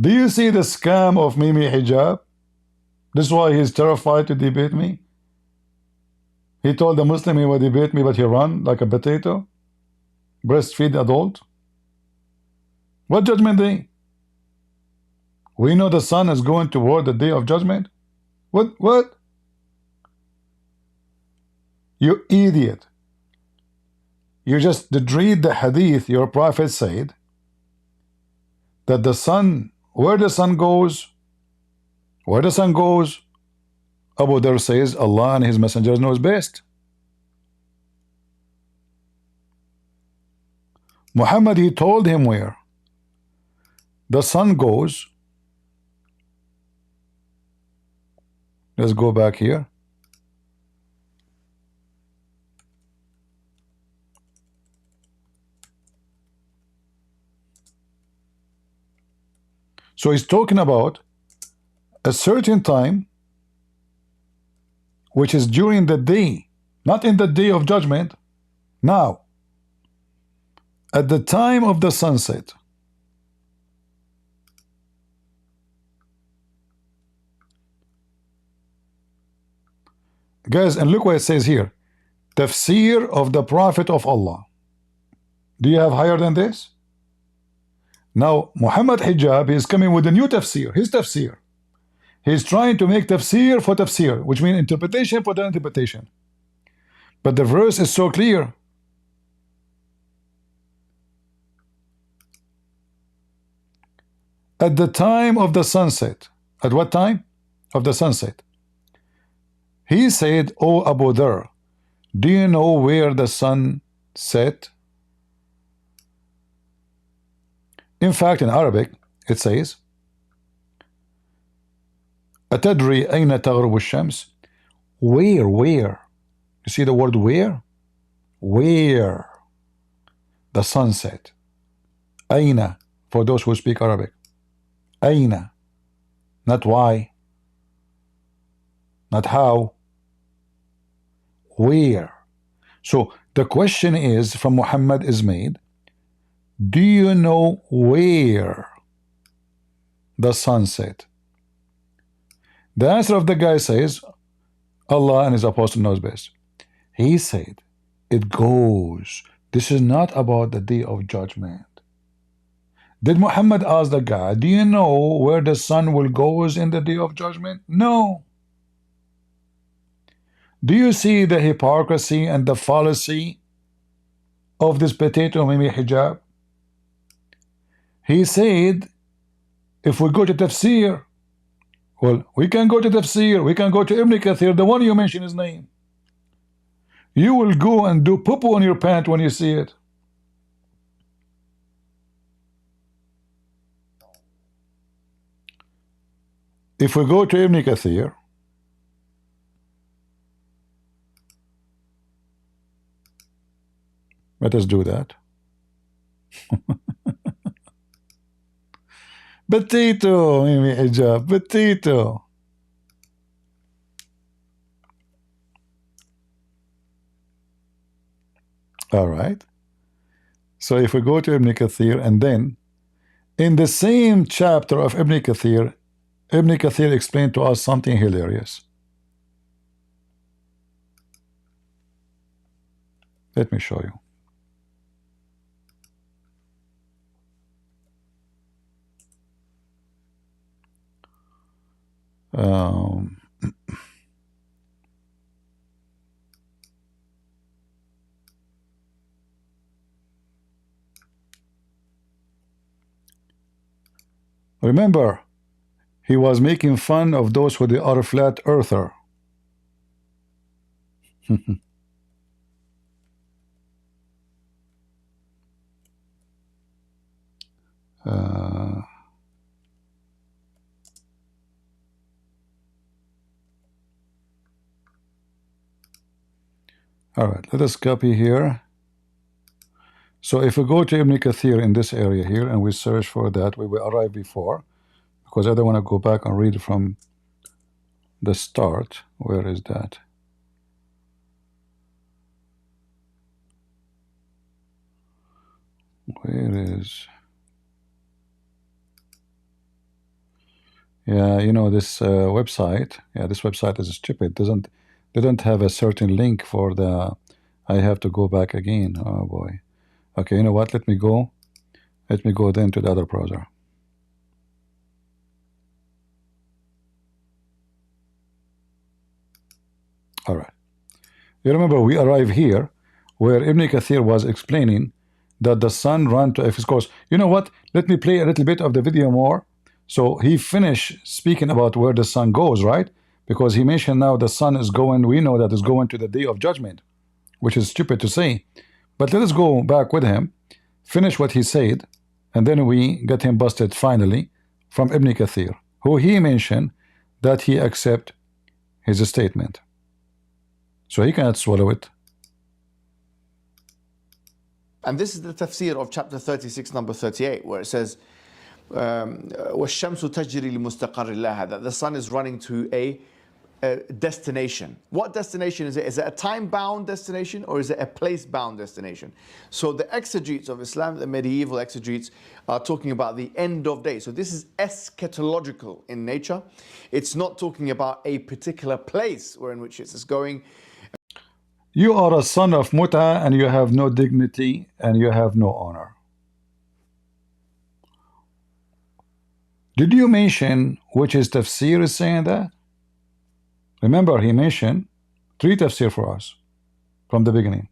S1: Do you see the scam of Mimi Hijab? This is why he's terrified to debate me. He told the Muslim he would debate me, but he ran like a potato. Breastfeed adult. What judgment day? We know the sun is going toward the day of judgment. What? You idiot. You just did read the hadith. Your prophet said that the sun, where the sun goes, Abu Dharr says Allah and his messengers knows best. Muhammad, he told him where the sun goes. Let's go back here. So he's talking about a certain time, which is during the day, not in the day of judgment. Now, at the time of the sunset. Guys, and look what it says here. Tafsir of the Prophet of Allah. Do you have higher than this? Now, Muhammad Hijab is coming with a new tafsir, his tafsir. He's trying to make tafsir for tafsir, which means interpretation for the interpretation. But the verse is so clear. At the time of the sunset. At what time? Of the sunset. He said, O Abu Dhar, do you know where the sun set? In fact, in Arabic, it says, أتدري أين تغرب الشمس? Where? You see the word where? Where the sunset. أين, for those who speak Arabic. أين, not why, not how, where. So the question is from Muhammad is made, do you know where the sunset? The answer of the guy says, Allah and his apostle knows best. He said, it goes. This is not about the day of judgment. Did Muhammad ask the guy, do you know where the sun will goes in the day of judgment? No. Do you see the hypocrisy and the fallacy of this potato Mimi Hijab? He said, if we go to tafsir, well, we can go to tafsir, we can go to Ibn Kathir, the one you mentioned his name. You will go and do poo-poo on your pant when you see it. If we go to Ibn Kathir, let us do that. Potato, Mimi Hijab, potato. All right. So if we go to Ibn Kathir, and then in the same chapter of Ibn Kathir explained to us something hilarious. Let me show you. Remember, he was making fun of those who are a flat earther. All right, let us copy here. So if we go to Ibn Kathir in this area here and we search for that, we will arrive before, because I don't want to go back and read from the start. Where is that? Where is? Yeah, you know, this website. Yeah, this website is stupid. They don't have a certain link for the. I have to go back again. Oh boy. Okay, you know what? Let me go then to the other browser. All right. You remember we arrive here where Ibn Kathir was explaining that the sun ran to its course. You know what? Let me play a little bit of the video more. So he finished speaking about where the sun goes, right? Because he mentioned now the sun is going, we know that it's going to the day of judgment, which is stupid to say. But let us go back with him, finish what he said, and then we get him busted finally from Ibn Kathir, who he mentioned that he accept his statement. So he cannot swallow it.
S2: And this is the tafsir of chapter 36, number 38, where it says, وَالشَّمْسُ تَجْرِي لِمُسْتَقَرٍ لَهَا, that the sun is running to a destination. What destination is it? Is it a time-bound destination or is it a place-bound destination? So the exegetes of Islam, the medieval exegetes, are talking about the end of days. So this is eschatological in nature. It's not talking about a particular place where in which it's going.
S1: You are a son of Muta and you have no dignity and you have no honor. Did you mention which is tafsir is saying that? Remember, he mentioned 3 tafsir for us from the beginning.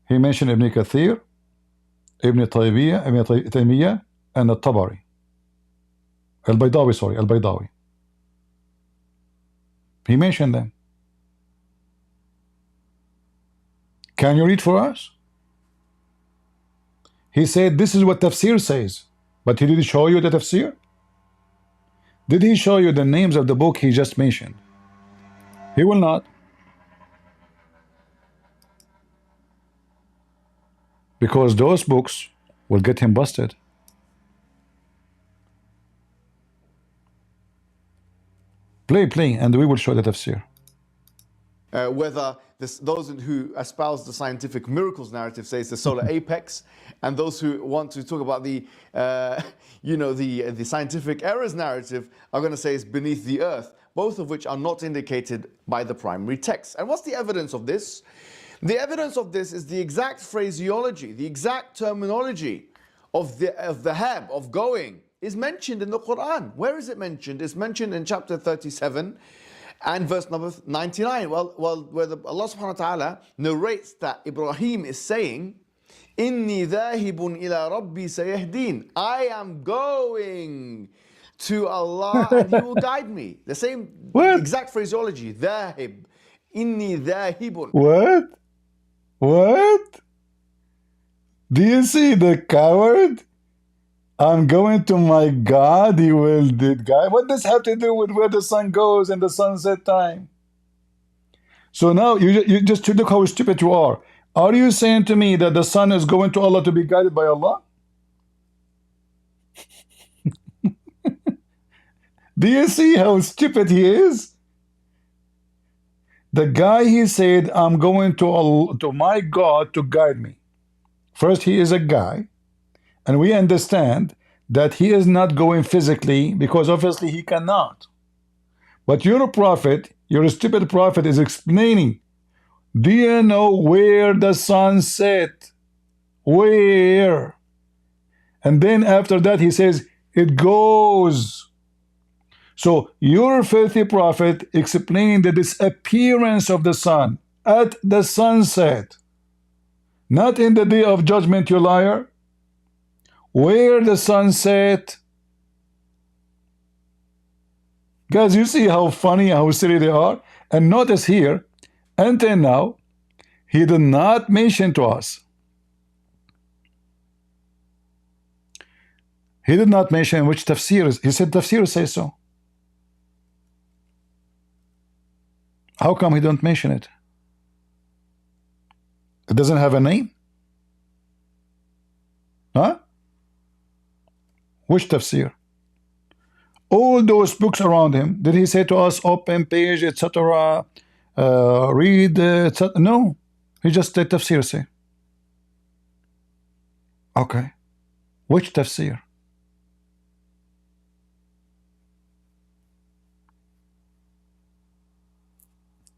S1: He mentioned Ibn Kathir, Ibn Taymiyyah, and Al-Tabari. Al-Baydawi, sorry, Al-Baydawi. He mentioned them. Can you read for us? He said this is what tafsir says, but he didn't show you the tafsir. Did he show you the names of the book he just mentioned? He will not. Because those books will get him busted. Play, and we will show the tafsir.
S2: Whether those who espouse the scientific miracles narrative say it's the solar apex, and those who want to talk about the the scientific errors narrative are going to say it's beneath the earth, both of which are not indicated by the primary text. And what's the evidence of this? The evidence of this is the exact phraseology, the exact terminology of the Hijab, of going, is mentioned in the Quran. Where is it mentioned? It's mentioned in chapter 37 and verse number 99. Well, where Allah subhanahu wa ta'ala narrates that Ibrahim is saying, Inni dhahibun ila rabbi sayahdin. I am going to Allah and He will guide me. The same exact phraseology. Dhahib. Inni dhahibun.
S1: What? Do you see the coward? I'm going to my God, He will guide. What does have to do with where the sun goes and the sunset time? So now you just look how stupid you are. Are you saying to me that the sun is going to Allah to be guided by Allah? Do you see how stupid he is? The guy, he said, I'm going to Allah, to my God to guide me. First, he is a guy, and we understand that he is not going physically because obviously he cannot. But your prophet, your stupid prophet, is explaining, do you know where the sun set? Where? And then after that he says, it goes. So your filthy prophet explaining the disappearance of the sun at the sunset, not in the day of judgment, you liar. Where the sun set? Guys, you see how funny, how silly they are? And notice here, until now, he did not mention to us. He did not mention which tafsir is. He said tafsir says so. How come he don't mention it? It doesn't have a name? Huh? Which tafsir? All those books around him, did he say to us, open page, etc., read, etc.? No. He just said tafsir say. Okay. Which tafsir?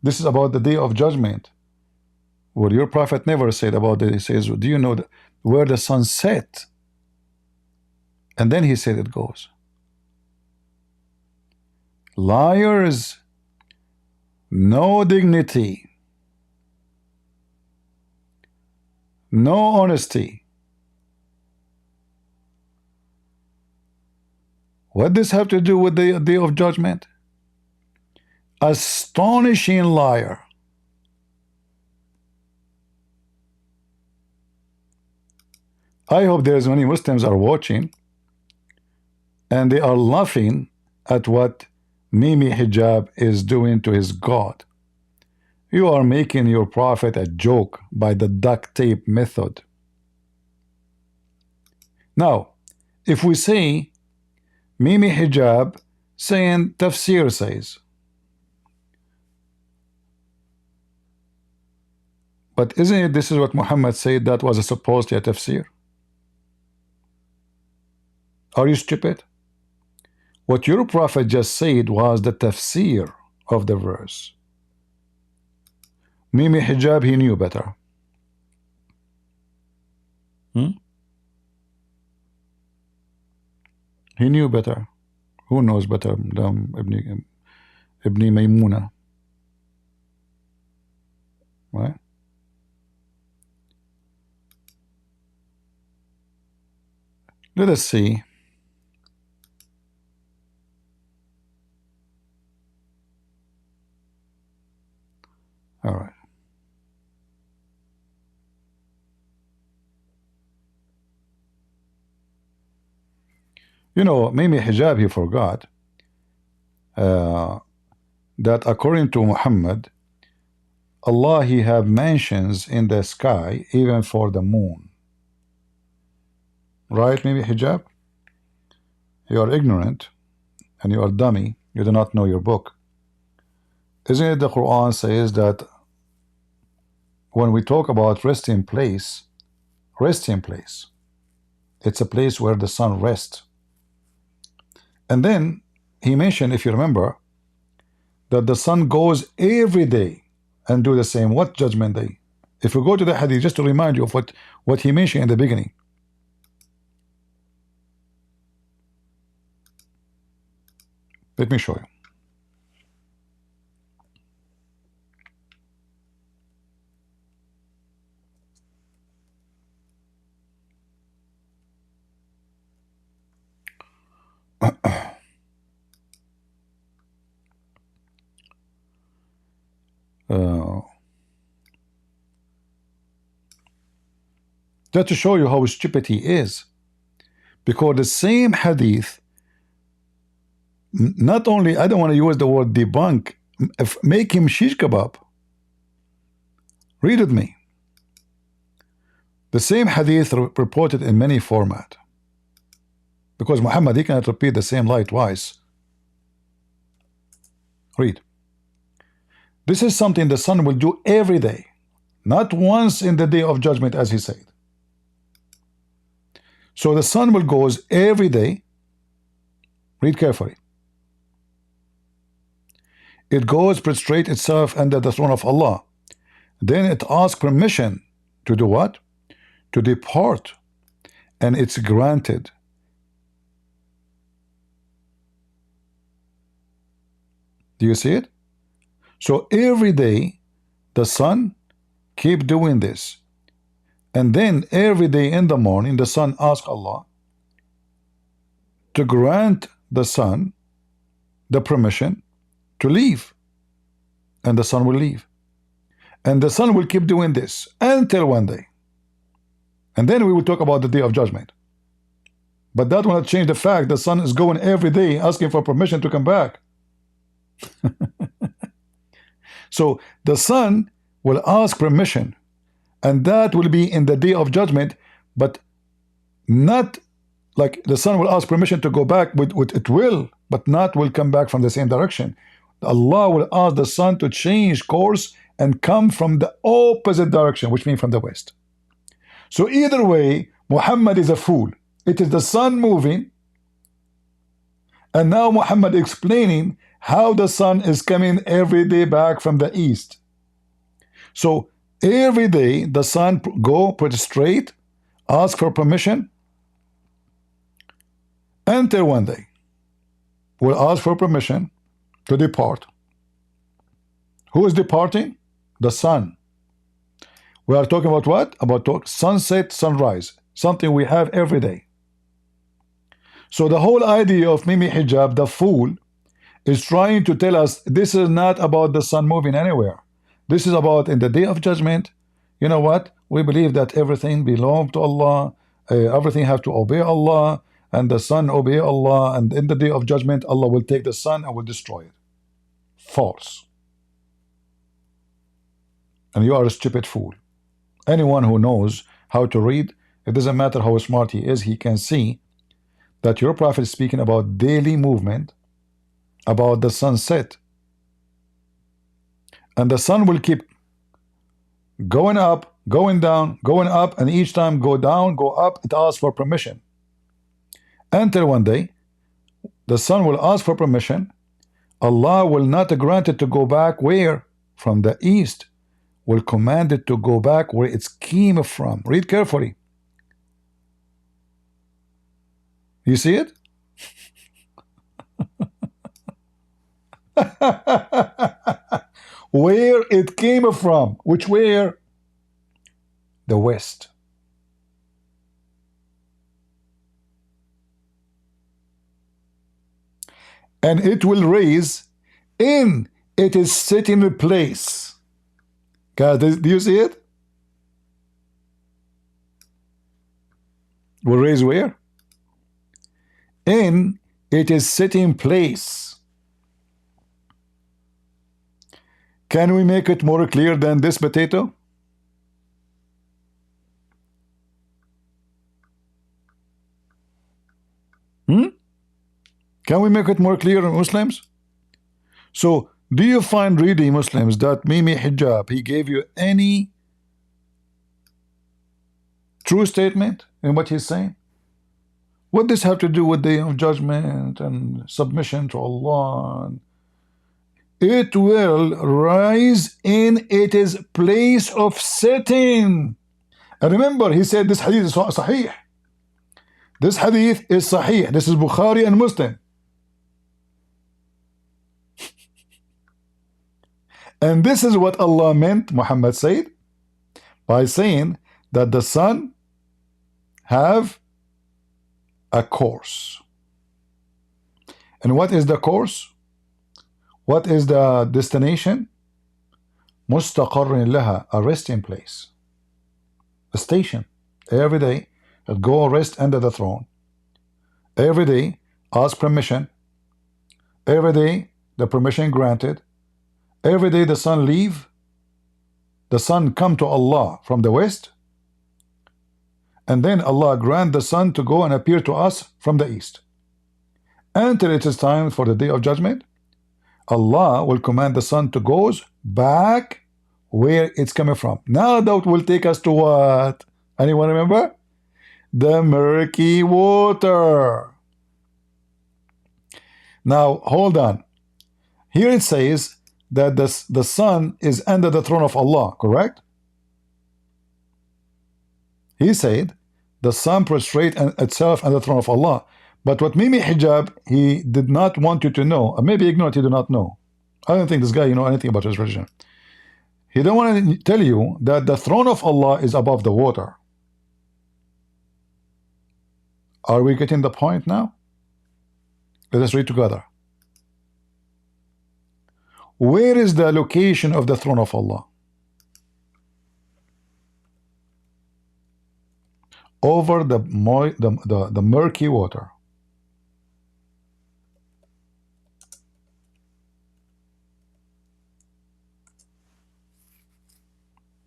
S1: This is about the day of judgment. What your prophet never said about it. He says, do you know where the sun set? And then he said it goes. Liars, no dignity, no honesty. What does this have to do with the day of judgment? Astonishing liar. I hope there's many Muslims are watching and they are laughing at what Mimi Hijab is doing to his God. You are making your prophet a joke by the duct tape method. Now, if we say Mimi Hijab saying tafsir says, but isn't it this is what Muhammad said that was a supposedly a tafsir? Are you stupid? What your prophet just said was the tafsir of the verse. Mimi Hijab, he knew better. He knew better. Who knows better than Ibn Maymuna? Right? Let us see. All right. You know, Mimi Hijab, he forgot that according to Muhammad, Allah, he have mentions in the sky even for the moon. Right, Mimi Hijab? You are ignorant and you are dummy. You do not know your book. Isn't it the Quran says that when we talk about resting place, it's a place where the sun rests. And then he mentioned, if you remember, that the sun goes every day and do the same. What judgment day? If we go to the hadith, just to remind you of what he mentioned in the beginning. Let me show you. Just to show you how stupid he is, because the same hadith, not only, I don't want to use the word debunk, make him shish kebab. Read with me. The same hadith reported in many format, because Muhammad, he cannot repeat the same lie twice. Read. This is something the sun will do every day, not once in the day of judgment, as he said. So the sun will goes every day. Read carefully. It goes prostrate itself under the throne of Allah. Then it asks permission to do what? To depart, and it's granted. Do you see it? So every day the sun keep doing this, and then every day in the morning the sun asks Allah to grant the sun the permission to leave, and the sun will leave, and the sun will keep doing this until one day, and then we will talk about the day of judgment. But that will not change the fact the sun is going every day asking for permission to come back. So the sun will ask permission, and that will be in the day of judgment, but not like the sun will ask permission to go back with it will, but not will come back from the same direction. Allah will ask the sun to change course and come from the opposite direction, which means from the west. So either way, Muhammad is a fool. It is the sun moving, and now Muhammad explaining how the sun is coming every day back from the east. So every day the sun go pretty straight, ask for permission, until one day will ask for permission to depart. Who is departing? The sun. We are talking about what? About sunset, sunrise, something we have every day. So the whole idea of Mimi Hijab, the fool, is trying to tell us this is not about the sun moving anywhere. This is about in the day of judgment. You know what? We believe that everything belongs to Allah. Everything have to obey Allah, and the sun obey Allah, and in the day of judgment Allah will take the sun and will destroy it. False. And you are a stupid fool. Anyone who knows how to read, it doesn't matter how smart he is, he can see that your prophet is speaking about daily movement, about the sunset, and the sun will keep going up, going down, going up, and each time go down, go up, it asks for permission. Until one day, the sun will ask for permission. Allah will not grant it to go back where? From the east. Will command it to go back where it came from. Read carefully. You see it? Where it came from. Which where? The west. And it will raise in its sitting place. God, do you see it? Will raise where? In its sitting place. Can we make it more clear than this, potato? Can we make it more clear, Muslims? So, do you find really, Muslims, that Mimi Hijab, he gave you any true statement in what he's saying? What does this have to do with the day of judgment and submission to Allah? It will rise in its place of sitting. And remember, he said this hadith is sahih. This hadith is sahih. This is Bukhari and Muslim. And this is what Allah meant, Muhammad said, by saying that the sun have a course. And what is the course? What is the destination? Mustaqarrin laha, a resting place, a station. Every day, it go rest under the throne. Every day, ask permission. Every day, the permission granted. Every day the sun leave, the sun come to Allah from the west, and then Allah grant the sun to go and appear to us from the east. Until it is time for the day of judgment, Allah will command the sun to go back where it's coming from. Now that will take us to what? Anyone remember? The murky water. Now hold on. Here it says that the sun is under the throne of Allah, correct? He said the sun prostrate itself under the throne of Allah. But what Mimi Hijab, he did not want you to know, or maybe ignorant, he did not know. I don't think this guy know anything about his religion. He don't want to tell you that the throne of Allah is above the water. Are we getting the point now? Let us read together. Where is the location of the throne of Allah? Over the murky water.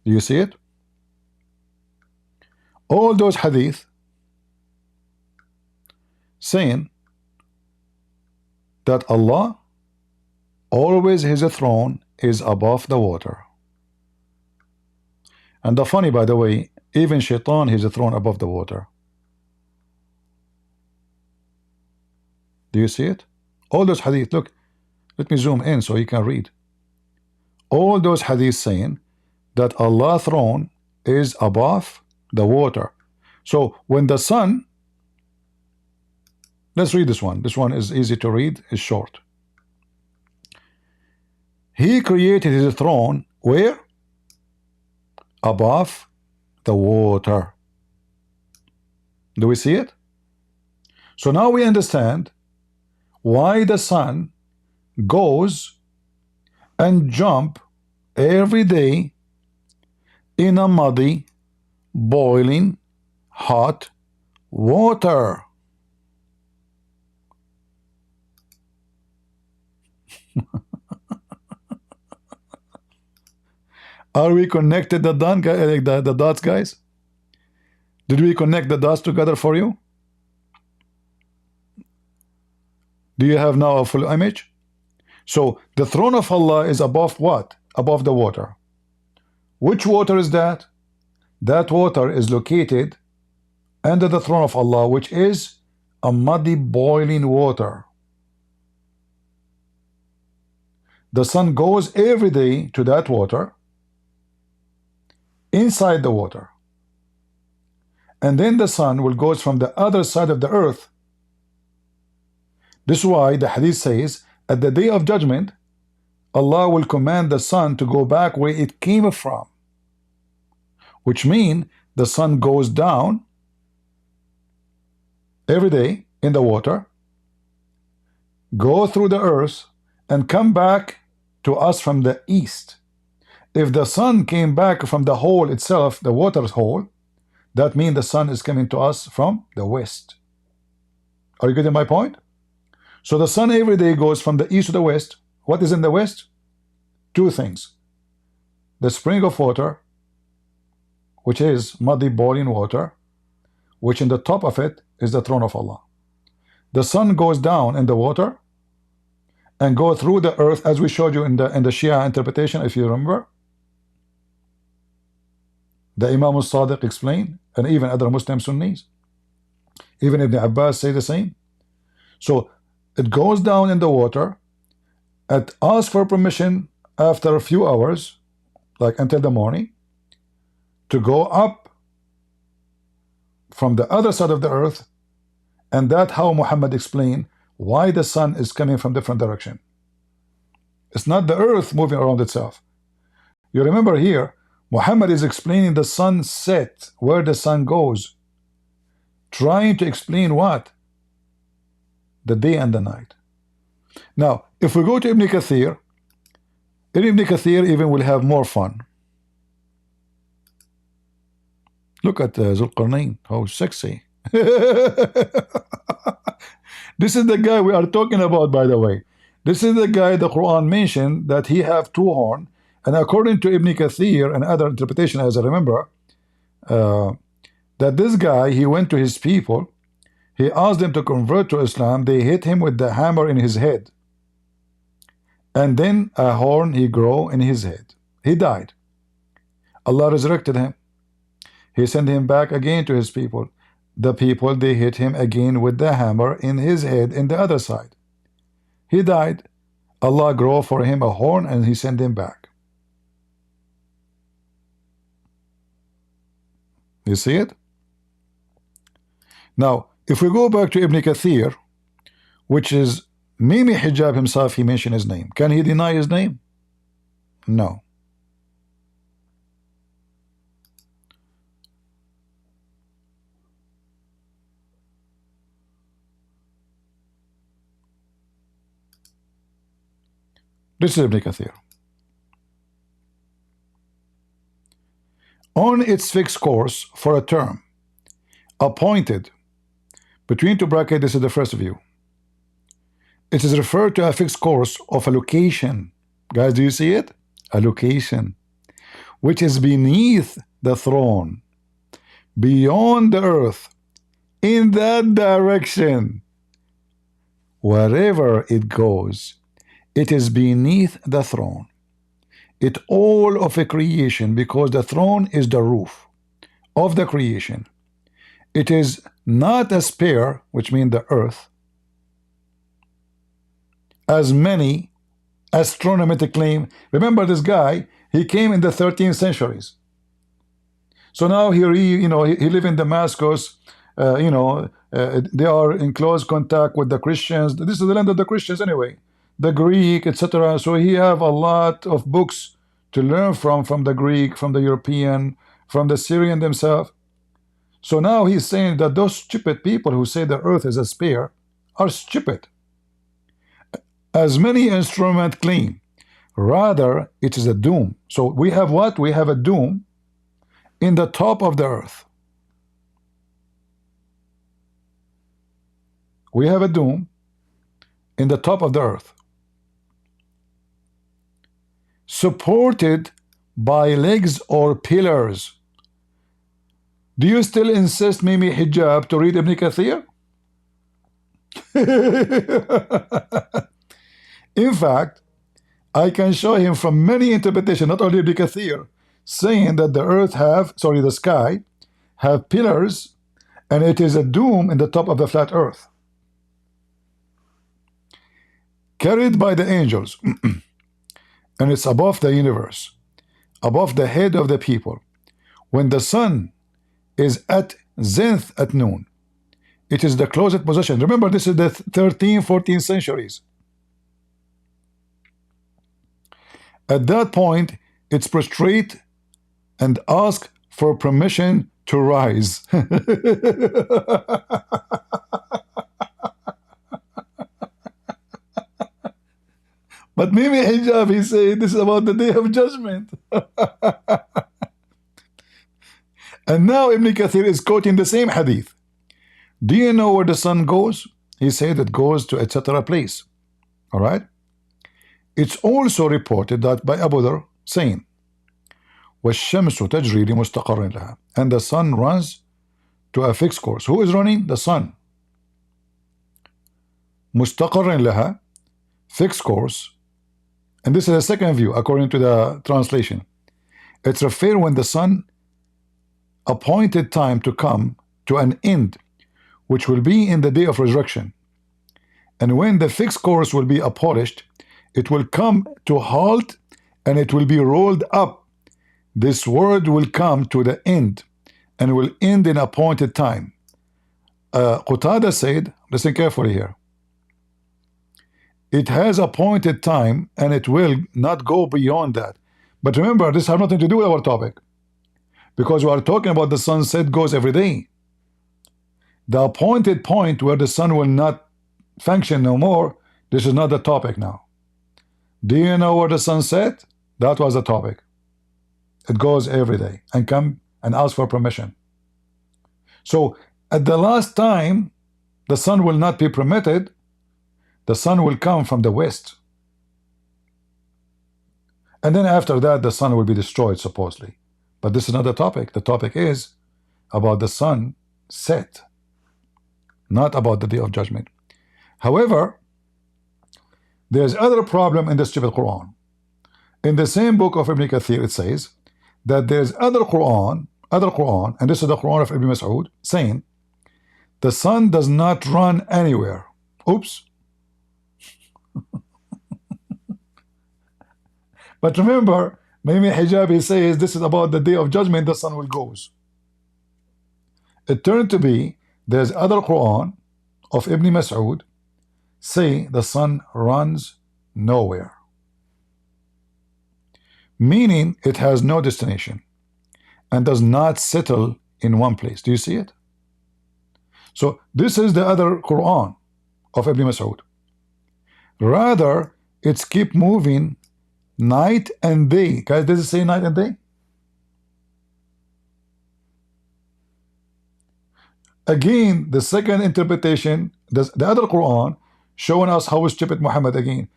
S1: Do you see it? All those hadith saying that Allah always his throne is above the water. And the funny, by the way, even Shaitan his throne above the water. Do you see it? All those hadith, look, let me zoom in so you can read. All those hadith saying that Allah's throne is above the water. So when the sun, let's read this one. This one is easy to read, is short. He created his throne where? Above the water. Do we see it? So now we understand why the sun goes and jump every day in a muddy, boiling, hot water. Are we connected the dots, guys? Did we connect the dots together for you? Do you have now a full image? So the throne of Allah is above what? Above the water. Which water is that? That water is located under the throne of Allah, which is a muddy boiling water. The sun goes every day to that water, inside the water, and then the sun will go from the other side of the earth. This is why the hadith says at the day of judgment Allah will command the sun to go back where it came from, which means the sun goes down every day in the water, go through the earth, and come back to us from the east. If the sun came back from the hole itself, the water's hole, that means the sun is coming to us from the west. Are you getting my point? So the sun every day goes from the east to the west. What is in the west? Two things. The spring of water, which is muddy boiling water, which in the top of it is the throne of Allah. The sun goes down in the water and go through the earth, as we showed you in the Shia interpretation, if you remember. The Imam al-Sadiq explained, and even other Muslim Sunnis, even Ibn Abbas say the same. So it goes down in the water, it asks for permission after a few hours, like until the morning, to go up from the other side of the earth. And that's how Muhammad explained why the sun is coming from different direction. It's not the earth moving around itself. You remember here, Muhammad is explaining the sunset, where the sun goes, trying to explain what? The day and the night. Now, if we go to Ibn Kathir, Ibn Kathir even will have more fun. Look at Zulqarnain, how sexy. This is the guy we are talking about, by the way. This is the guy the Quran mentioned that he have two horns, and according to Ibn Kathir and other interpretation, as I remember, that this guy, he went to his people, he asked them to convert to Islam, they hit him with the hammer in his head, and then a horn he grew in his head. He died. Allah resurrected him. He sent him back again to his people. The people, they hit him again with the hammer in his head in the other side. He died. Allah grew for him a horn and he sent him back. You see it? Now, if we go back to Ibn Kathir, which is Mimi Hijab himself, he mentioned his name. Can he deny his name? No. This is Ibn Kathir. On its fixed course for a term, appointed, between two brackets, this is the first view. It is referred to a fixed course of a location. Guys, do you see it? A location, which is beneath the throne, beyond the earth, in that direction. Wherever it goes, it is beneath the throne. It all of a creation, because the throne is the roof of the creation. It is not a sphere, which means the earth, as many astronomers claim. Remember this guy, he came in the 13th centuries. So now he live in Damascus. They are in close contact with the Christians. This is the land of the Christians anyway, the Greek, etc. So he have a lot of books to learn from the Greek, from the European, from the Syrian themselves. So now he's saying that those stupid people who say the earth is a sphere are stupid, as many instruments claim. Rather, it is a dome. So we have what? We have a dome in the top of the earth. We have a dome in the top of the earth, supported by legs or pillars. Do you still insist, Mimi Hijab, to read Ibn Kathir? In fact, I can show him from many interpretations, not only Ibn Kathir, saying that the sky have pillars, and it is a dome in the top of the flat earth, carried by the angels, and it's above the universe, above the head of the people. When the sun is at zenith at noon, it is the closest position. Remember, this is the 13th, 14th centuries. At that point, it's prostrate and ask for permission to rise. But maybe Hijab, he said this is about the day of judgment. And now Ibn Kathir is quoting the same hadith. Do you know where the sun goes? He said it goes to etc. place. All right. It's also reported that by Abu Dhar saying, وَالشَّمْسُ تَجْرِي لِمُسْتَقَرٍ لَهَا, and the sun runs to a fixed course. Who is running? The sun. مُسْتَقَرٍ لَهَا, fixed course. And this is a second view according to the translation. It's referred when the sun appointed time to come to an end, which will be in the day of resurrection. And when the fixed course will be abolished, it will come to halt and it will be rolled up. This word will come to the end and will end in appointed time. Qatada said, listen carefully here, it has appointed time and it will not go beyond that. But remember, this has nothing to do with our topic, because we are talking about the sunset goes every day. The appointed point where the sun will not function no more, this is not the topic now. Do you know where the sun set? That was the topic. It goes every day and come and ask for permission. So at the last time, the sun will not be permitted. The sun will come from the west. And then after that, the sun will be destroyed, supposedly. But this is not the topic. The topic is about the sun set, not about the day of judgment. However, there's other problem in the stupid Quran. In the same book of Ibn Kathir, it says that there's other Quran, and this is the Quran of Ibn Mas'ud, saying the sun does not run anywhere. Oops. But remember, maybe Hijab says this is about the day of judgment, the sun will goes. It turned to be there's other Quran of Ibn Mas'ud say the sun runs nowhere, meaning it has no destination and does not settle in one place. Do you see it? So this is the other Quran of Ibn Mas'ud. Rather, it's keep moving night and day. Guys, does it say night and day? Again, the second interpretation, the other Quran, showing us how stupid Muhammad again,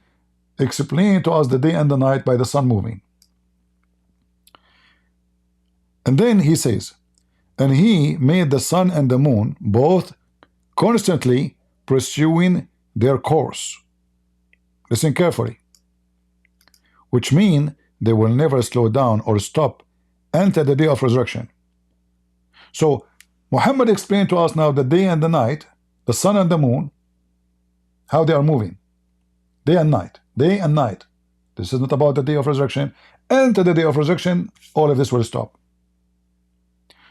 S1: explaining to us the day and the night by the sun moving. And then he says, and he made the sun and the moon both constantly pursuing their course. Listen carefully. Which mean they will never slow down or stop until the day of resurrection. So Muhammad explained to us now the day and the night, the sun and the moon, how they are moving, day and night, day and night. This is not about the day of resurrection. Until the day of resurrection, all of this will stop.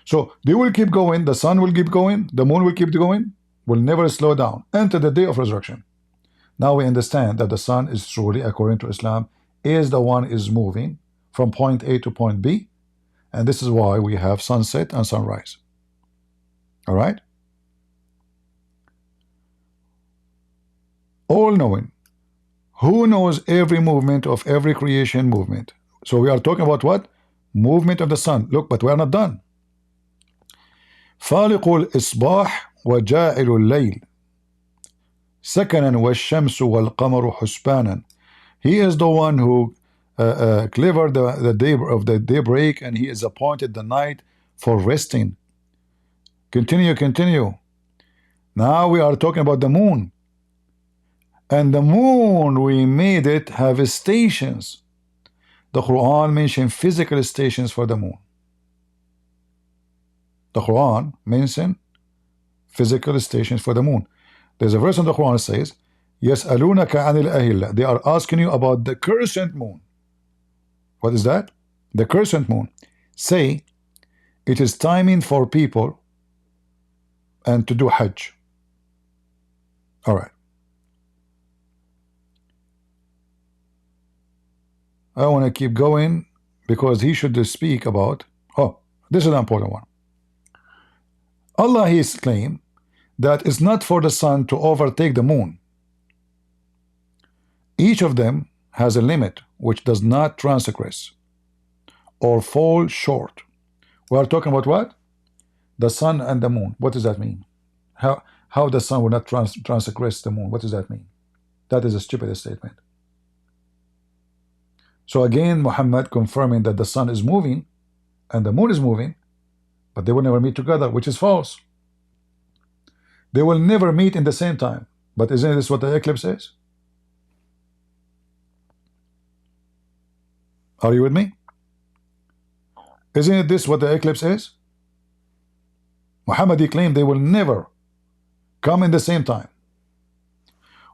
S1: So they will keep going, the sun will keep going, the moon will keep going, will never slow down until the day of resurrection. Now we understand that the sun is truly, according to Islam, is the one is moving from point A to point B, and this is why we have sunset and sunrise. All right? All knowing. Who knows every movement of every creation movement? So we are talking about what? Movement of the sun. Look, but we are not done. فالق الإصباح وجاعل الليل سكنا والشمس والقمر حسبانا. He is the one who clevered the day of the daybreak, and he is appointed the night for resting. Continue. Now we are talking about the moon. And the moon, we made it have stations. The Quran mentioned physical stations for the moon. The Quran mentioned physical stations for the moon. There's a verse in the Quran that says, يَسْأَلُونَكَ عَنِ الْأَهِلَّةِ. They are asking you about the crescent moon. What is that? The crescent moon. Say, it is timing for people and to do Hajj. All right. I want to keep going because he should speak about, this is an important one. Allah, he claimed that it's not for the sun to overtake the moon. Each of them has a limit which does not transgress or fall short. We are talking about what? The sun and the moon. What does that mean? How the sun will not transgress the moon? What does that mean? That is a stupid statement. So again, Muhammad confirming that the sun is moving and the moon is moving, but they will never meet together, which is false. They will never meet in the same time. But isn't this what the eclipse is? Are you with me? Isn't this what the eclipse is? Muhammad, he claimed they will never come in the same time.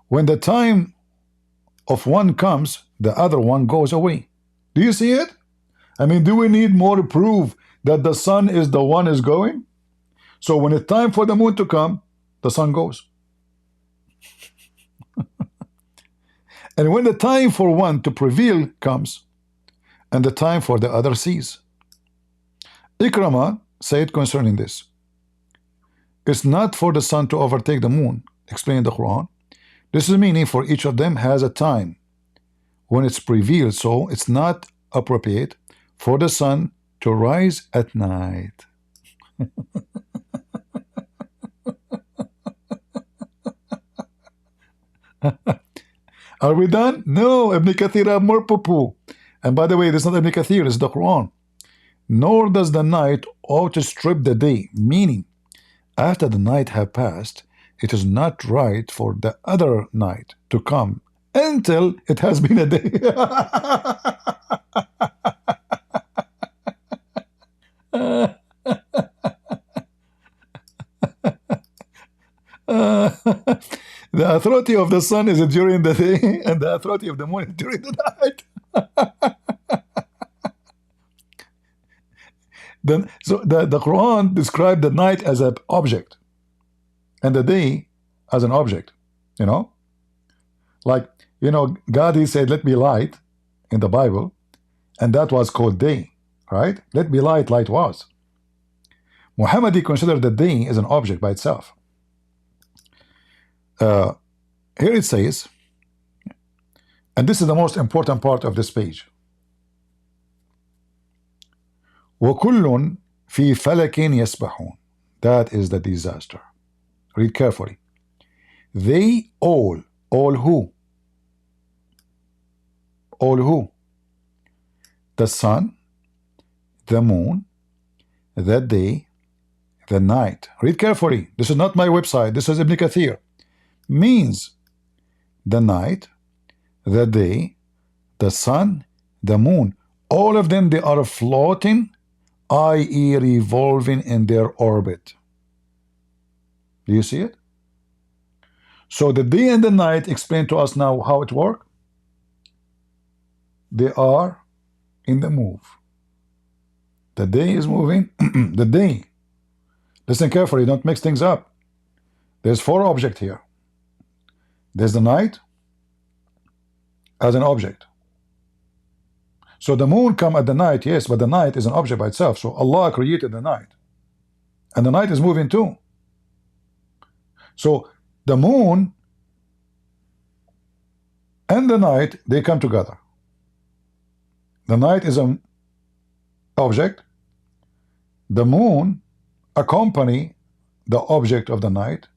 S1: When the time of one comes, the other one goes away. Do you see it? I mean, do we need more proof that the sun is the one is going? So when it's time for the moon to come, the sun goes. And when the time for one to prevail comes, and the time for the other cease. Ikrama said concerning this, it's not for the sun to overtake the moon, explained the Quran. This is meaning for each of them has a time when it's prevailed, so it's not appropriate for the sun to rise at night. Are we done? No, Ibn Kathir have more poo-poo. And by the way, this is not Ibn Kathir, it's the Quran. Nor does the night outstrip the day, meaning after the night have passed, it is not right for the other night to come until it has been a day. The authority of the sun is during the day, and the authority of the moon is during the night. So the Quran described the night as an object and the day as an object, you know? Like, you know, God, he said, let me light in the Bible, and that was called day, right? Let me light, light was. Muhammad, he considered the day as an object by itself. Here it says, and this is the most important part of this page, وَكُلٌّ فِي فَلَكٍ يَسْبَحُونَ. That is the disaster. Read carefully. They all who? All who? The sun, the moon, the day, the night. Read carefully. This is not my website. This is Ibn Kathir. Means the night, the day, the sun, the moon. All of them, they are floating, i.e. revolving in their orbit. Do you see it? So the day and the night explain to us now how it works. They are in the move. The day is moving. The day. Listen carefully, don't mix things up. There's 4 objects here. There's the night as an object. So the moon come at the night, yes, but the night is an object by itself. So Allah created the night. And the night is moving too. So the moon and the night, they come together. The night is an object. The moon accompany the object of the night,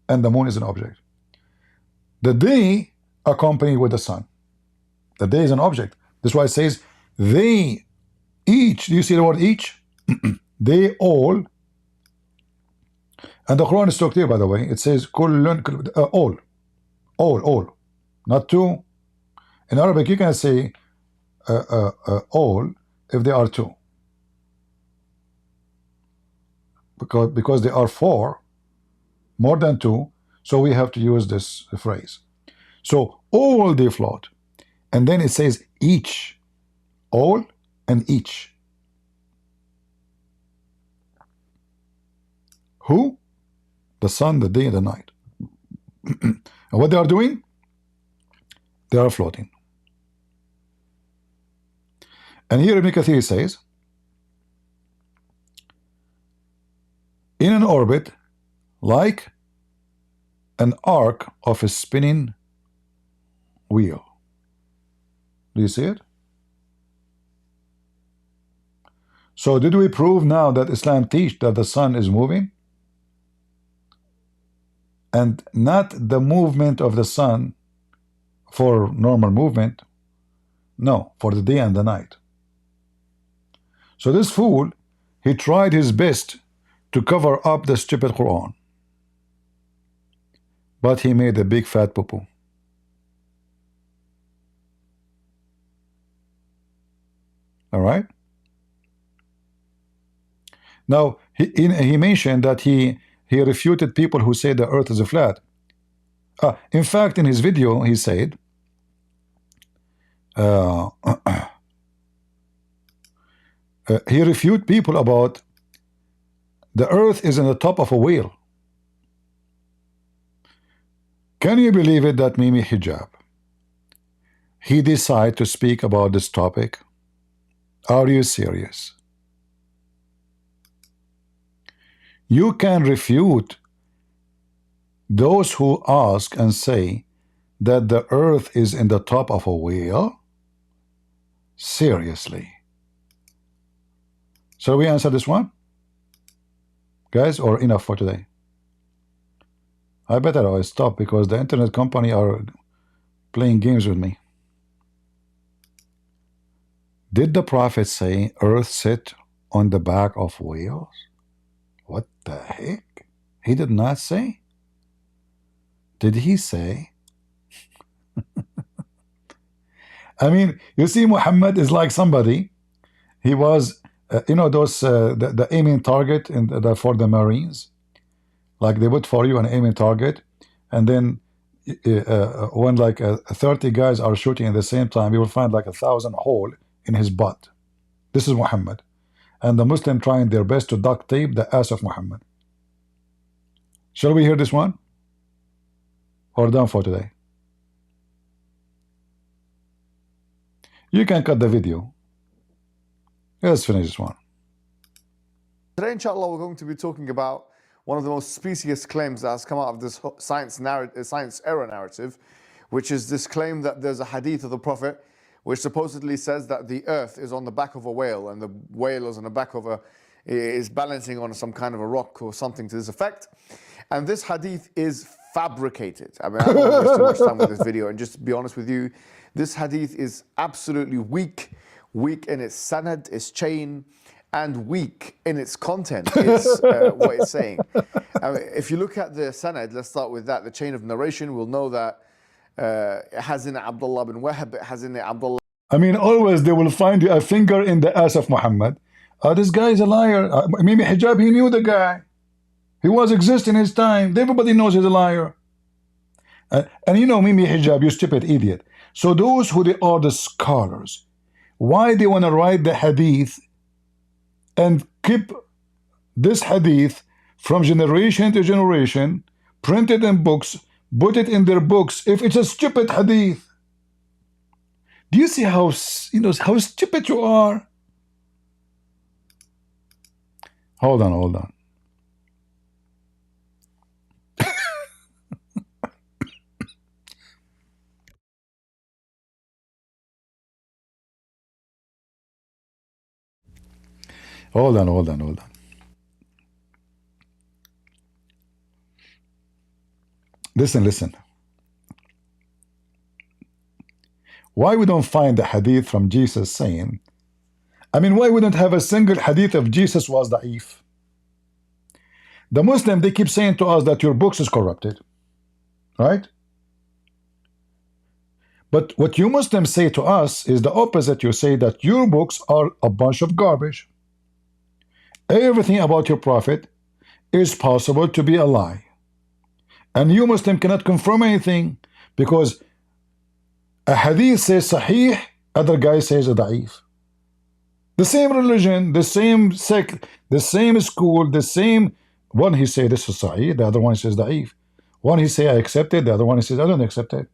S1: and the moon is an object. The day accompany with the sun. The day is an object. That's why it says they each. Do you see the word each? They all. And the Quran is so clear, by the way. It says kullun, all. not two. In Arabic, you can say all if they are two, because they are four, more than two. So we have to use this phrase. So all they float, and then it says each, all and each. Who? The sun, the day, the night. And what they are doing? They are floating. And here Ibn Kathir says, in an orbit like an arc of a spinning wheel. Do you see it? So did we prove now that Islam teach that the sun is moving? And not the movement of the sun for normal movement. No, for the day and the night. So this fool, he tried his best to cover up the stupid Quran. But he made a big fat poo-poo. All right? Now, he mentioned that he refuted people who say the earth is flat. In fact, in his video, he said, he refuted people about the earth is in the top of a whale. Can you believe it that Mimi Hijab, he decided to speak about this topic? Are you serious? You can refute those who ask and say that the earth is in the top of a whale? Seriously? Shall we answer this one, guys, or enough for today? I better stop because the internet company are playing games with me. Did the Prophet say earth sit on the back of whales? What the heck? He did not say. Did he say? I mean, you see, Muhammad is like somebody. He was, you know, those the aiming target for the Marines. Like they put for you an aiming target, and then when like 30 guys are shooting at the same time, you will find like 1,000 hole in his butt. This is Muhammad, and the Muslim trying their best to duct tape the ass of Muhammad. Shall we hear this one, or done for today? You can cut the video. Let's finish this one.
S2: Today, inshallah, we're going to be talking about one of the most specious claims that has come out of this science error narrative, which is this claim that there's a hadith of the Prophet which supposedly says that the earth is on the back of a whale and the whale is on the back of is balancing on some kind of a rock or something to this effect. And this hadith is fabricated. I mean, I don't want to waste too much time with this video, and just to be honest with you, this hadith is absolutely weak in its sanad, its chain, and weak in its content. It's what it's saying. I mean, if you look at the sanad, let's start with that. The chain of narration, we'll know that it has in it Abdullah bin Wahab, it has in it Abdullah.
S1: I mean, always they will find you a finger in the ass of Muhammad. This guy is a liar. Maybe Hijab, he knew the guy. He was existing in his time. Everybody knows he's a liar. And you know, Mimi Hijab, you stupid idiot. So those who they are the scholars, why they want to write the hadith and keep this hadith from generation to generation, print it in books, put it in their books, if it's a stupid hadith? Do you see how, you know, how stupid you are? Hold on. Hold on. Listen. Why we don't find the hadith from Jesus saying, I mean, why we don't have a single hadith of Jesus was da'if? The Muslim, they keep saying to us that your books is corrupted, right? But what you Muslims say to us is the opposite. You say that your books are a bunch of garbage. Everything about your prophet is possible to be a lie. And you Muslim cannot confirm anything because a hadith says sahih, other guy says a da'if. The same religion, the same sect, the same school, the same one he say this is sahih, the other one says da'if. One he say I accept it, the other one he says I don't accept it.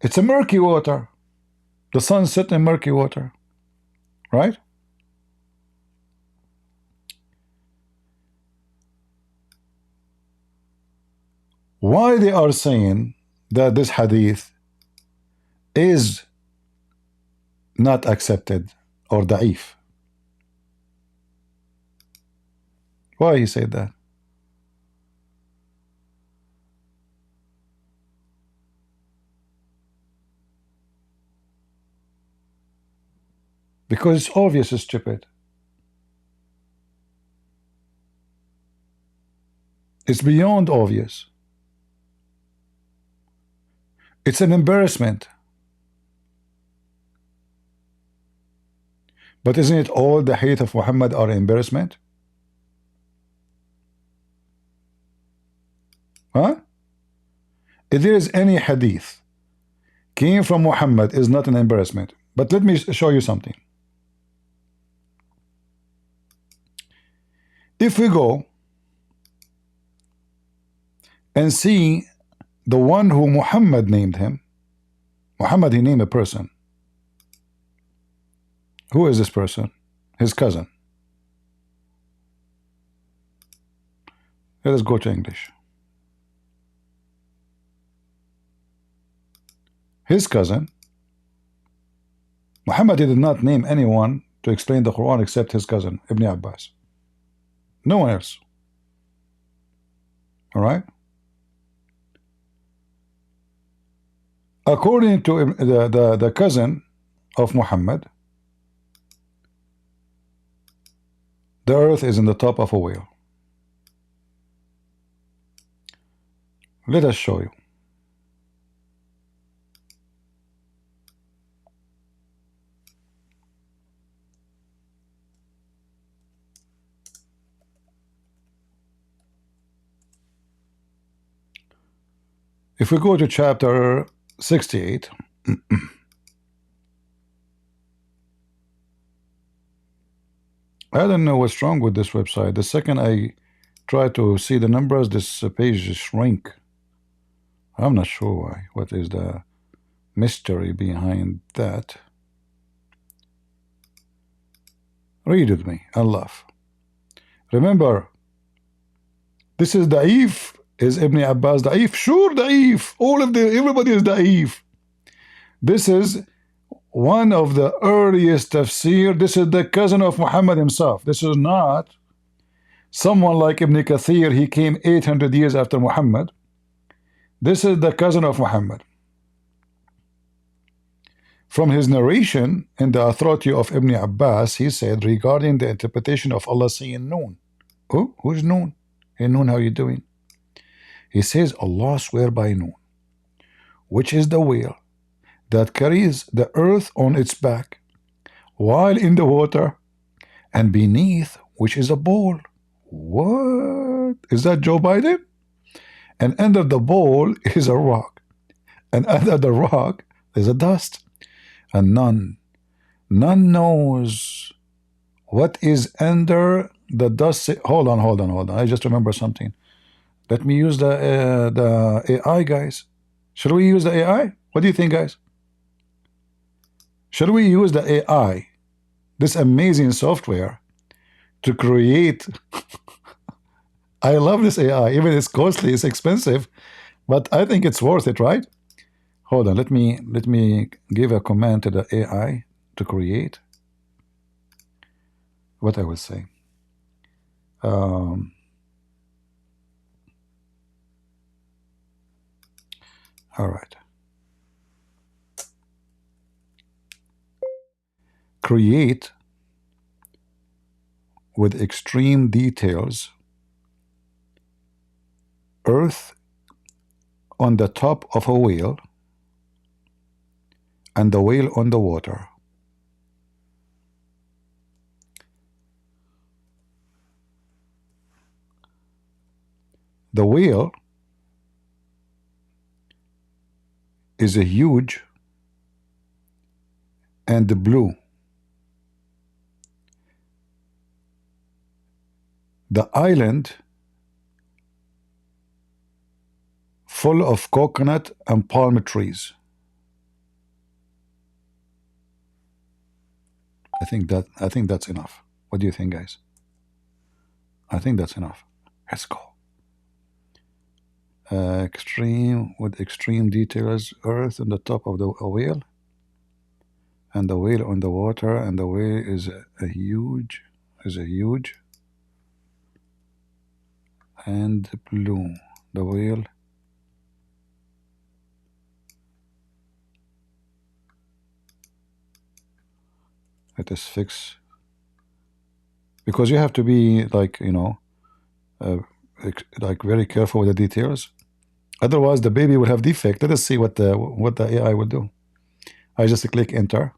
S1: It's a murky water. The sun set in murky water. Right? Why they are saying that this hadith is not accepted or da'if? Why he said that? Because it's obvious it's stupid. It's beyond obvious. It's an embarrassment. But isn't it all the hadith of Muhammad are embarrassment? Huh? If there is any hadith came from Muhammad is not an embarrassment. But let me show you something. If we go and see the one who Muhammad named him, Muhammad, he named a person. Who is this person? His cousin. Let us go to English. His cousin. Muhammad did not name anyone to explain the Quran except his cousin, Ibn Abbas. No one else. All right? According to the cousin of Muhammad, the earth is in the top of a whale. Let us show you. If we go to chapter 68, I don't know what's wrong with this website. The second I try to see the numbers, this page shrink. I'm not sure why. What is the mystery behind that? Read with me. I laugh. Remember, this is da'if. Is Ibn Abbas da'if? Sure, da'if. Everybody is da'if. This is one of the earliest tafsir. This is the cousin of Muhammad himself. This is not someone like Ibn Kathir. He came 800 years after Muhammad. This is the cousin of Muhammad. From his narration in the authority of Ibn Abbas, he said regarding the interpretation of Allah saying Noon. Oh, who's Noon? Hey Noon, how you doing? He says Allah swear by Noon, which is the whale that carries the earth on its back while in the water, and beneath which is a bowl. What? Is that Joe Biden? And under the bowl is a rock, and under the rock is a dust, and none knows what is under the dust. Hold on. I just remember something. Let me use the AI, guys. Should we use the AI? What do you think, guys? Should we use the AI, this amazing software, to create? I love this AI. Even it's costly, it's expensive, but I think it's worth it, right? Hold on. Let me give a command to the AI to create what I will say. All right. Create with extreme details earth on the top of a whale and the whale on the water. The whale is a huge and blue. The island full of coconut and palm trees. I think that's enough. What do you think, guys? I think that's enough. Let's go. Extreme with extreme details. Earth on the top of the whale, and the whale on the water, and the whale is a huge and blue. The whale let us fix, because you have to be like, you know, like very careful with the details, otherwise the baby will have defect. Let us see what the AI will do. I just click enter.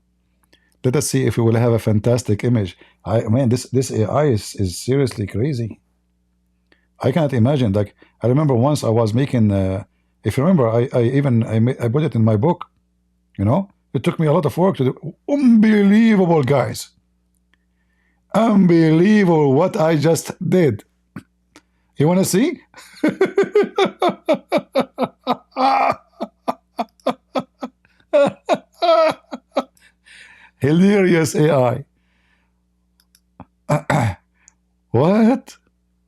S1: Let us see if we will have a fantastic image. Man, this AI is seriously crazy. I cannot imagine. Like, I remember once I was making if you remember, I put it in my book, you know. It took me a lot of work to do. Unbelievable, guys. Unbelievable what I just did. You want to see? Hilarious AI. What?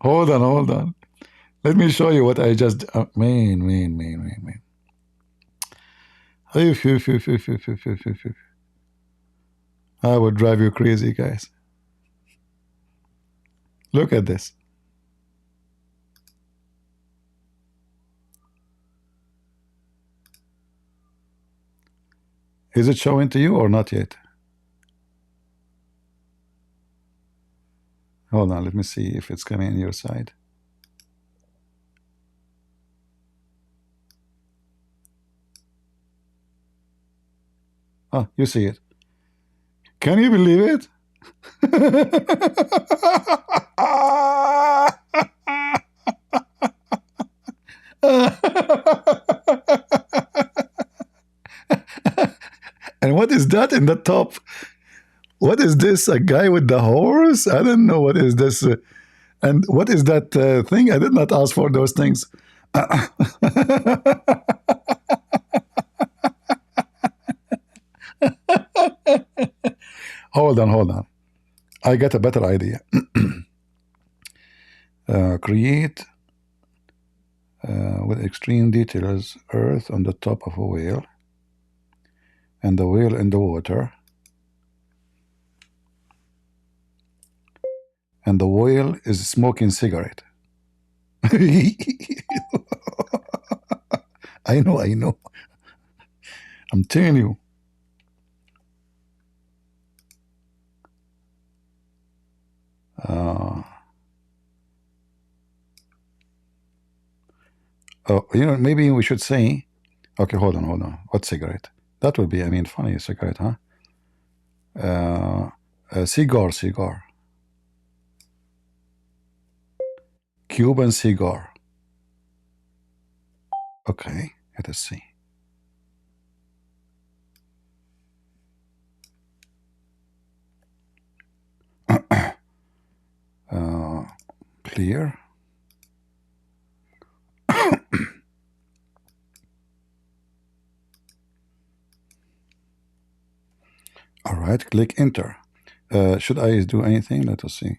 S1: Hold on. Let me show you what I just. Man. I would drive you crazy, guys. Look at this. Is it showing to you or not yet? Hold on, let me see if it's coming on your side. Oh, you see it. Can you believe it? And what is that in the top? What is this? A guy with the horse? I don't know what is this. And what is that thing? I did not ask for those things. Hold on. I got a better idea. Create with extreme details Earth on the top of a whale, and the whale in the water, and the whale is smoking cigarette. I know. I'm telling you. You know, maybe we should say, okay, hold on. What cigarette? That would be, I mean, funny cigarette, huh? Cigar. Cuban cigar. Okay, let us see. Clear. All right, click enter. Should I do anything? Let us see.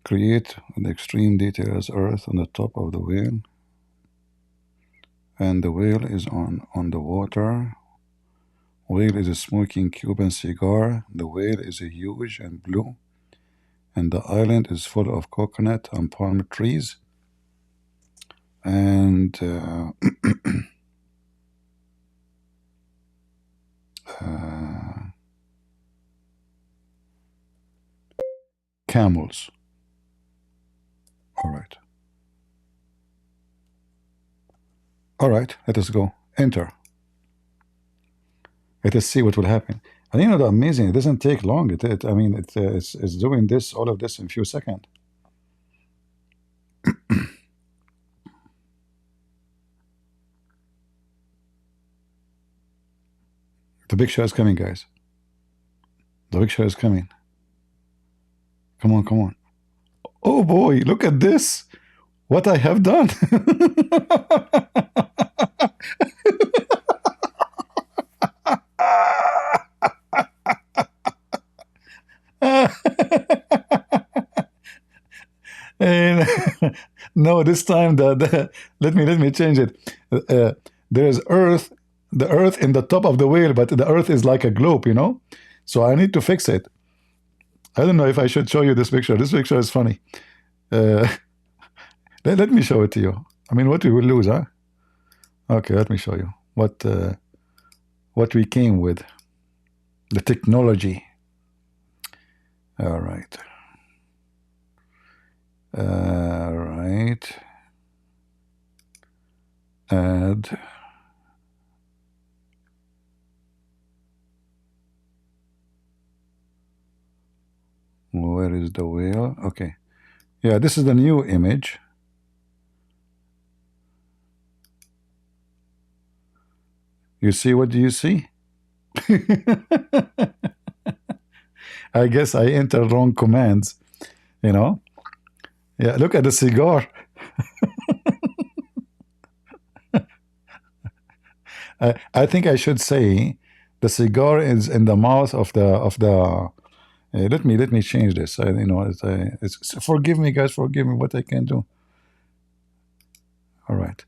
S1: Create with extreme details Earth on the top of the whale, and the whale is on the water. Whale is a smoking Cuban cigar. The whale is a huge and blue, and the island is full of coconut and palm trees. And camels. All right, let us go. Enter. Let us see what will happen. And you know the amazing, it doesn't take long. I mean, it's doing this, all of this in a few seconds. The picture is coming, guys. The picture is coming. Come on, come on. Oh boy, look at this. What I have done. And no, this time let me change it. There is Earth, the Earth in the top of the wheel, but the Earth is like a globe, you know. So I need to fix it. I don't know if I should show you this picture. This picture is funny. Let me show it to you. I mean, what we will lose, huh? Okay, let me show you what we came with. The technology. All right. All right. Add. Where is the wheel? Okay. Yeah, this is the new image. You see, what do you see? I guess I entered wrong commands, you know. Yeah, look at the cigar. I think I should say the cigar is in the mouth of the. Let me change this. You know, it's forgive me, guys. Forgive me. What I can do. All right.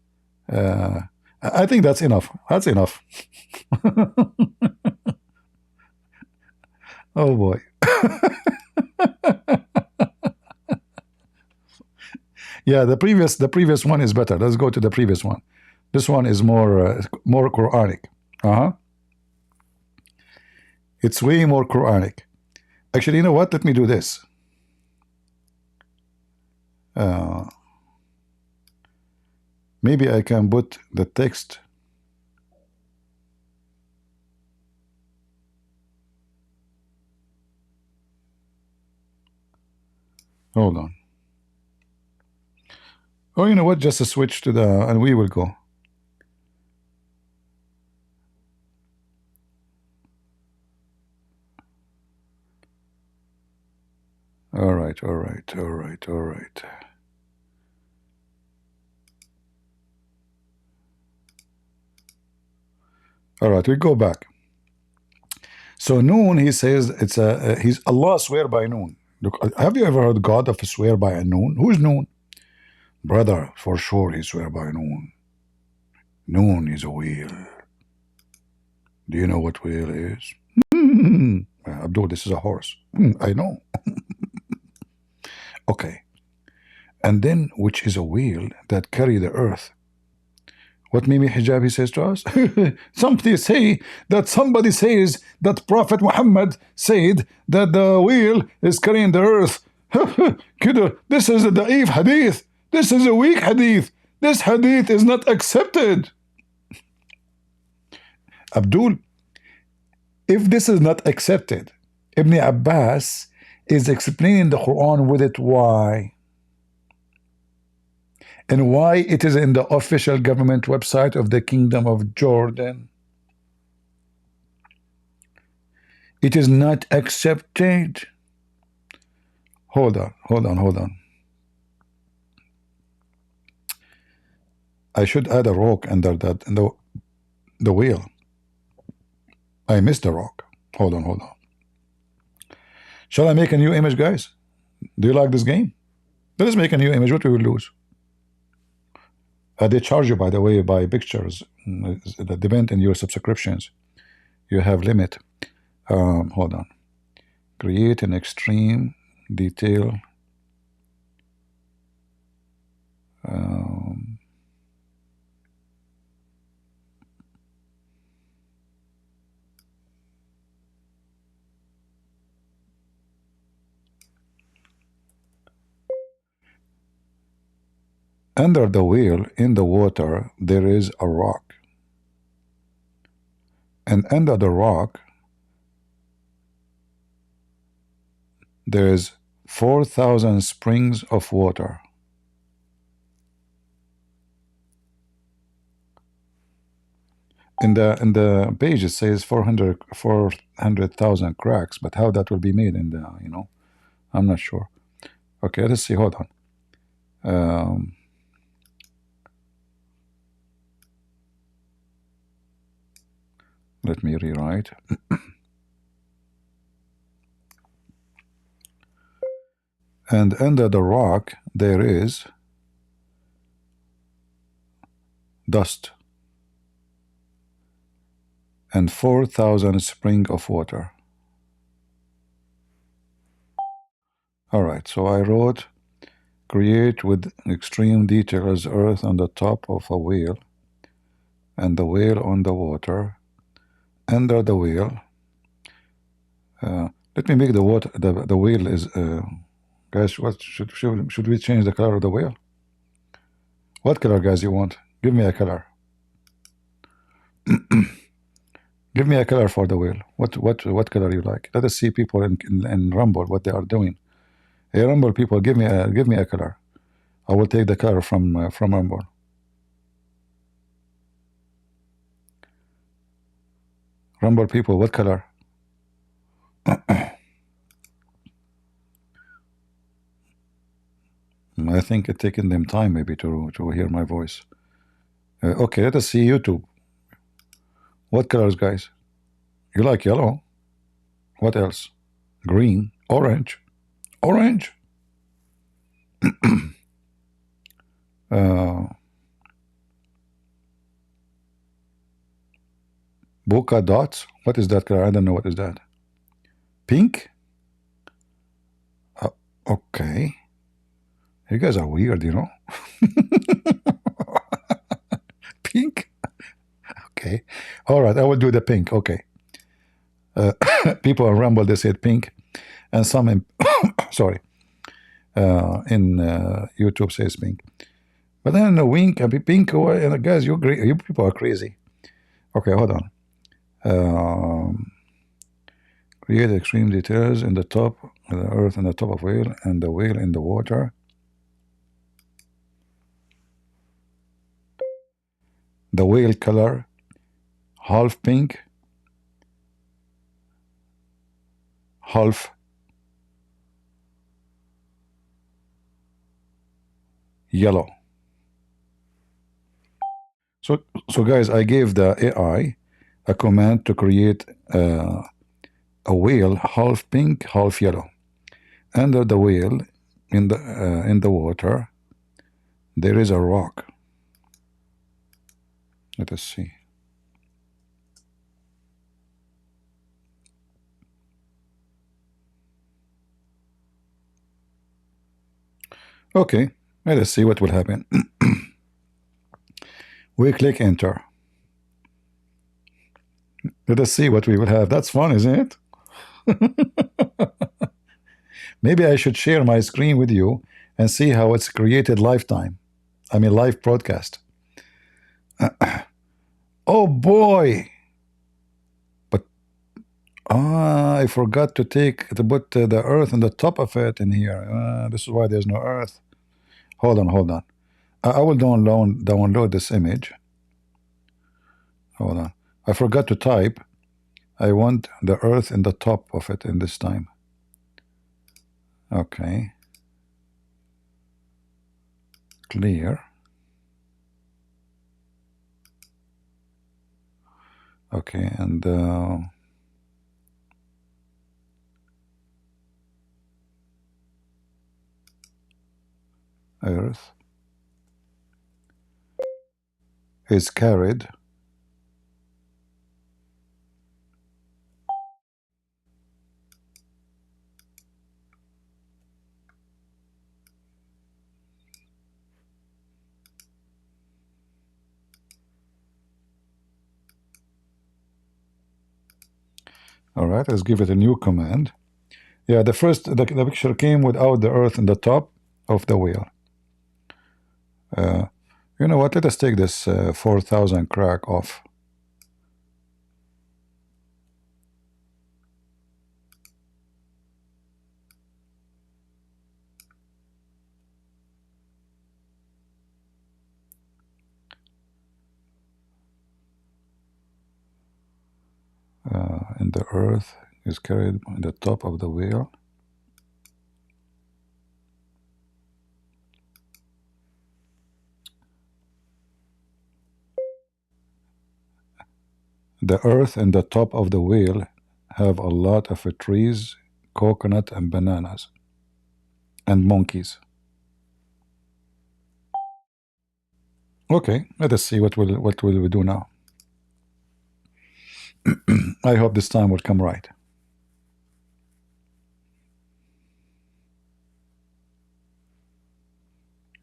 S1: I think that's enough. That's enough. Oh boy. Yeah, the previous one is better. Let's go to the previous one. This one is more Quranic. It's way more Quranic. Actually, you know what? Let me do this. Maybe I can put the text. Hold on. Oh, you know what? Just a switch to the, and we will go. All right, all right, all right, all right. All right, we go back. So Noon, he says it's he's Allah swear by Noon. Look, have you ever heard God of swear by a Noon? Who's Noon? Brother, for sure he swear by Noon. Noon is a wheel. Do you know what wheel is? Abdul, this is a horse. I know. Okay. And then, which is a wheel that carry the earth. What Mimi Hijabi says to us? Somebody says that Prophet Muhammad said that the wheel is carrying the earth. This is a da'if hadith. This is a weak hadith. This hadith is not accepted. Abdul, if this is not accepted, Ibn Abbas is explaining the Quran with it. Why? And why it is in the official government website of the Kingdom of Jordan. It is not accepted. Hold on. I should add a rock under that, in the wheel. I missed the rock. Hold on. Shall I make a new image, guys? Do you like this game? Let us make a new image. What we will lose? They charge you, by the way, by pictures. That depend on your subscriptions. You have limit. Hold on. Create an extreme detail. Under the wheel, in the water, there is a rock. and under the rock there is 4,000 springs of water. In the page it says 400,000 cracks, but how that will be made in the, you know, I'm not sure. Okay, let's see. Hold on. Let me rewrite. And under the rock there is dust and 4,000 spring of water. All right, so I wrote, create with extreme details earth on the top of a whale and the whale on the water. Under the whale, let me make the water, the whale is, guys, what should we change the color of the whale? What color, guys, you want? Give me a color. Give me a color for the whale. What color you like? Let us see people in Rumble what they are doing. Hey, Rumble people, give me a color. I will take the color from Rumble. Rumble people, what color? I think it's taking them time maybe to hear my voice. Okay, let us see YouTube. What colors, guys? You like yellow? What else? Green, orange, orange. Polka dots. What is that color? I don't know what is that. Pink. Okay. You guys are weird, you know. Pink. Okay. All right. I will do the pink. Okay. People on Rumble, they said pink, and some in sorry, in YouTube says pink. But then the wink and pink. And guys, you people are crazy. Okay, hold on. Create extreme details in the top of the earth and the top of whale and the whale in the water. The whale color, half pink, half yellow. So guys, I gave the AI a command to create a whale half pink, half yellow. Under the whale, in the water, there is a rock. Let us see. Okay, let us see what will happen. We click enter. Let us see what we will have. That's fun, isn't it? Maybe I should share my screen with you and see how it's created lifetime. I mean live broadcast. Oh boy! But I forgot to put the earth on the top of it in here. This is why there's no earth. Hold on. I will download this image. Hold on. I forgot to type. I want the earth in the top of it in this time. Okay. Clear. Okay, and earth is carried all right, let's give it a new command. Yeah, the picture came without the earth in the top of the whale. You know what? Let us take this 4,000 crack off. and the earth is carried on the top of the wheel. The earth and the top of the wheel have a lot of trees, coconut and bananas, and monkeys. Okay, let us see what will we do now. I hope this time will come right.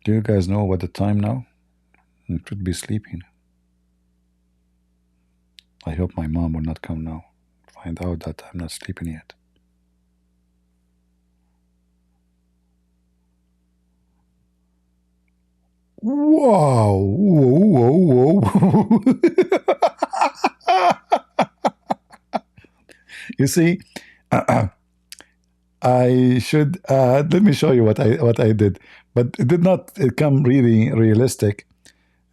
S1: Do you guys know what the time now? It should be sleeping. I hope my mom will not come now. Find out that I'm not sleeping yet. Wow! Whoa, whoa, whoa. You see, I should let me show you what I did, but it did not come really realistic.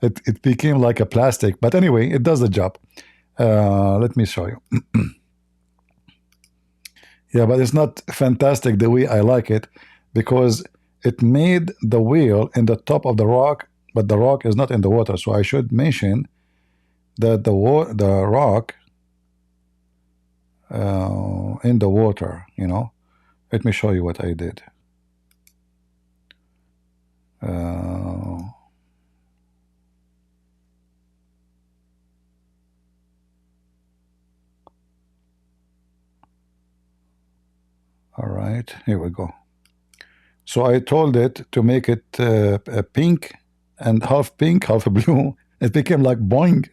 S1: It became like a plastic, but anyway, it does the job. Let me show you. Yeah, but it's not fantastic the way I like it, because it made the wheel in the top of the rock, but the rock is not in the water. So I should mention that the rock in the water, you know. Let me show you what I did. All right, here we go. So I told it to make it pink, and half pink, half blue. It became like boing.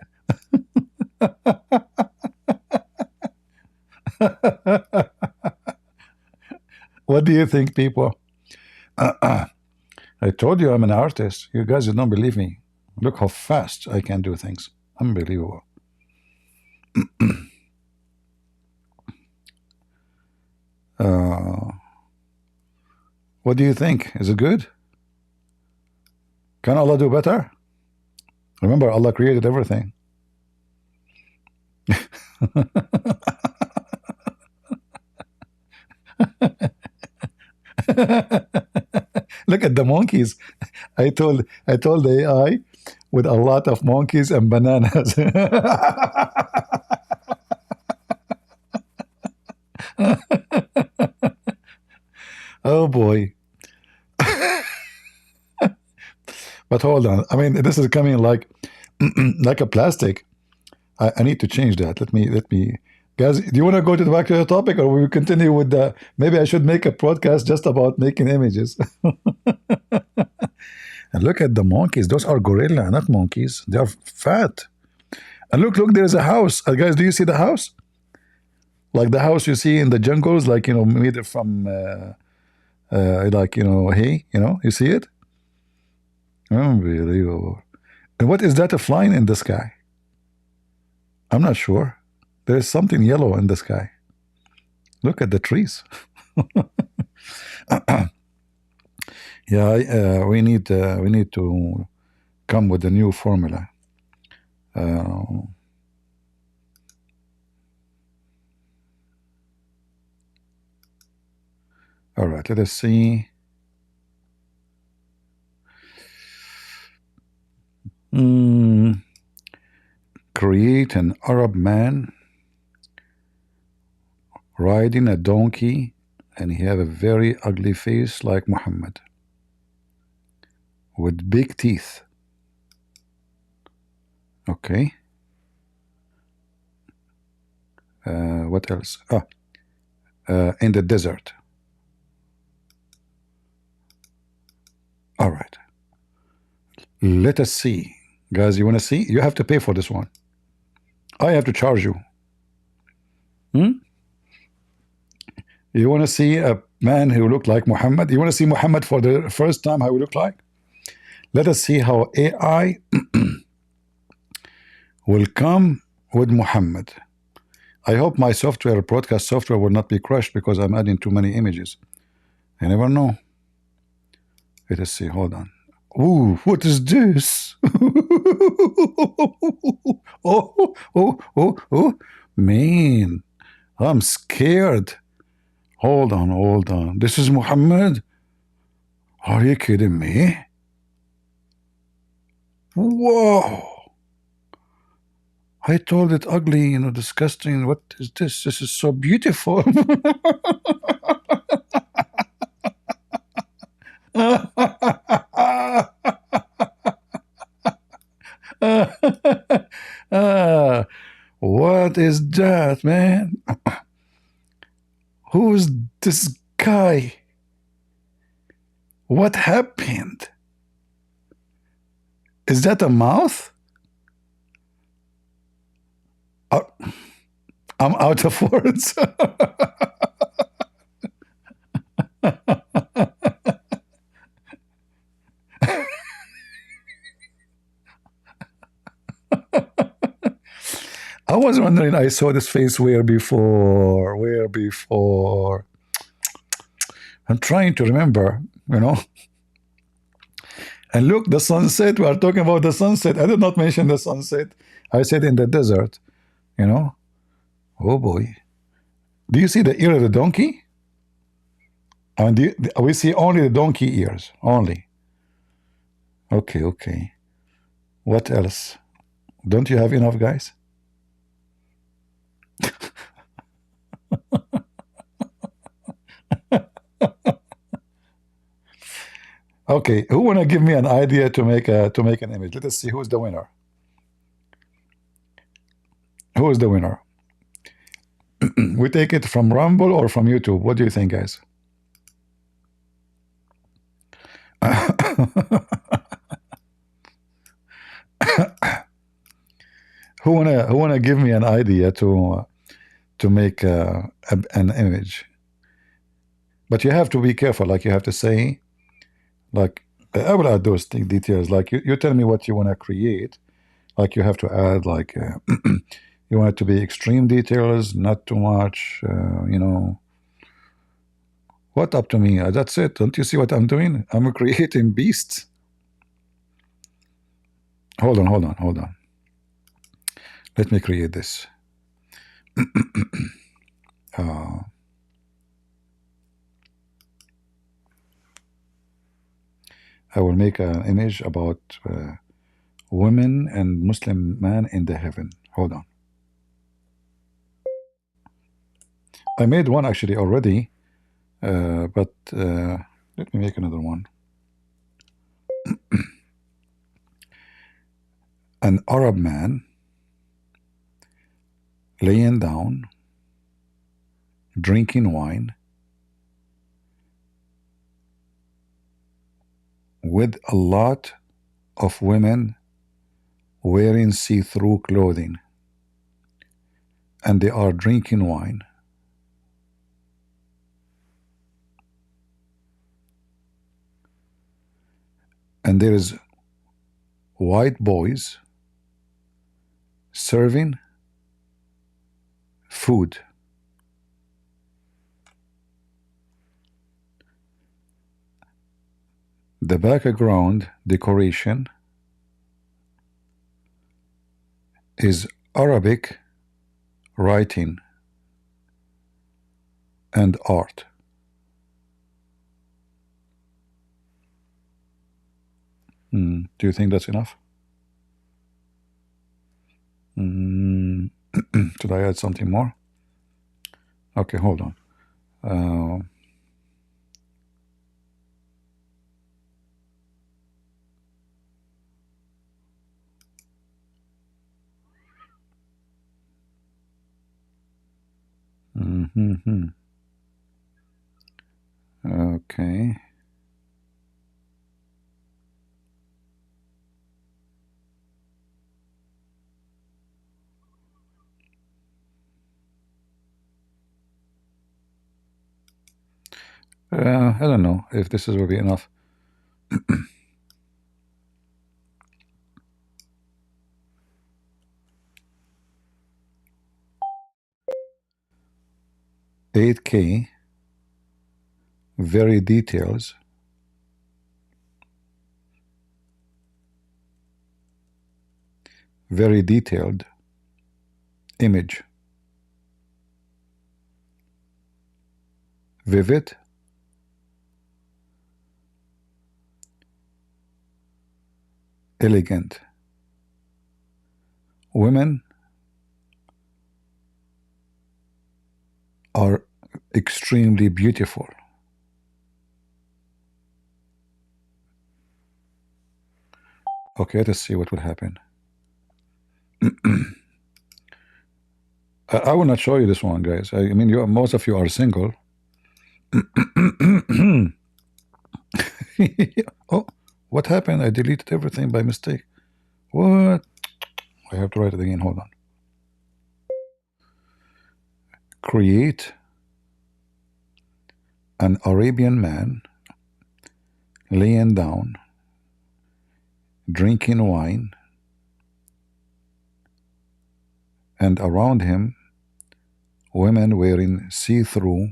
S1: What do you think, people? I told you I'm an artist. You guys don't believe me. Look how fast I can do things. Unbelievable. What do you think? Is it good? Can Allah do better? Remember, Allah created everything. Look at the monkeys. I told the AI with a lot of monkeys and bananas. Oh boy. But hold on. I mean, this is coming like like a plastic. I need to change that. Let me guys, do you want to go back to the topic, or we continue with the, maybe I should make a podcast just about making images. And look at the monkeys. Those are gorilla, not monkeys. They are fat. And look, there's a house. Guys, do you see the house? Like the house you see in the jungles, like, you know, made from like, you know, hay, you know, you see it? Unbelievable. And what is that flying in the sky? I'm not sure. There's something yellow in the sky. Look at the trees. Yeah, we need to come with a new formula. All right, let us see. Create an Arab man riding a donkey, and he have a very ugly face like Muhammad, with big teeth. Okay. What else? In the desert. All right. Let us see. Guys, you want to see? You have to pay for this one. I have to charge you. You want to see a man who looked like Muhammad? You want to see Muhammad for the first time, how he looked like? Let us see how AI will come with Muhammad. I hope my software, broadcast software, will not be crushed because I'm adding too many images. I never know. Let us see. Hold on. Ooh, what is this? Oh, man. I'm scared. Hold on, hold on. This is Muhammad? Are you kidding me? Whoa. I told it ugly, you know, disgusting. What is this? This is so beautiful. What is that, man? Who's this guy? What happened? Is that a mouth? I'm out of words. I was wondering, I saw this face where before? Where before? I'm trying to remember, you know. And look, the sunset, we are talking about the sunset. I did not mention the sunset. I said in the desert, you know. Oh boy. Do you see the ear of the donkey? I mean, we see only the donkey ears, only. Okay, okay. What else? Don't you have enough, guys? Okay, who wanna give me an idea to make an image? Let us see who's the winner. Who is the winner? We take it from Rumble or from YouTube? What do you think, guys? Who wanna give me an idea to make an image? But you have to be careful. Like, you have to say, like, I will add those details. Like, you tell me what you want to create. Like, you have to add, like, you want it to be extreme details, not too much, you know. What up to me? That's it. Don't you see what I'm doing? I'm creating beasts. Hold on, hold on, hold on. Let me create this. I will make an image about women and Muslim man in the heaven. Hold on. I made one actually already, but let me make another one. An Arab man laying down, drinking wine, with a lot of women wearing see-through clothing, and they are drinking wine. And there is white boys serving food. The background decoration is Arabic writing and art. Do you think that's enough? Should I add something more? Okay, hold on. Okay. I don't know if this will be enough. 8K, very details. Very detailed image. vivid, elegant. Women are extremely beautiful. Okay, let's see what will happen. I will not show you this one, guys. I mean, most of you are single. Oh, what happened? I deleted everything by mistake. What? I have to write it again. Hold on. Create an Arabian man laying down, drinking wine, and around him women wearing see-through,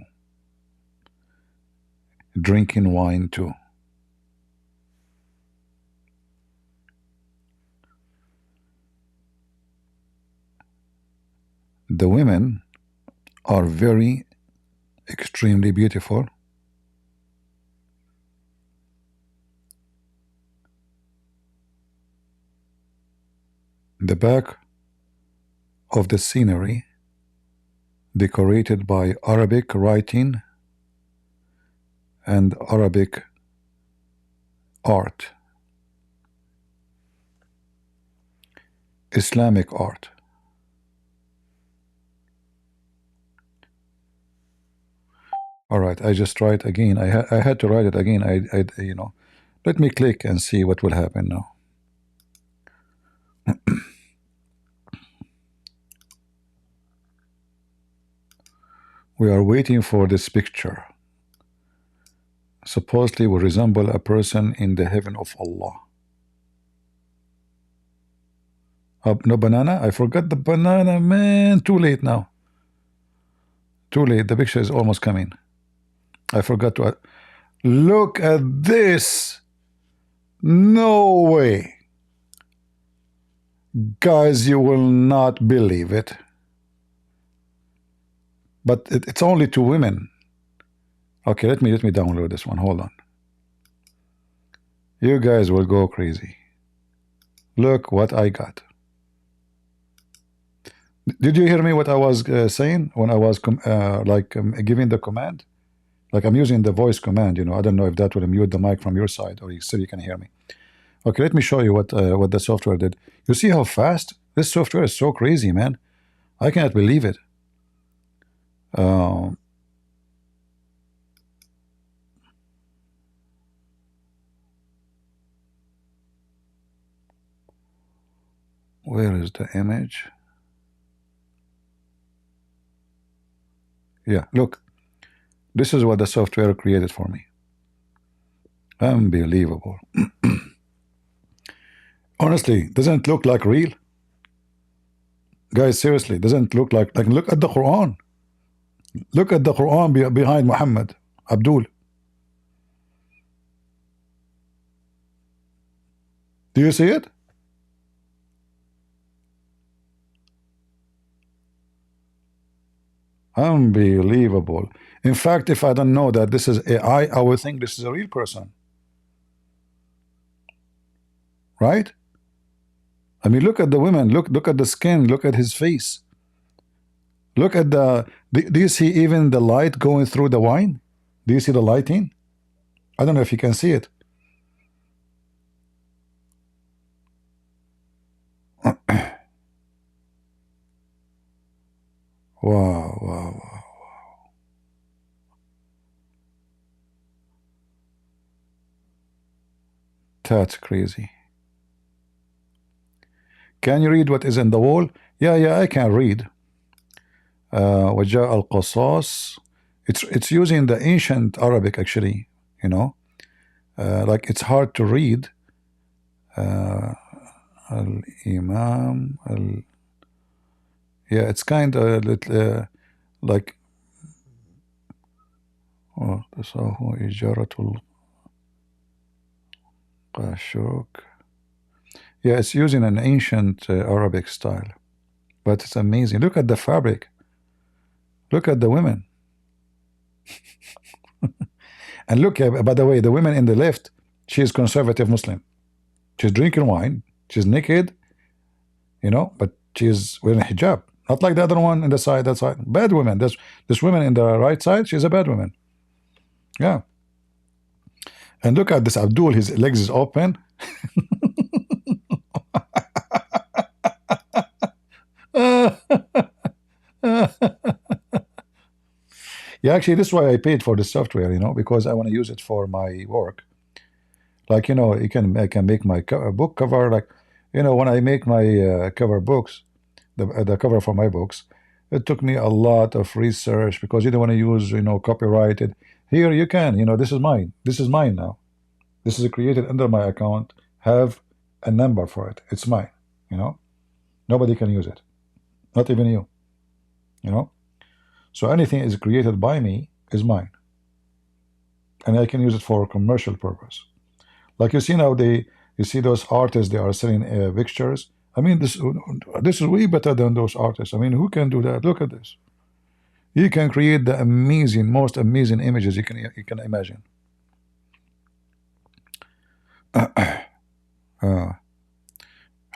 S1: drinking wine too. The women are very extremely beautiful. The back of the scenery decorated by Arabic writing and Arabic art, Islamic art. All right, I just tried again. I had to write it again. You know, let me click and see what will happen now. We are waiting for this picture. Supposedly will resemble a person in the heaven of Allah. No banana? I forgot the banana, man. Too late now. Too late. The picture is almost coming. I forgot to. Look at this. No way. Guys, you will not believe it. But it's only two women. Okay, let me download this one. Hold on. You guys will go crazy. Look what I got. Did you hear me what I was saying when I was giving the command? Like I'm using the voice command, you know. I don't know if that will mute the mic from your side or still you can hear me. Okay, let me show you what the software did. You see how fast? This software is so crazy, man. I cannot believe it. Where is the image? Yeah, look. This is what the software created for me. Unbelievable. Honestly, doesn't it look like real? Guys, seriously, doesn't it look like look at the Quran. Look at the Quran behind Muhammad, Abdul. Do you see it? Unbelievable. In fact, if I don't know that this is AI, I would think this is a real person. Right? I mean, look at the women. Look at the skin. Look at his face. Look at the. Do you see even the light going through the wine? Do you see the lighting? I don't know if you can see it. Wow, wow, wow. That's crazy. Can you read what is in the wall? Yeah, I can read. وجاء القصاص. It's using the ancient Arabic actually, you know. Like it's hard to read. Al-Imam. Yeah, it's kind of like. Oh, Ijaratul Qashuk. Yeah, it's using an ancient Arabic style, but it's amazing. Look at the fabric. Look at the women. And look, by the way, the women in the left, she is conservative Muslim. She's drinking wine. She's naked, you know, but she's wearing hijab. Not like the other one in the side, that side. Bad woman. This woman in the right side, she's a bad woman. Yeah. And look at this Abdul, his legs is open. Yeah, actually, this is why I paid for the software, you know, because I want to use it for my work. Like, you know, I can make my book cover, like, you know, when I make my cover books, the cover for my books, it took me a lot of research because you don't want to use, you know, copyrighted. Here you can, you know, this is mine. This is mine now. This is created under my account. Have a number for it. It's mine, you know. Nobody can use it. Not even you, you know. So anything is created by me is mine. And I can use it for commercial purpose. Like you see now, you see those artists, they are selling pictures. I mean, this is way better than those artists. I mean, who can do that? Look at this. You can create the amazing, most amazing images you can imagine.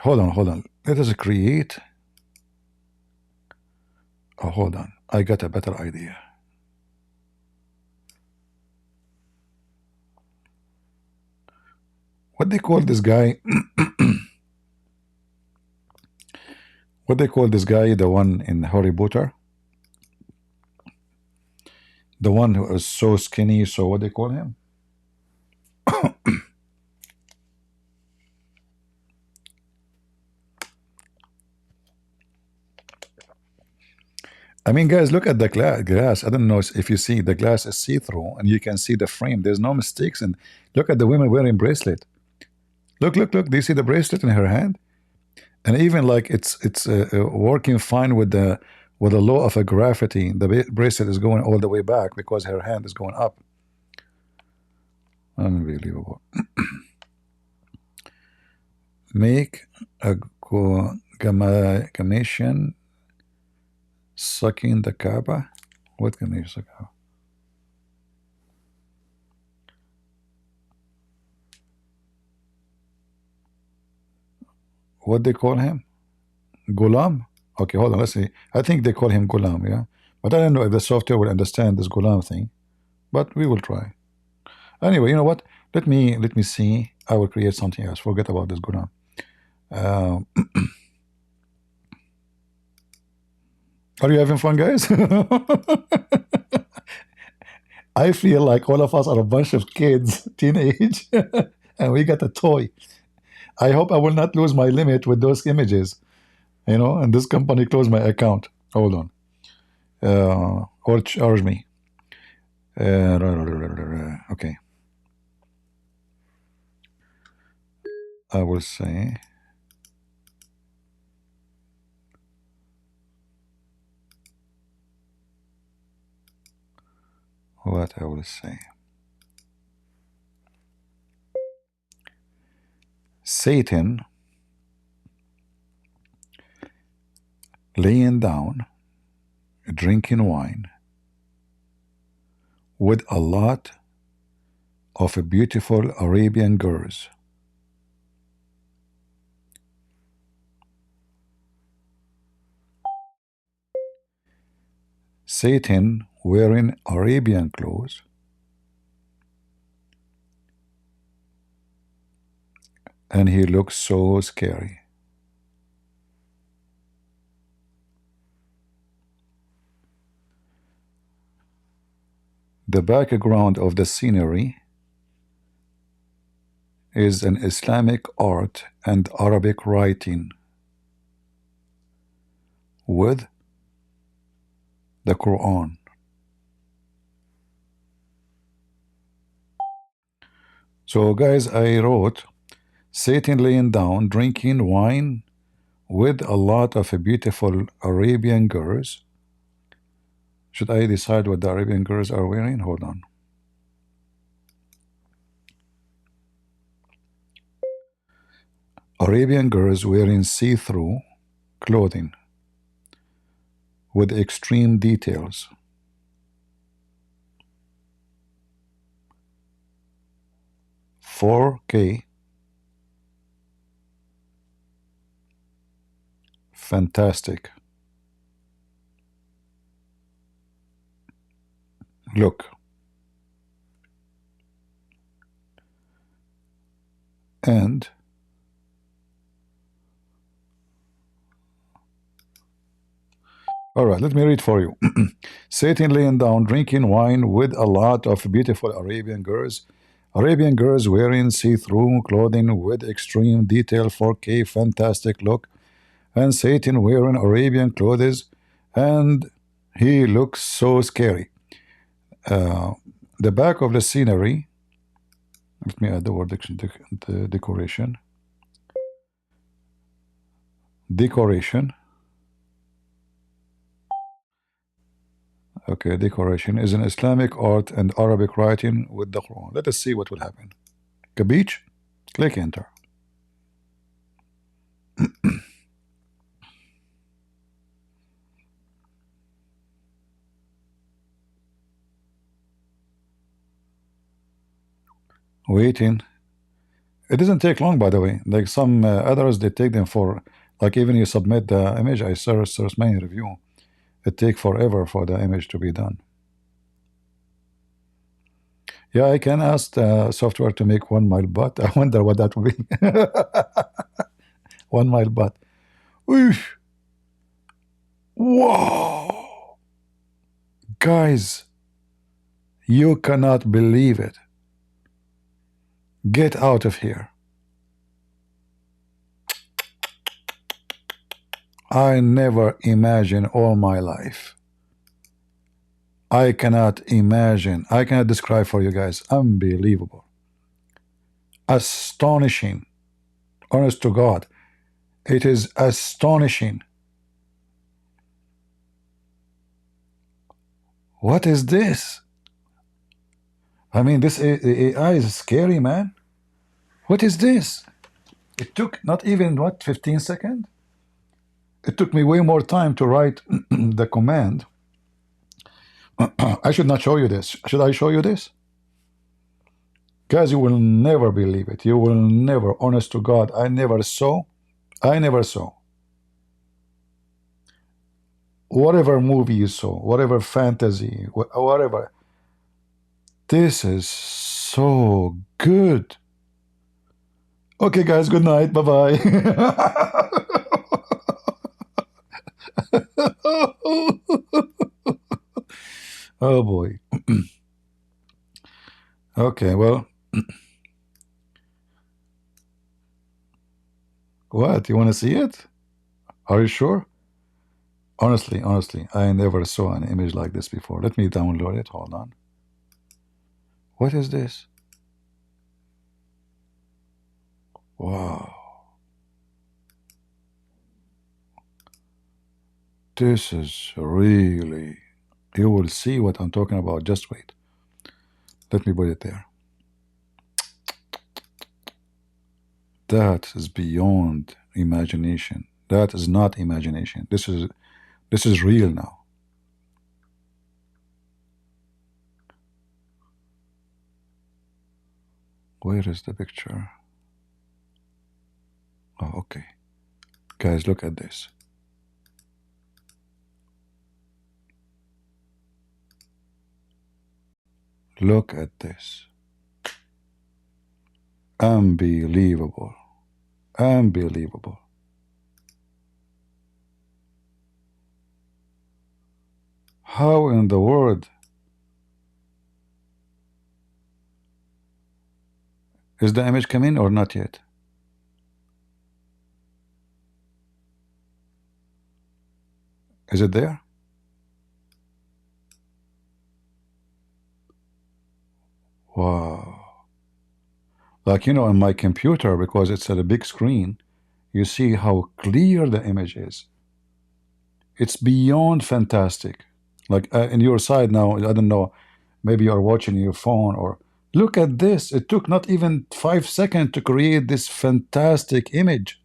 S1: Hold on. Let us create. Oh, hold on. I got a better idea. What they call this guy? What they call this guy? The one in Harry Potter? The one who is so skinny. So what they call him? I mean, guys, look at the glass. I don't know if you see the glass is see-through and you can see the frame. There's no mistakes. And look at the women wearing bracelet. Look. Do you see the bracelet in her hand? And even like it's working fine with the law of a gravity. The bracelet is going all the way back because her hand is going up. Unbelievable. Make a commission sucking the Kaaba. What can you suck out? What they call him? Ghulam? Okay, hold on, let's see. I think they call him Ghulam, yeah? But I don't know if the software will understand this Ghulam thing. But we will try. Anyway, you know what? Let me see. I will create something else. Forget about this Ghulam. Are you having fun, guys? I feel like all of us are a bunch of kids, teenage, and we got a toy. I hope I will not lose my limit with those images, you know, and this company closed my account. Hold on. Or charge me. Okay. I will say. What I will say. Satan laying down, drinking wine with a lot of beautiful Arabian girls. Satan wearing Arabian clothes and he looks so scary. The background of the scenery is an Islamic art and Arabic writing with the Quran. So guys, I wrote Satan laying down, drinking wine with a lot of beautiful Arabian girls. Should I decide what the Arabian girls are wearing? Hold on. Arabian girls wearing see-through clothing with extreme details. 4K. Fantastic. Look. And all right, let me read for you. Satan laying down, drinking wine with a lot of beautiful Arabian girls. Arabian girls wearing see-through clothing with extreme detail, 4K, fantastic look. And Satan wearing Arabian clothes, and he looks so scary. The back of the scenery, let me add the word decoration. Decoration. Okay, decoration is an Islamic art and Arabic writing with the Quran. Let us see what will happen. Capiche? Click enter. Waiting. It doesn't take long, by the way. Like some others, they take them for, like even you submit the image, I search many review. It takes forever for the image to be done. Yeah, I can ask the software to make 1 mile butt. I wonder what that will be. 1 mile butt. Oof. Whoa. Guys, you cannot believe it. Get out of here. I never imagined all my life. I cannot imagine. I cannot describe for you guys. Unbelievable. Astonishing. Honest to God. It is astonishing. What is this? I mean, this AI is scary, man. What is this? It took not even, what, 15 seconds? It took me way more time to write the command. I should not show you this. Should I show you this? Guys, you will never believe it. You will never, honest to God, I never saw. Whatever movie you saw, whatever fantasy, whatever. This is so good. Okay, guys, good night. Bye-bye. Oh, boy. Okay, well. What? You want to see it? Are you sure? Honestly, I never saw an image like this before. Let me download it. Hold on. What is this? Wow. This is really... You will see what I'm talking about. Just wait. Let me put it there. That is beyond imagination. That is not imagination. This is real now. Where is the picture? Oh, okay. Guys, look at this. Look at this. Unbelievable. Unbelievable. How in the world is the image coming or not yet? Is it there? Wow. Like, you know, on my computer, because it's at a big screen, you see how clear the image is. It's beyond fantastic. Like in your side now, I don't know, maybe you're watching your phone or look at this. It took not even 5 seconds to create this fantastic image.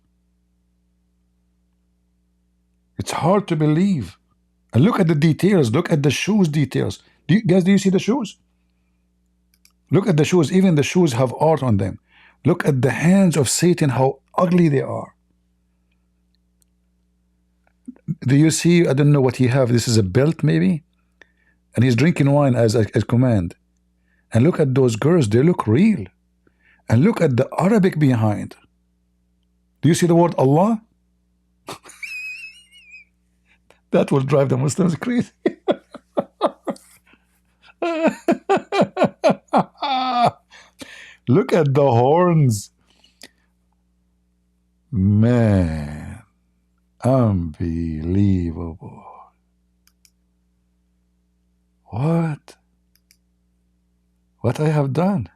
S1: It's hard to believe. And look at the details. Look at the shoes details. Do you see the shoes? Look at the shoes. Even the shoes have art on them. Look at the hands of Satan, how ugly they are. Do you see? I don't know what he have. This is a belt maybe, and he's drinking wine as a command. And look at those girls. They look real. And look at the Arabic behind. Do you see the word Allah? That will drive the Muslims crazy. Look at the horns. Man, unbelievable. What I have done?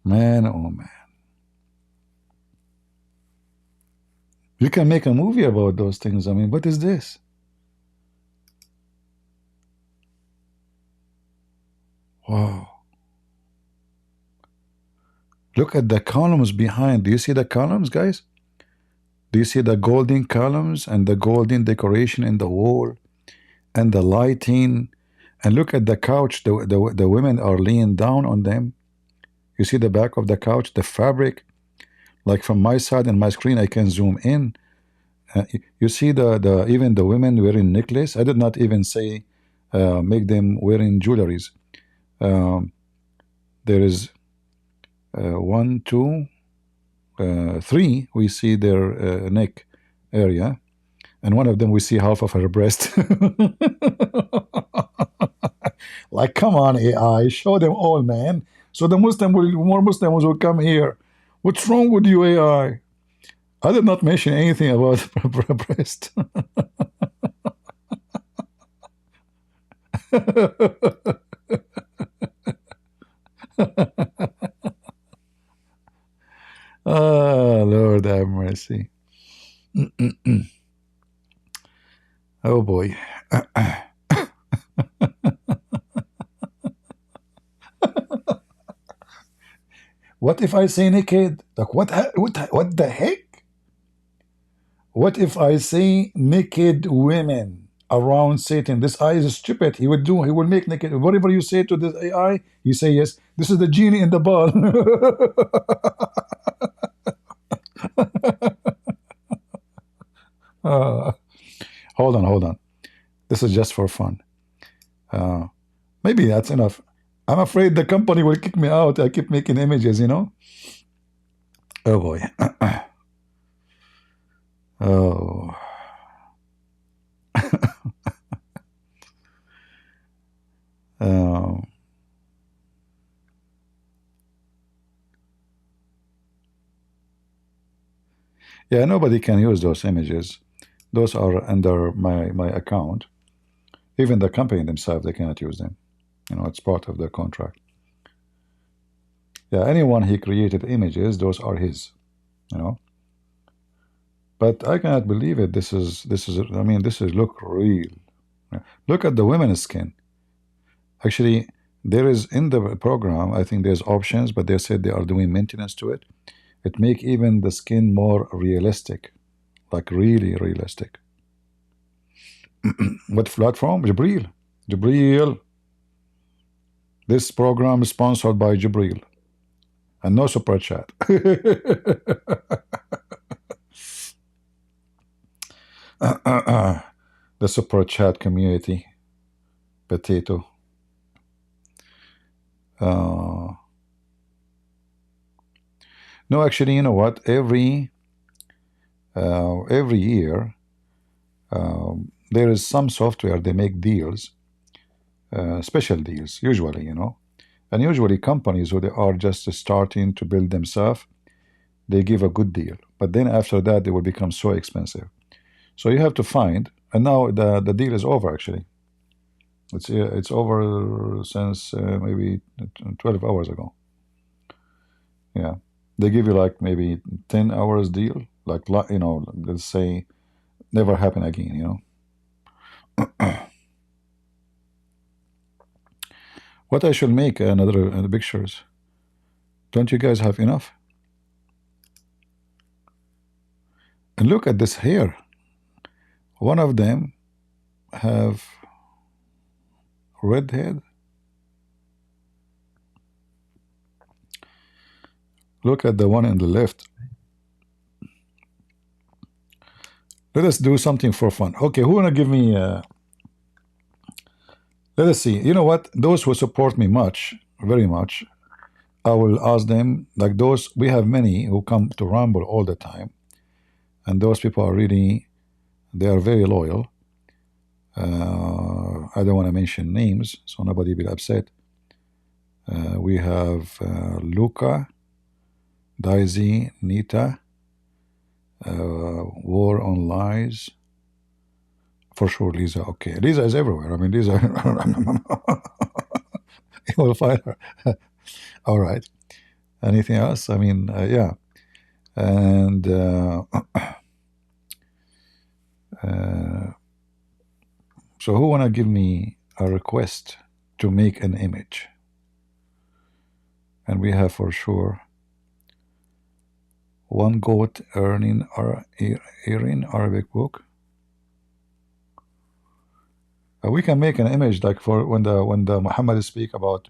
S1: Man, oh man. You can make a movie about those things. I mean, what is this? Wow. Look at the columns behind. Do you see the columns, guys? Do you see the golden columns and the golden decoration in the wall and the lighting? And look at the couch. The women are laying down on them. You see the back of the couch, the fabric. Like from my side and my screen, I can zoom in. You see the even the women wearing necklace. I did not even say make them wearing jewelries. There is 1, 2, 3. We see their neck area, and one of them we see half of her breast. Like, come on, AI, show them all, man. So the more Muslims will come here. What's wrong with you, AI? I did not mention anything about breast. Oh, Lord have mercy. Oh boy. What if I say naked? Like what the heck? What if I say naked women around Satan? This AI is stupid. He will make naked. Whatever you say to this AI, you say yes. This is the genie in the ball. Hold on. This is just for fun. Maybe that's enough. I'm afraid the company will kick me out. I keep making images, you know. Oh boy. Oh. Yeah, nobody can use those images. Those are under my account. Even the company themselves, they cannot use them. You know, it's part of their contract. Yeah, anyone he created images, those are his. You know. But I cannot believe it. This is. I mean, this is look real. Look at the women's skin. Actually, there is in the program. I think there's options, but they said they are doing maintenance to it. It make even the skin more realistic, like really realistic. What platform? Jibril. This program is sponsored by Jibril, and no super chat. The super chat community. Potato. No, actually, you know what? Every year, there is some software they make deals, special deals, usually, you know, and usually companies who they are just starting to build themselves, they give a good deal, but then after that they will become so expensive. So you have to find, and now the deal is over. Actually, it's over since maybe 12 hours ago. Yeah. They give you like maybe 10 hours deal, like, you know, let's say never happen again, you know. What I should make another pictures. Don't you guys have enough? And look at this hair. One of them have red head. Look at the one on the left. Let us do something for fun. Okay, who wanna give me? Let us see. You know what? Those who support me much, very much, I will ask them. Like those, we have many who come to Rumble all the time, and those people are really, they are very loyal. I don't want to mention names, so nobody will upset. We have Luca, Daisy, Nita, War on Lies. For sure, Lisa. Okay, Lisa is everywhere. I mean, Lisa. You will find her. All right. Anything else? I mean, yeah. And so, who wanna give me a request to make an image? And we have for sure one goat earning Arabic book. We can make an image like for when the Muhammad speak about,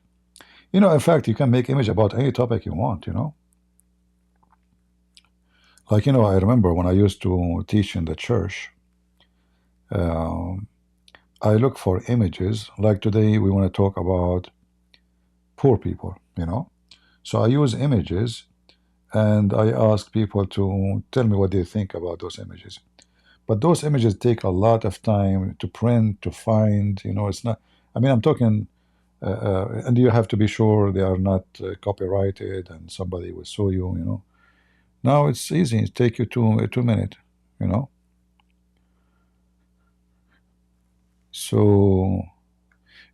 S1: you know, in fact, you can make image about any topic you want, you know. Like, you know, I remember when I used to teach in the church, I look for images. Like today, we want to talk about poor people, you know. So I use images, and I ask people to tell me what they think about those images. But those images take a lot of time to print, to find. You know, it's not. I mean, I'm talking, and you have to be sure they are not copyrighted, and somebody will sue you. You know. Now it's easy. It take you 2 minutes. You know. So,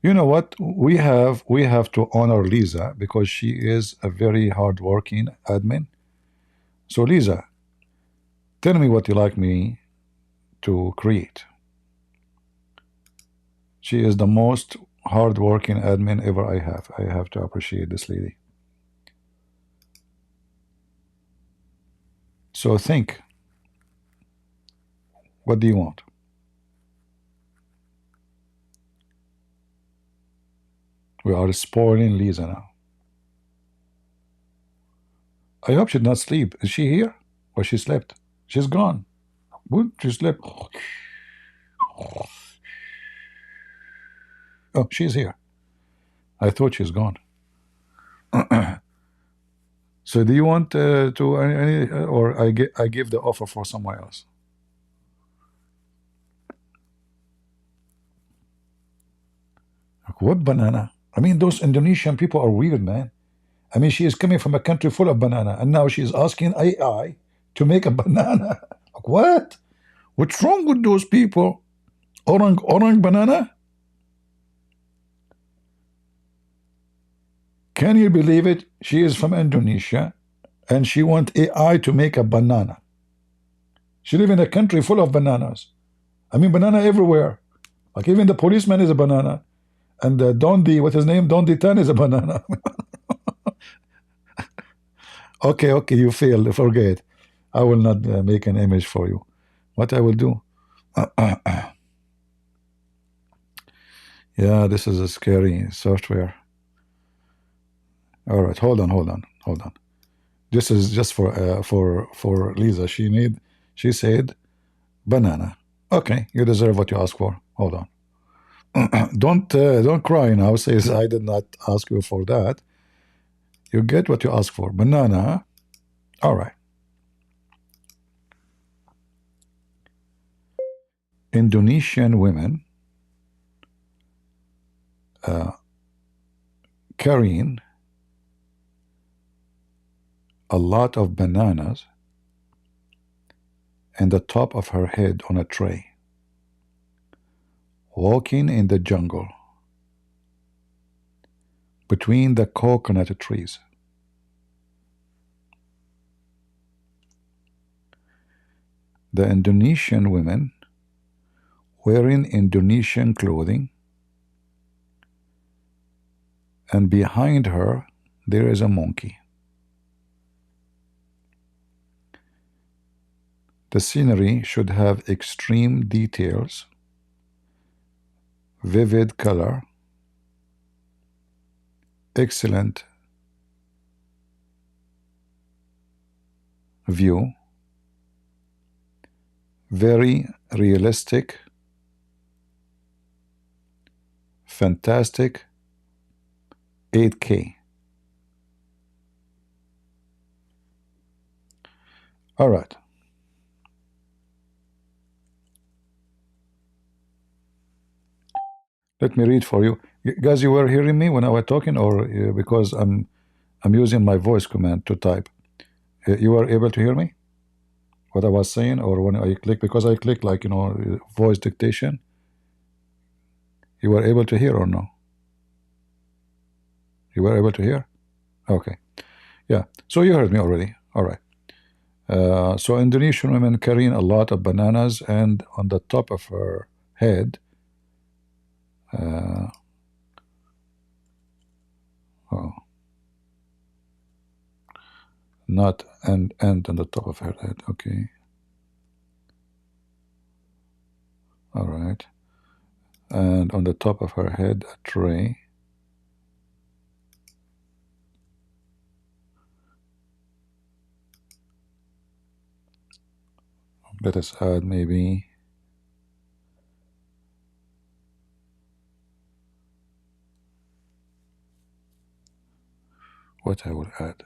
S1: you know what? We have to honor Lisa because she is a very hardworking admin. So Lisa, tell me what you like me to create. She is the most hardworking admin ever I have. I have to appreciate this lady. So think. What do you want? We are spoiling Lisa now. I hope she did not sleep. Is she here? Or she slept? She's gone. What? She slept. Oh, she's here. I thought she's gone. So do you want to any or I give the offer for somewhere else? Like, what banana? I mean, those Indonesian people are weird, man. I mean, she is coming from a country full of banana, and now she is asking AI to make a banana. Like, what? What's wrong with those people? Orang banana? Can you believe it? She is from Indonesia, and she wants AI to make a banana. She lives in a country full of bananas. I mean, banana everywhere. Like even the policeman is a banana, and Dondi, what's his name? Dondi Tan is a banana. Okay, you failed. Forget. I will not make an image for you. What I will do? Yeah, this is a scary software. All right, hold on. This is just for Lisa. She said banana. Okay, you deserve what you ask for. Hold on. Don't cry now. Says I did not ask you for that. You get what you ask for. Banana. All right. Indonesian women carrying a lot of bananas and the top of her head on a tray, walking in the jungle between the coconut trees. The Indonesian women wearing Indonesian clothing, and behind her there is a monkey. The scenery should have extreme details, vivid color, excellent view, very realistic, fantastic, 8K. All right. Let me read for you. Guys, you were hearing me when I was talking, or because I'm using my voice command to type? You were able to hear me? What I was saying, or when I click, because I click like, you know, voice dictation, you were able to hear or no? You were able to hear? Okay. Yeah. So you heard me already. All right. So Indonesian women carrying a lot of bananas, and on the top of her head, not and on the top of her head. Okay. All right. And on the top of her head, a tray. Let us add maybe what I will add.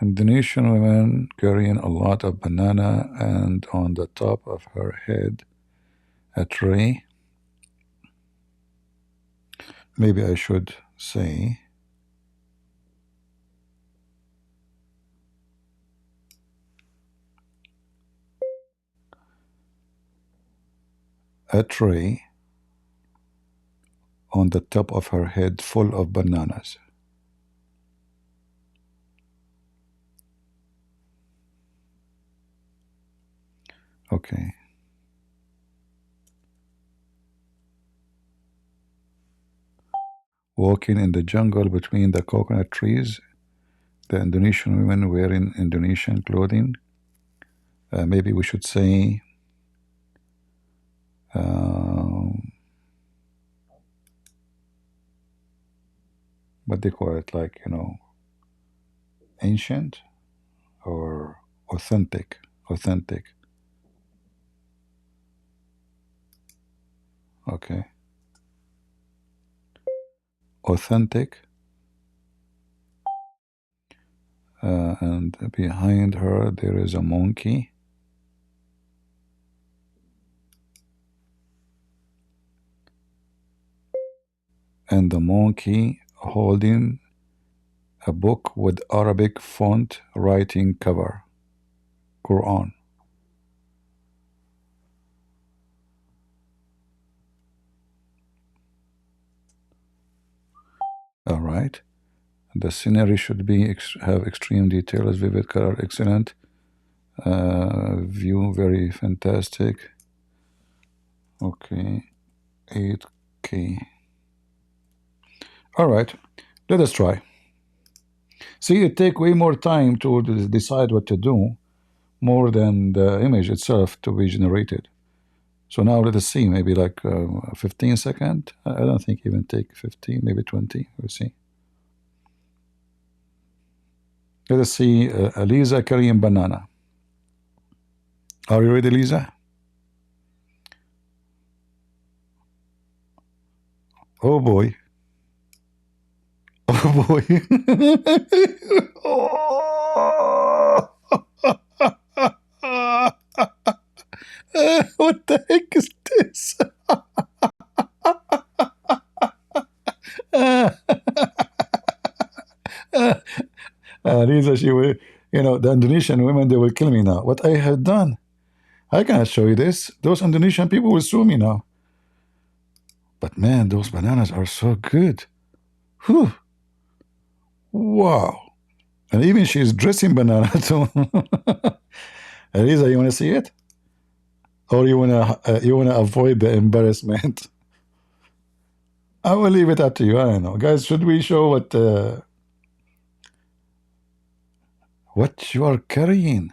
S1: Indonesian women carrying a lot of banana, and on the top of her head a tray. Maybe I should say a tray on the top of her head full of bananas. Okay. Walking in the jungle between the coconut trees, the Indonesian women wearing Indonesian clothing. Maybe we should say what they call it, like, you know, ancient or authentic. Okay. Authentic. And behind her there is a monkey. And the monkey holding a book with Arabic font writing cover, Quran. All right. The scenery should be have extreme details, vivid color, excellent view, very fantastic. Okay, 8K. All right, let us try. See, it takes way more time to decide what to do, more than the image itself to be generated. So now let us see, maybe like 15 seconds. I don't think even take 15, maybe 20. We'll see. Let us see Lisa carrying banana. Are you ready, Lisa? Oh boy. Oh boy. What the heck is this? Lisa, she will, you know, the Indonesian women, they will kill me now. What I have done, I cannot show you this. Those Indonesian people will sue me now. But man, those bananas are so good. Whew. Wow. And even she's dressing banana too. Lisa, you want to see it? Or you wanna avoid the embarrassment? I will leave it up to you. I don't know. Guys, should we show what you are carrying?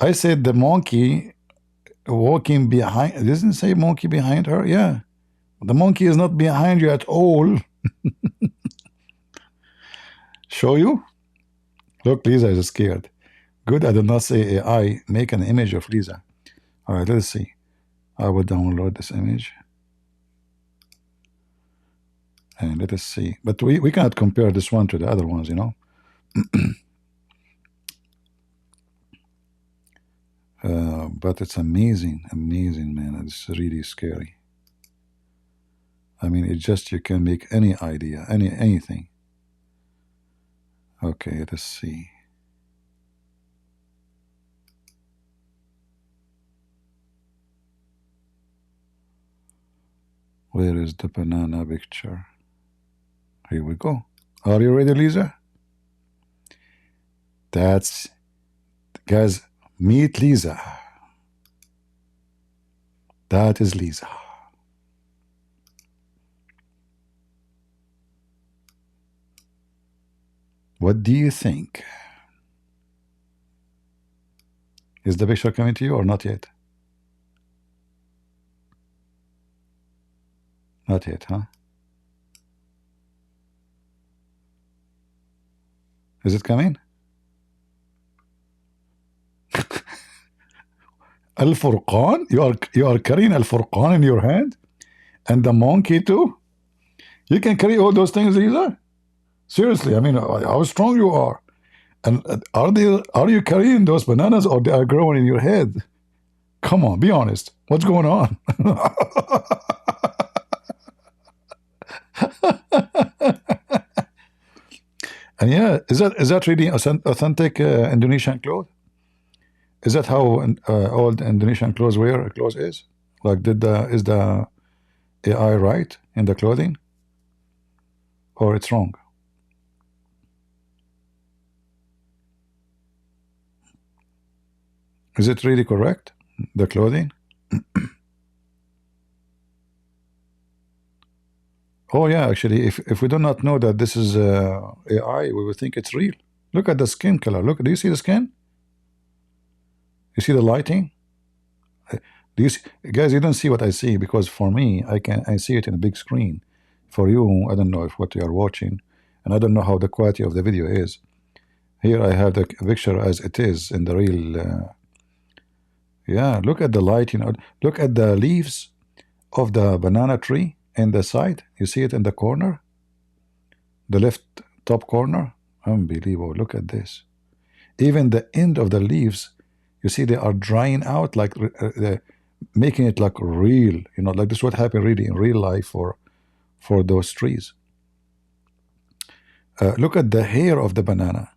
S1: I said the monkey walking behind. It doesn't say monkey behind her. Yeah, the monkey is not behind you at all. Show you? Look, Lisa is scared. Good, I did not say AI. Make an image of Lisa. All right, let's see. I will download this image. And let us see. But we cannot compare this one to the other ones, you know. But it's amazing, amazing, man. It's really scary. I mean, it's just you can make any idea, anything. Okay, let us see. Where is the banana picture? Here we go. Are you ready, Lisa? That's, guys, meet Lisa. That is Lisa. What do you think? Is the picture coming to you or not yet? Not yet, huh? Is it coming? Al-Furqan? You are carrying Al-Furqan in your hand? And the monkey too? You can carry all those things, Lisa? Seriously, I mean, how strong you are. And are you carrying those bananas or they are growing in your head? Come on, be honest. What's going on? And yeah, is that really authentic Indonesian clothes? Is that how old Indonesian clothes is? Like, is the AI right in the clothing, or it's wrong? Is it really correct, the clothing? Oh yeah, actually, if we do not know that this is AI, we would think it's real. Look at the skin color. Look, do you see the skin? You see the lighting? Do you see, guys? You don't see what I see, because for me, I see it in a big screen. For you, I don't know if what you are watching, and I don't know how the quality of the video is. Here I have the picture as it is in the real. Yeah, look at the light. You know, look at the leaves of the banana tree in the side. You see it in the corner, the left top corner. Unbelievable. Look at this. Even the end of the leaves, you see they are drying out, like making it like real. You know, like this would happen really in real life for those trees. Look at the hair of the banana.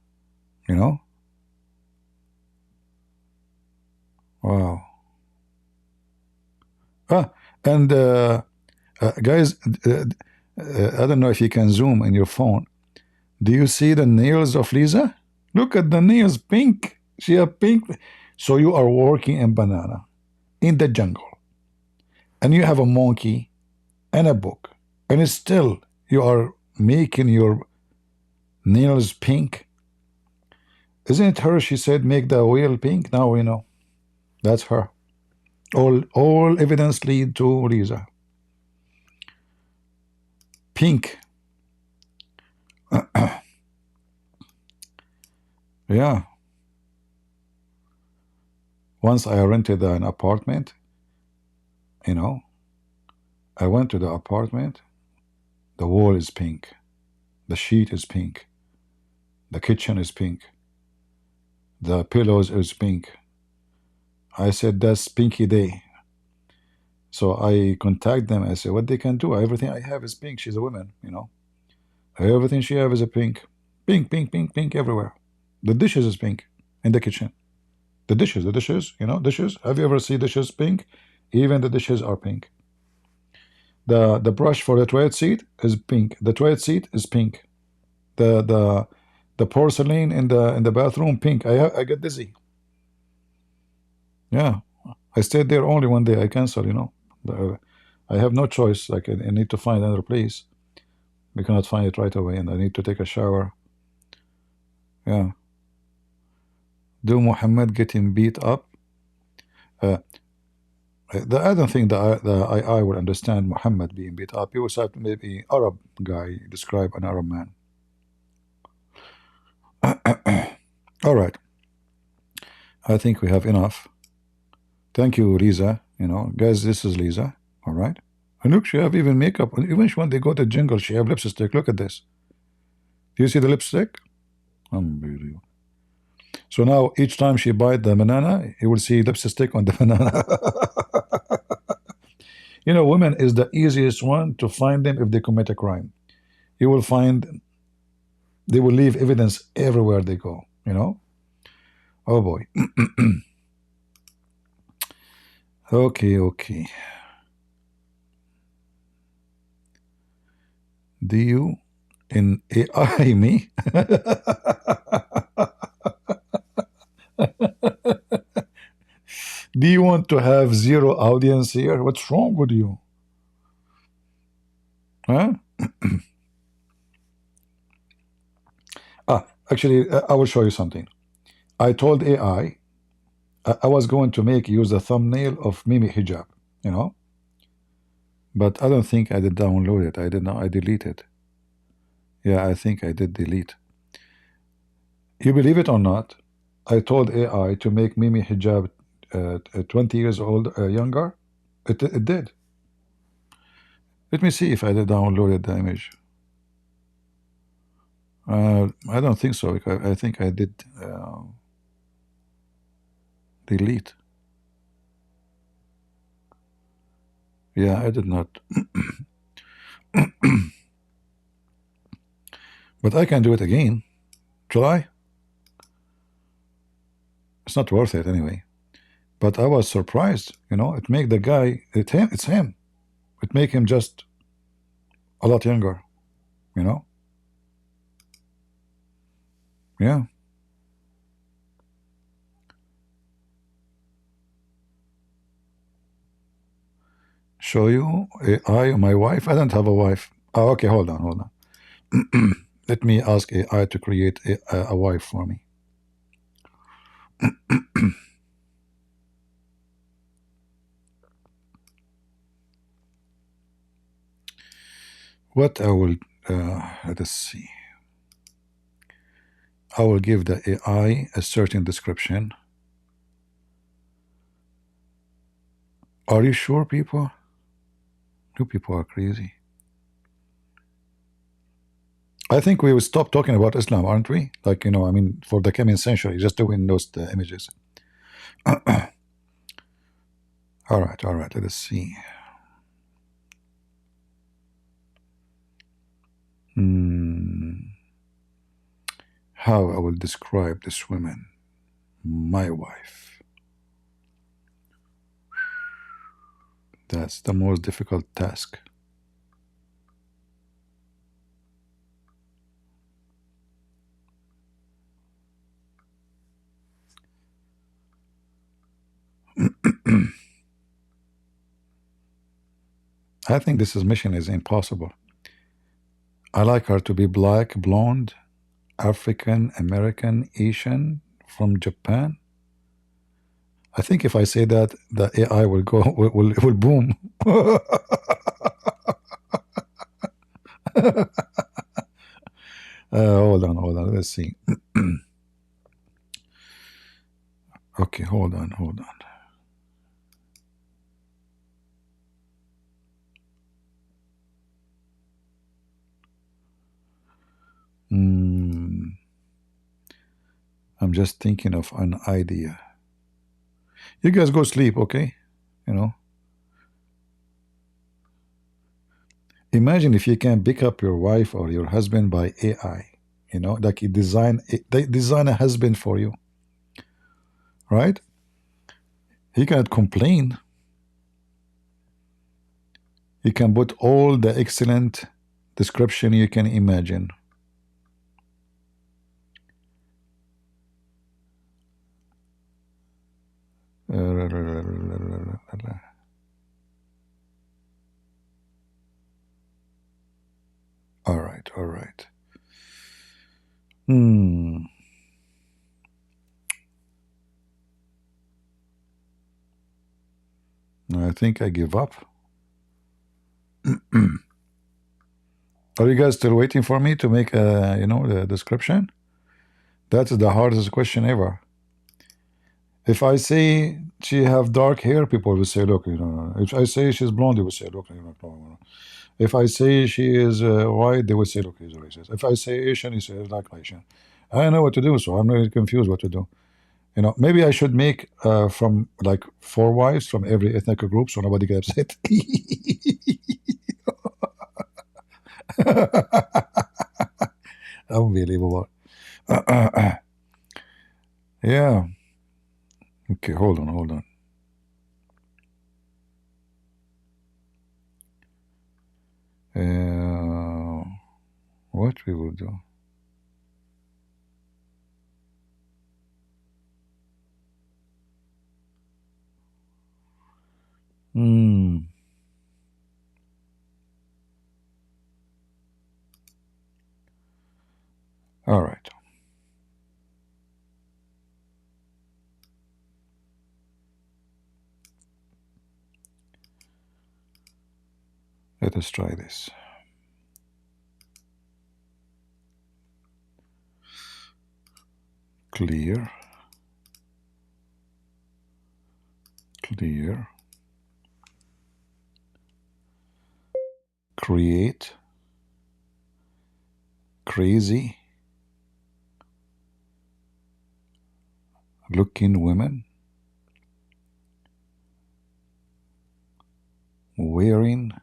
S1: You know. Wow. And guys, I don't know if you can zoom in your phone. Do you see the nails of Lisa? Look at the nails, pink. She has pink. So you are working in banana, in the jungle, and you have a monkey and a book, and still you are making your nails pink. Isn't it her? She said, make the whale pink. Now we know. That's her. All evidence lead to Lisa. Pink. Yeah. Once I rented an apartment, you know, I went to the apartment. The wall is pink. The sheet is pink. The kitchen is pink. The pillows is pink. I said, that's pinky day. So I contact them. I say, what they can do? Everything I have is pink. She's a woman, you know. Everything she have is a pink. Pink, pink, pink, pink everywhere. The dishes is pink in the kitchen. The dishes, you know, dishes. Have you ever seen dishes pink? Even the dishes are pink. The brush for the toilet seat is pink. The toilet seat is pink. The porcelain in the bathroom, pink. I get dizzy. Yeah, I stayed there only one day. I cancel, you know. I have no choice. Like, I need to find another place. We cannot find it right away, and I need to take a shower. Yeah. Do Muhammad getting beat up? I don't think the AI will understand Muhammad being beat up. He was have to maybe Arab guy describe an Arab man. All right. I think we have enough. Thank you, Lisa. You know, guys, this is Lisa. All right. And look, she have even makeup. Even when they go to jungle, she have lipstick. Look at this. Do you see the lipstick? Unbelievable. So now each time she bite the banana, you will see lipstick on the banana. You know, women is the easiest one to find them if they commit a crime. You will find they will leave evidence everywhere they go, you know? Oh boy. Okay. Do you in AI me? Do you want to have zero audience here? What's wrong with you? Huh? Actually, I will show you something. I told AI I was going to use the thumbnail of Mimi Hijab, you know, but I don't think I did download it. I did not. I deleted. Yeah, I think I did delete. You believe it or not? I told AI to make Mimi Hijab 20 years old, younger. It did. Let me see if I did downloaded the image. I don't think so. I think I did delete. Yeah, I did not. But I can do it again. Shall I? It's not worth it anyway. But I was surprised. You know, it make the guy. It's him. It make him just a lot younger. You know. Yeah. Show you AI, my wife. I don't have a wife. Oh, okay, hold on. Let me ask AI to create a wife for me. What I will let us see. I will give the AI a certain description. Are you sure, people? You people are crazy. I think we will stop talking about Islam, aren't we? Like, you know, I mean, for the coming century, just doing those images. All right. Let us see. How I will describe this woman, my wife. That's the most difficult task. I think this mission is impossible. I like her to be black, blonde, African, American, Asian, from Japan. I think if I say that, the AI will go, will boom. Hold on. Let's see. Okay, hold on. I'm just thinking of an idea. You guys go sleep, okay? You know. Imagine if you can pick up your wife or your husband by AI. You know, like they design a husband for you, right? He cannot complain. You can put all the excellent description you can imagine. All right. I think I give up. Are you guys still waiting for me to make the description? That's the hardest question ever. If I say she have dark hair, people will say, look, If I say she's blonde, they will say, look, no. If I say she is white, they will say, look, he's a racist. If I say Asian, he says like Asian. I don't know what to do, so I'm really confused what to do. Maybe I should make from like 4 wives from every ethnic group, so nobody gets upset. Unbelievable. Yeah. Okay, hold on. What we will do? All right. Let us try this. Clear. Create. Crazy looking women wearing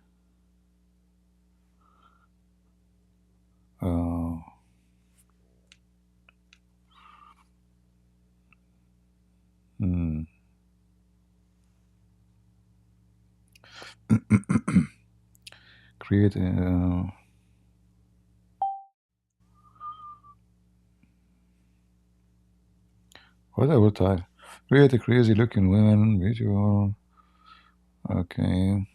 S1: create whatever type. Create a crazy looking women visual. Okay.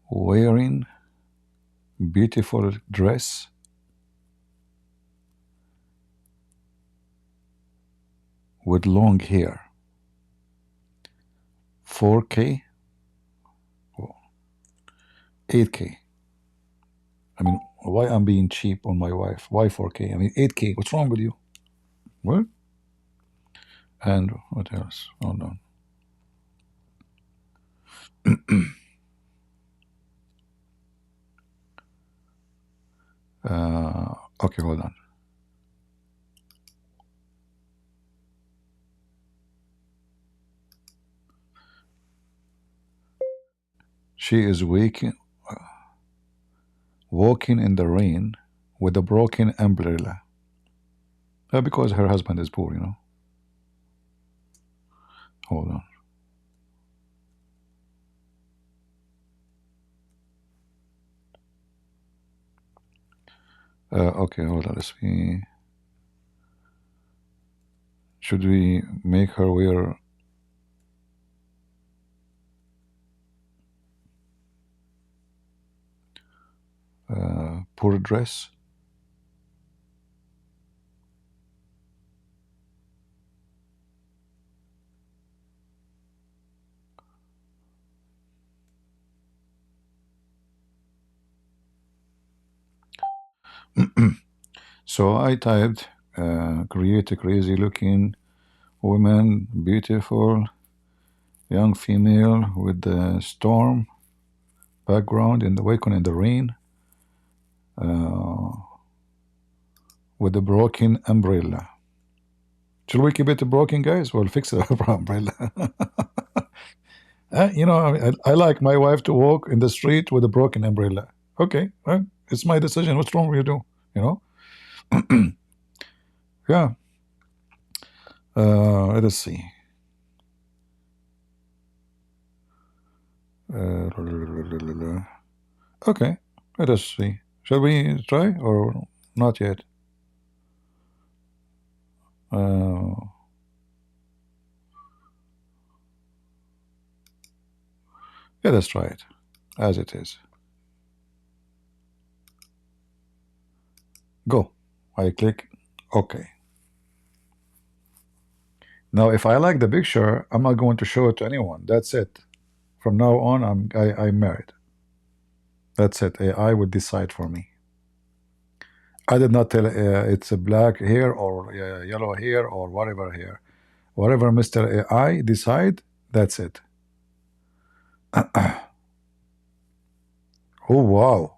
S1: Wearing beautiful dress with long hair. 4K, 8K. I mean, why I'm being cheap on my wife? Why 4K? I mean, 8K. What's wrong with you? What? And what else? Hold on. Okay, hold on. She is walking in the rain with a broken umbrella. Because her husband is poor, Hold on. Okay, hold on. Let's see. Should we make her wear poor dress? So I typed create a crazy looking woman, beautiful young female with the storm background in the waking in the rain with a broken umbrella. Should we keep it broken, guys? We'll fix the umbrella. I like my wife to walk in the street with a broken umbrella. Okay, it's my decision. What's wrong with you? Yeah. Let us see. Okay, let us see. Shall we try or not yet? Let us try it as it is. Go. I click OK. Now, if I like the picture, I'm not going to show it to anyone. That's it. From now on, I'm married. That's it. AI would decide for me. I did not tell it's a black hair or yellow hair or whatever hair. Whatever Mr. AI decide, that's it. Oh, wow.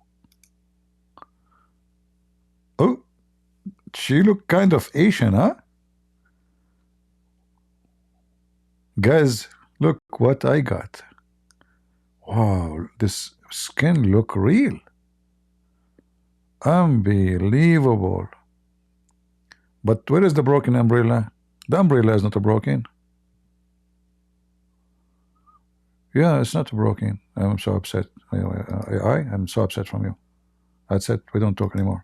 S1: Oh, she look kind of Asian, huh? Guys, look what I got. Wow, this skin look real. Unbelievable. But where is the broken umbrella? The umbrella is not broken. Yeah, it's not broken. I'm so upset. I'm so upset from you. That's it. We don't talk anymore.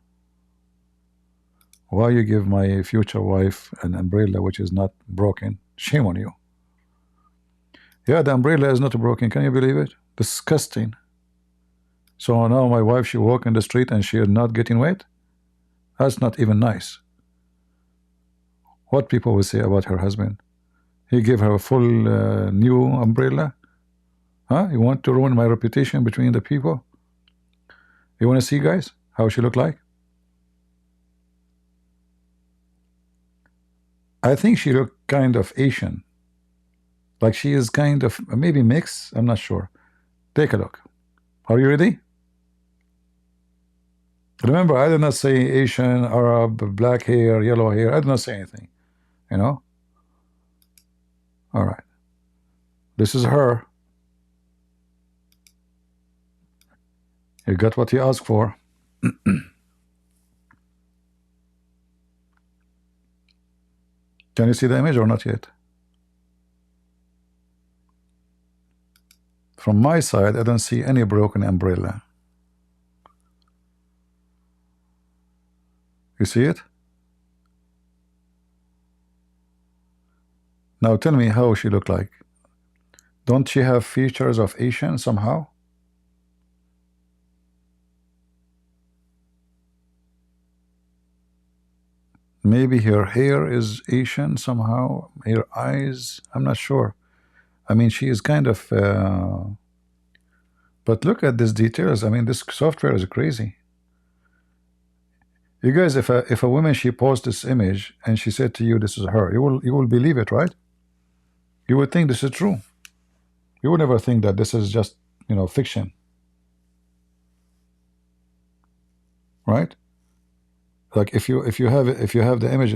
S1: Why you give my future wife an umbrella which is not broken? Shame on you. Yeah, the umbrella is not broken. Can you believe it? Disgusting. So now my wife, she walk in the street and she is not getting wet? That's not even nice. What people will say about her husband? He gave her a full new umbrella? Huh? You want to ruin my reputation between the people? You want to see, guys, how she look like? I think she look kind of Asian. Like she is kind of maybe mixed. I'm not sure. Take a look. Are you ready? Remember, I did not say Asian, Arab, black hair, yellow hair. I did not say anything. You know? All right. This is her. You got what you asked for. Can you see the image or not yet? From my side, I don't see any broken umbrella. You see it? Now tell me how she look like. Don't she have features of Asian somehow? Maybe her hair is Asian somehow. Her eyes, I'm not sure. I mean, she is kind of... but look at these details. I mean, this software is crazy. You guys, if a woman, she posts this image and she said to you, this is her, you will believe it, right? You would think this is true. You would never think that this is just, you know, fiction. Right? Like if you have the image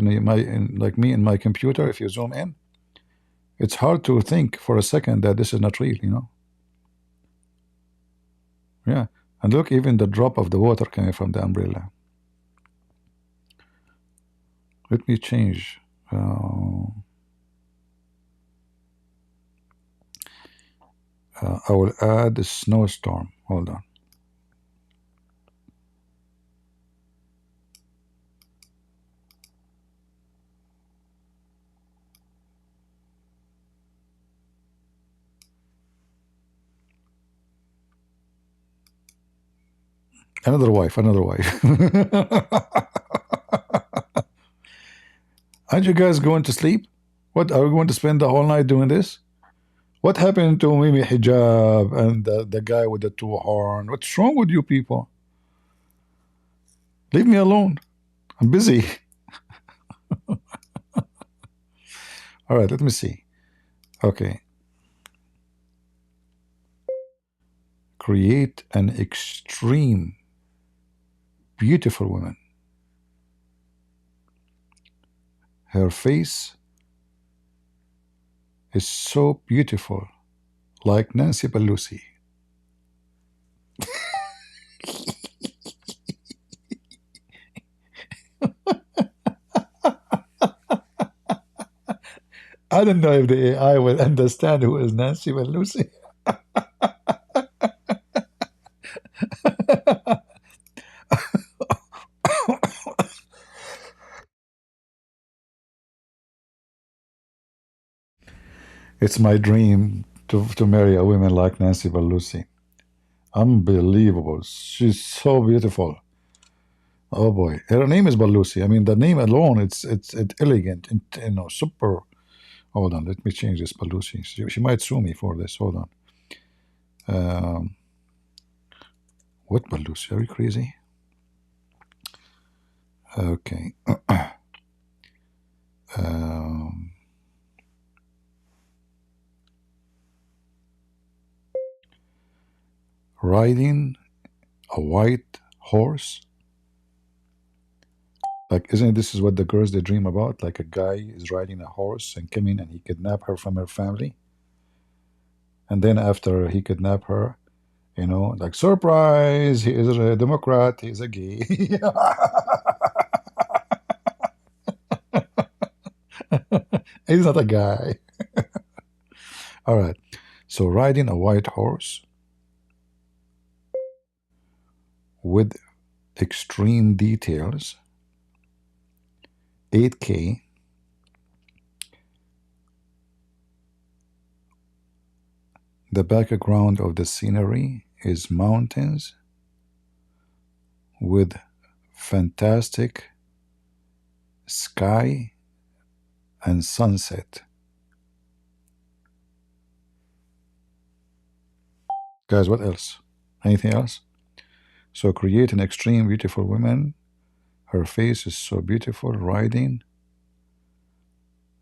S1: like me in my computer, if you zoom in, it's hard to think for a second that this is not real, you know. Yeah, and look, even the drop of the water coming from the umbrella. Let me change. I will add a snowstorm. Hold on. Another wife. Aren't you guys going to sleep? What, are we going to spend the whole night doing this? What happened to Mimi Hijab and the guy with the two horn? What's wrong with you people? Leave me alone. I'm busy. All right, let me see. Okay. Create an extreme beautiful woman. Her face is so beautiful, like Nancy Pelosi. I don't know if the AI will understand who is Nancy Pelosi. It's my dream to marry a woman like Nancy Pelosi. Unbelievable. She's so beautiful. Oh boy, her name is Balusi. I mean, the name alone, it's elegant, and super. Hold on, let me change this Balusi. She might sue me for this. Hold on. What Balusi? Are you crazy? Okay. Riding a white horse. Like, isn't this is what the girls they dream about? Like a guy is riding a horse and coming and he kidnap her from her family. And then after he kidnap her, like surprise, he is a Democrat, he's a gay. He's not a guy. All right. So riding a white horse with extreme details, 8K. The background of the scenery is mountains with fantastic sky and sunset. Guys, what else? Anything else? So create an extreme beautiful woman. Her face is so beautiful, riding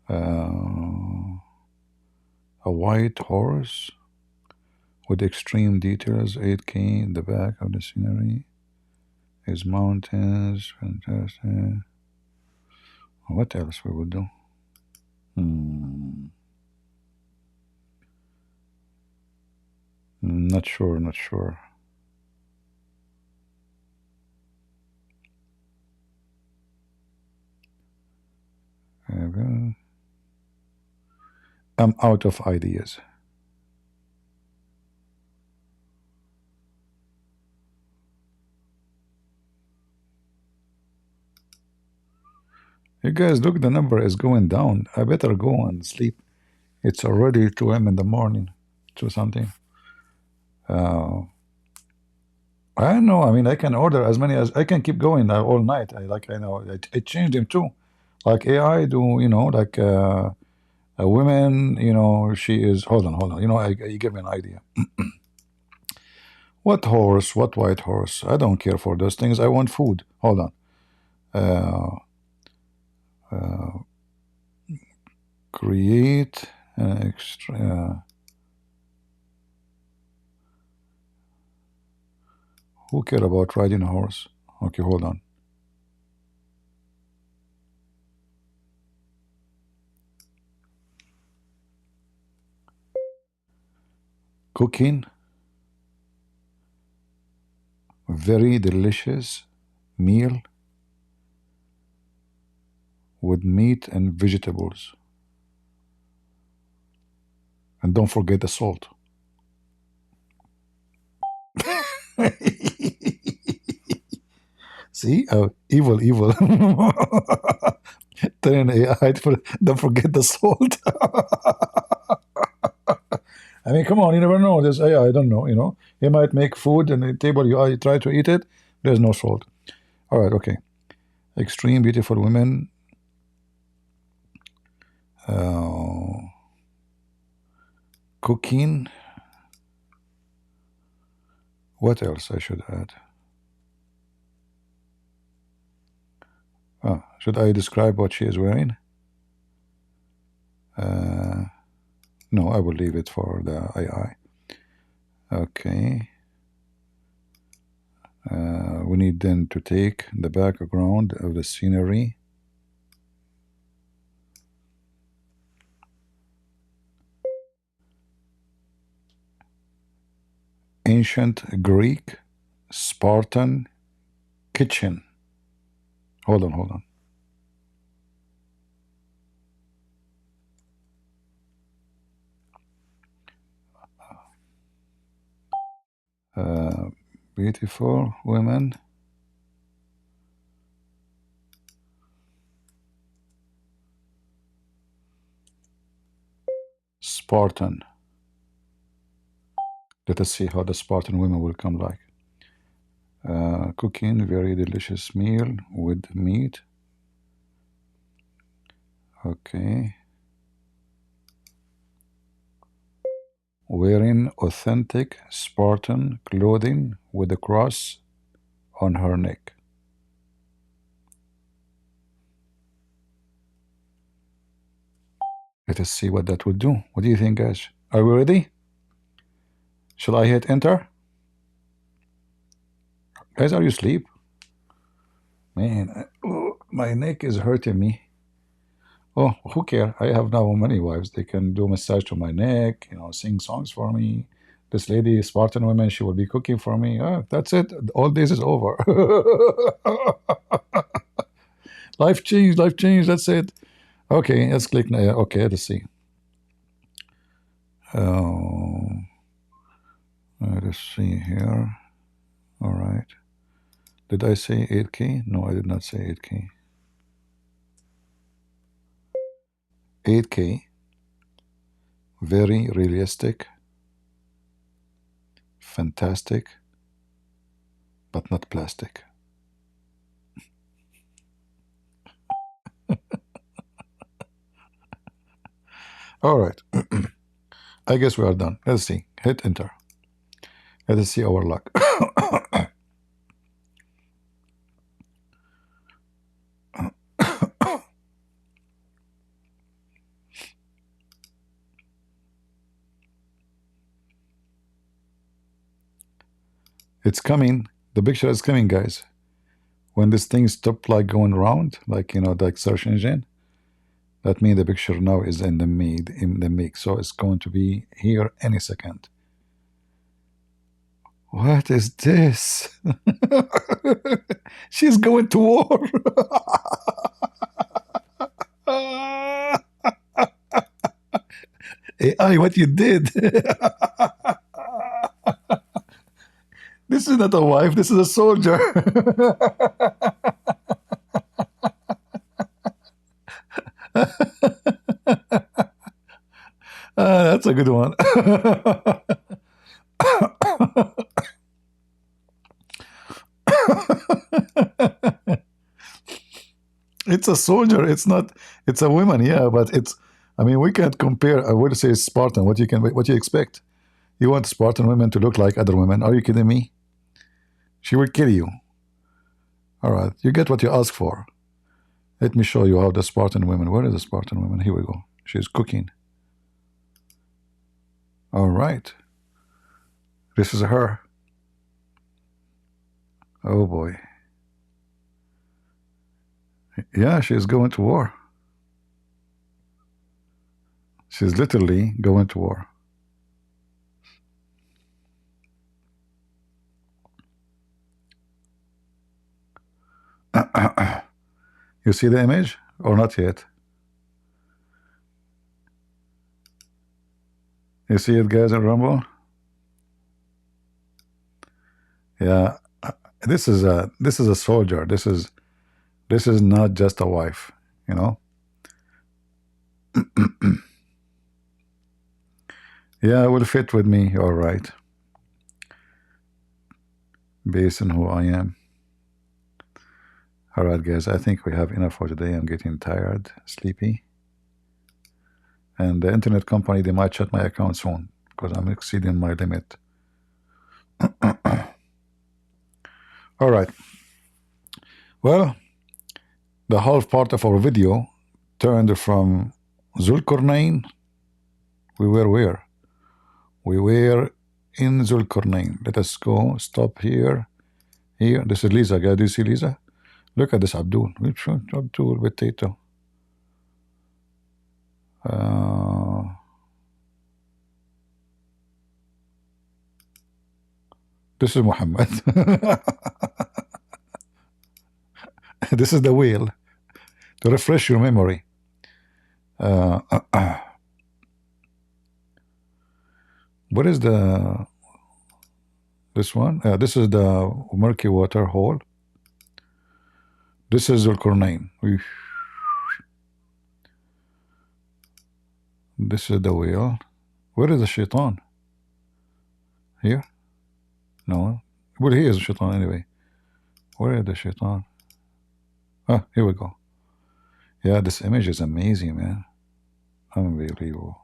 S1: a white horse with extreme details, 8K in the back of the scenery is mountains, fantastic. What else we would do? Not sure, not sure. I'm out of ideas. You guys, look, the number is going down. I better go and sleep. It's already 2 a.m. in the morning, 2 something. I don't know. I mean, I can order as many as I can keep going all night. I changed them too. Like AI do, like a woman, she is. Hold on. You give me an idea. What horse? What white horse? I don't care for those things. I want food. Hold on. Create an extra. Who care about riding a horse? Okay, hold on. Cooking very delicious meal with meat and vegetables. And don't forget the salt. See? Evil. Turn AI, don't forget the salt. I mean, come on, you never know. This AI, I don't know, He might make food and the table, you try to eat it, there's no salt. All right, okay. Extreme beautiful women. Cooking. What else I should add? Should I describe what she is wearing? No, I will leave it for the AI. Okay. We need then to take the background of the scenery. Ancient Greek Spartan kitchen. Hold on. Beautiful women. Spartan. Let us see how the Spartan women will come like. Cooking very delicious meal with meat. Okay. Wearing authentic Spartan clothing with a cross on her neck. Let us see what that will do. What do you think, guys? Are we ready? Shall I hit enter? Guys, are you asleep? Man, my neck is hurting me. Oh, who care? I have now many wives. They can do massage to my neck, sing songs for me. This lady, Spartan woman, she will be cooking for me. That's it. All this is over. Life changed, life changed. That's it. Okay, let's click. Okay, let's see. Let's see here. All right. Did I say 8K? No, I did not say 8K. 8K. Very realistic. Fantastic. But not plastic. All right. I guess we are done. Let's see. Hit enter. Let us see our luck. It's coming. The picture is coming, guys. When this thing stopped like going around, like the search engine, that means the picture now is in the mix. So it's going to be here any second. What is this? She's going to war. AI, what you did? This is not a wife, this is a soldier. That's a good one. It's a soldier. It's not. It's a woman. Yeah, but it's. I mean, we can't compare. I would say Spartan. What you expect? You want Spartan women to look like other women? Are you kidding me? She will kill you. All right, you get what you ask for. Let me show you how the Spartan women. Where is the Spartan woman? Here we go. She's cooking. All right. This is her. Oh boy. Yeah, she's going to war. She's literally going to war. You see the image or not yet? You see it, guys, in Rumble? Yeah, this is a soldier. This is not just a wife, Yeah, it will fit with me. All right, based on who I am. All right, guys, I think we have enough for today. I'm getting tired, sleepy. And the internet company, they might shut my account soon because I'm exceeding my limit. All right. Well, the half part of our video turned from Zulkarnain. We were where? We were in Zulkarnain. Let us go. Stop here. Here. This is Lisa, guys. Do you see Lisa? Look at this Abdul. Which one? Abdul potato. This is Muhammad. This is the wheel to refresh your memory. What is this one? This is the murky water hole. This is Zulkarnain. This is the wheel. Where is the shaitan? Here? No. Well, he is shaitan anyway. Where is the shaitan? Ah, here we go. Yeah, this image is amazing, man. Unbelievable.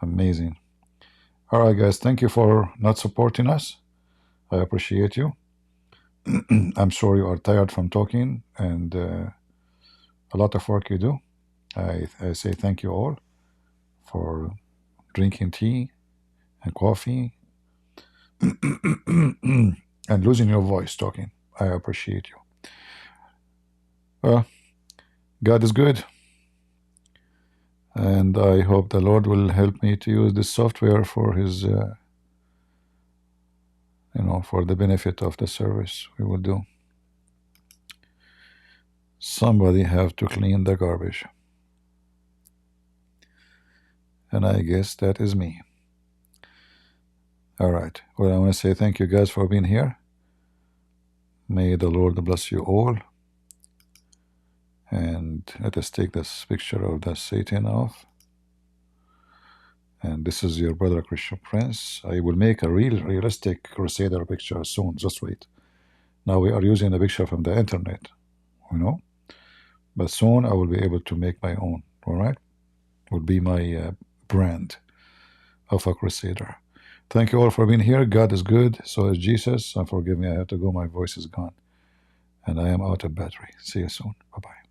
S1: Amazing. All right, guys. Thank you for not supporting us. I appreciate you. I'm sure you are tired from talking and a lot of work you do. I say thank you all for drinking tea and coffee and losing your voice talking. I appreciate you. Well, God is good. And I hope the Lord will help me to use this software for his, for the benefit of the service we will do. Somebody have to clean the garbage. And I guess that is me. All right. Well, I want to say thank you guys for being here. May the Lord bless you all. And let us take this picture of the Satan off. And this is your brother Christian Prince. I will make a realistic Crusader picture soon. Just wait. Now we are using a picture from the internet, But soon I will be able to make my own. All right? Will be my brand of a Crusader. Thank you all for being here. God is good. So is Jesus. And forgive me, I have to go. My voice is gone. And I am out of battery. See you soon. Bye-bye.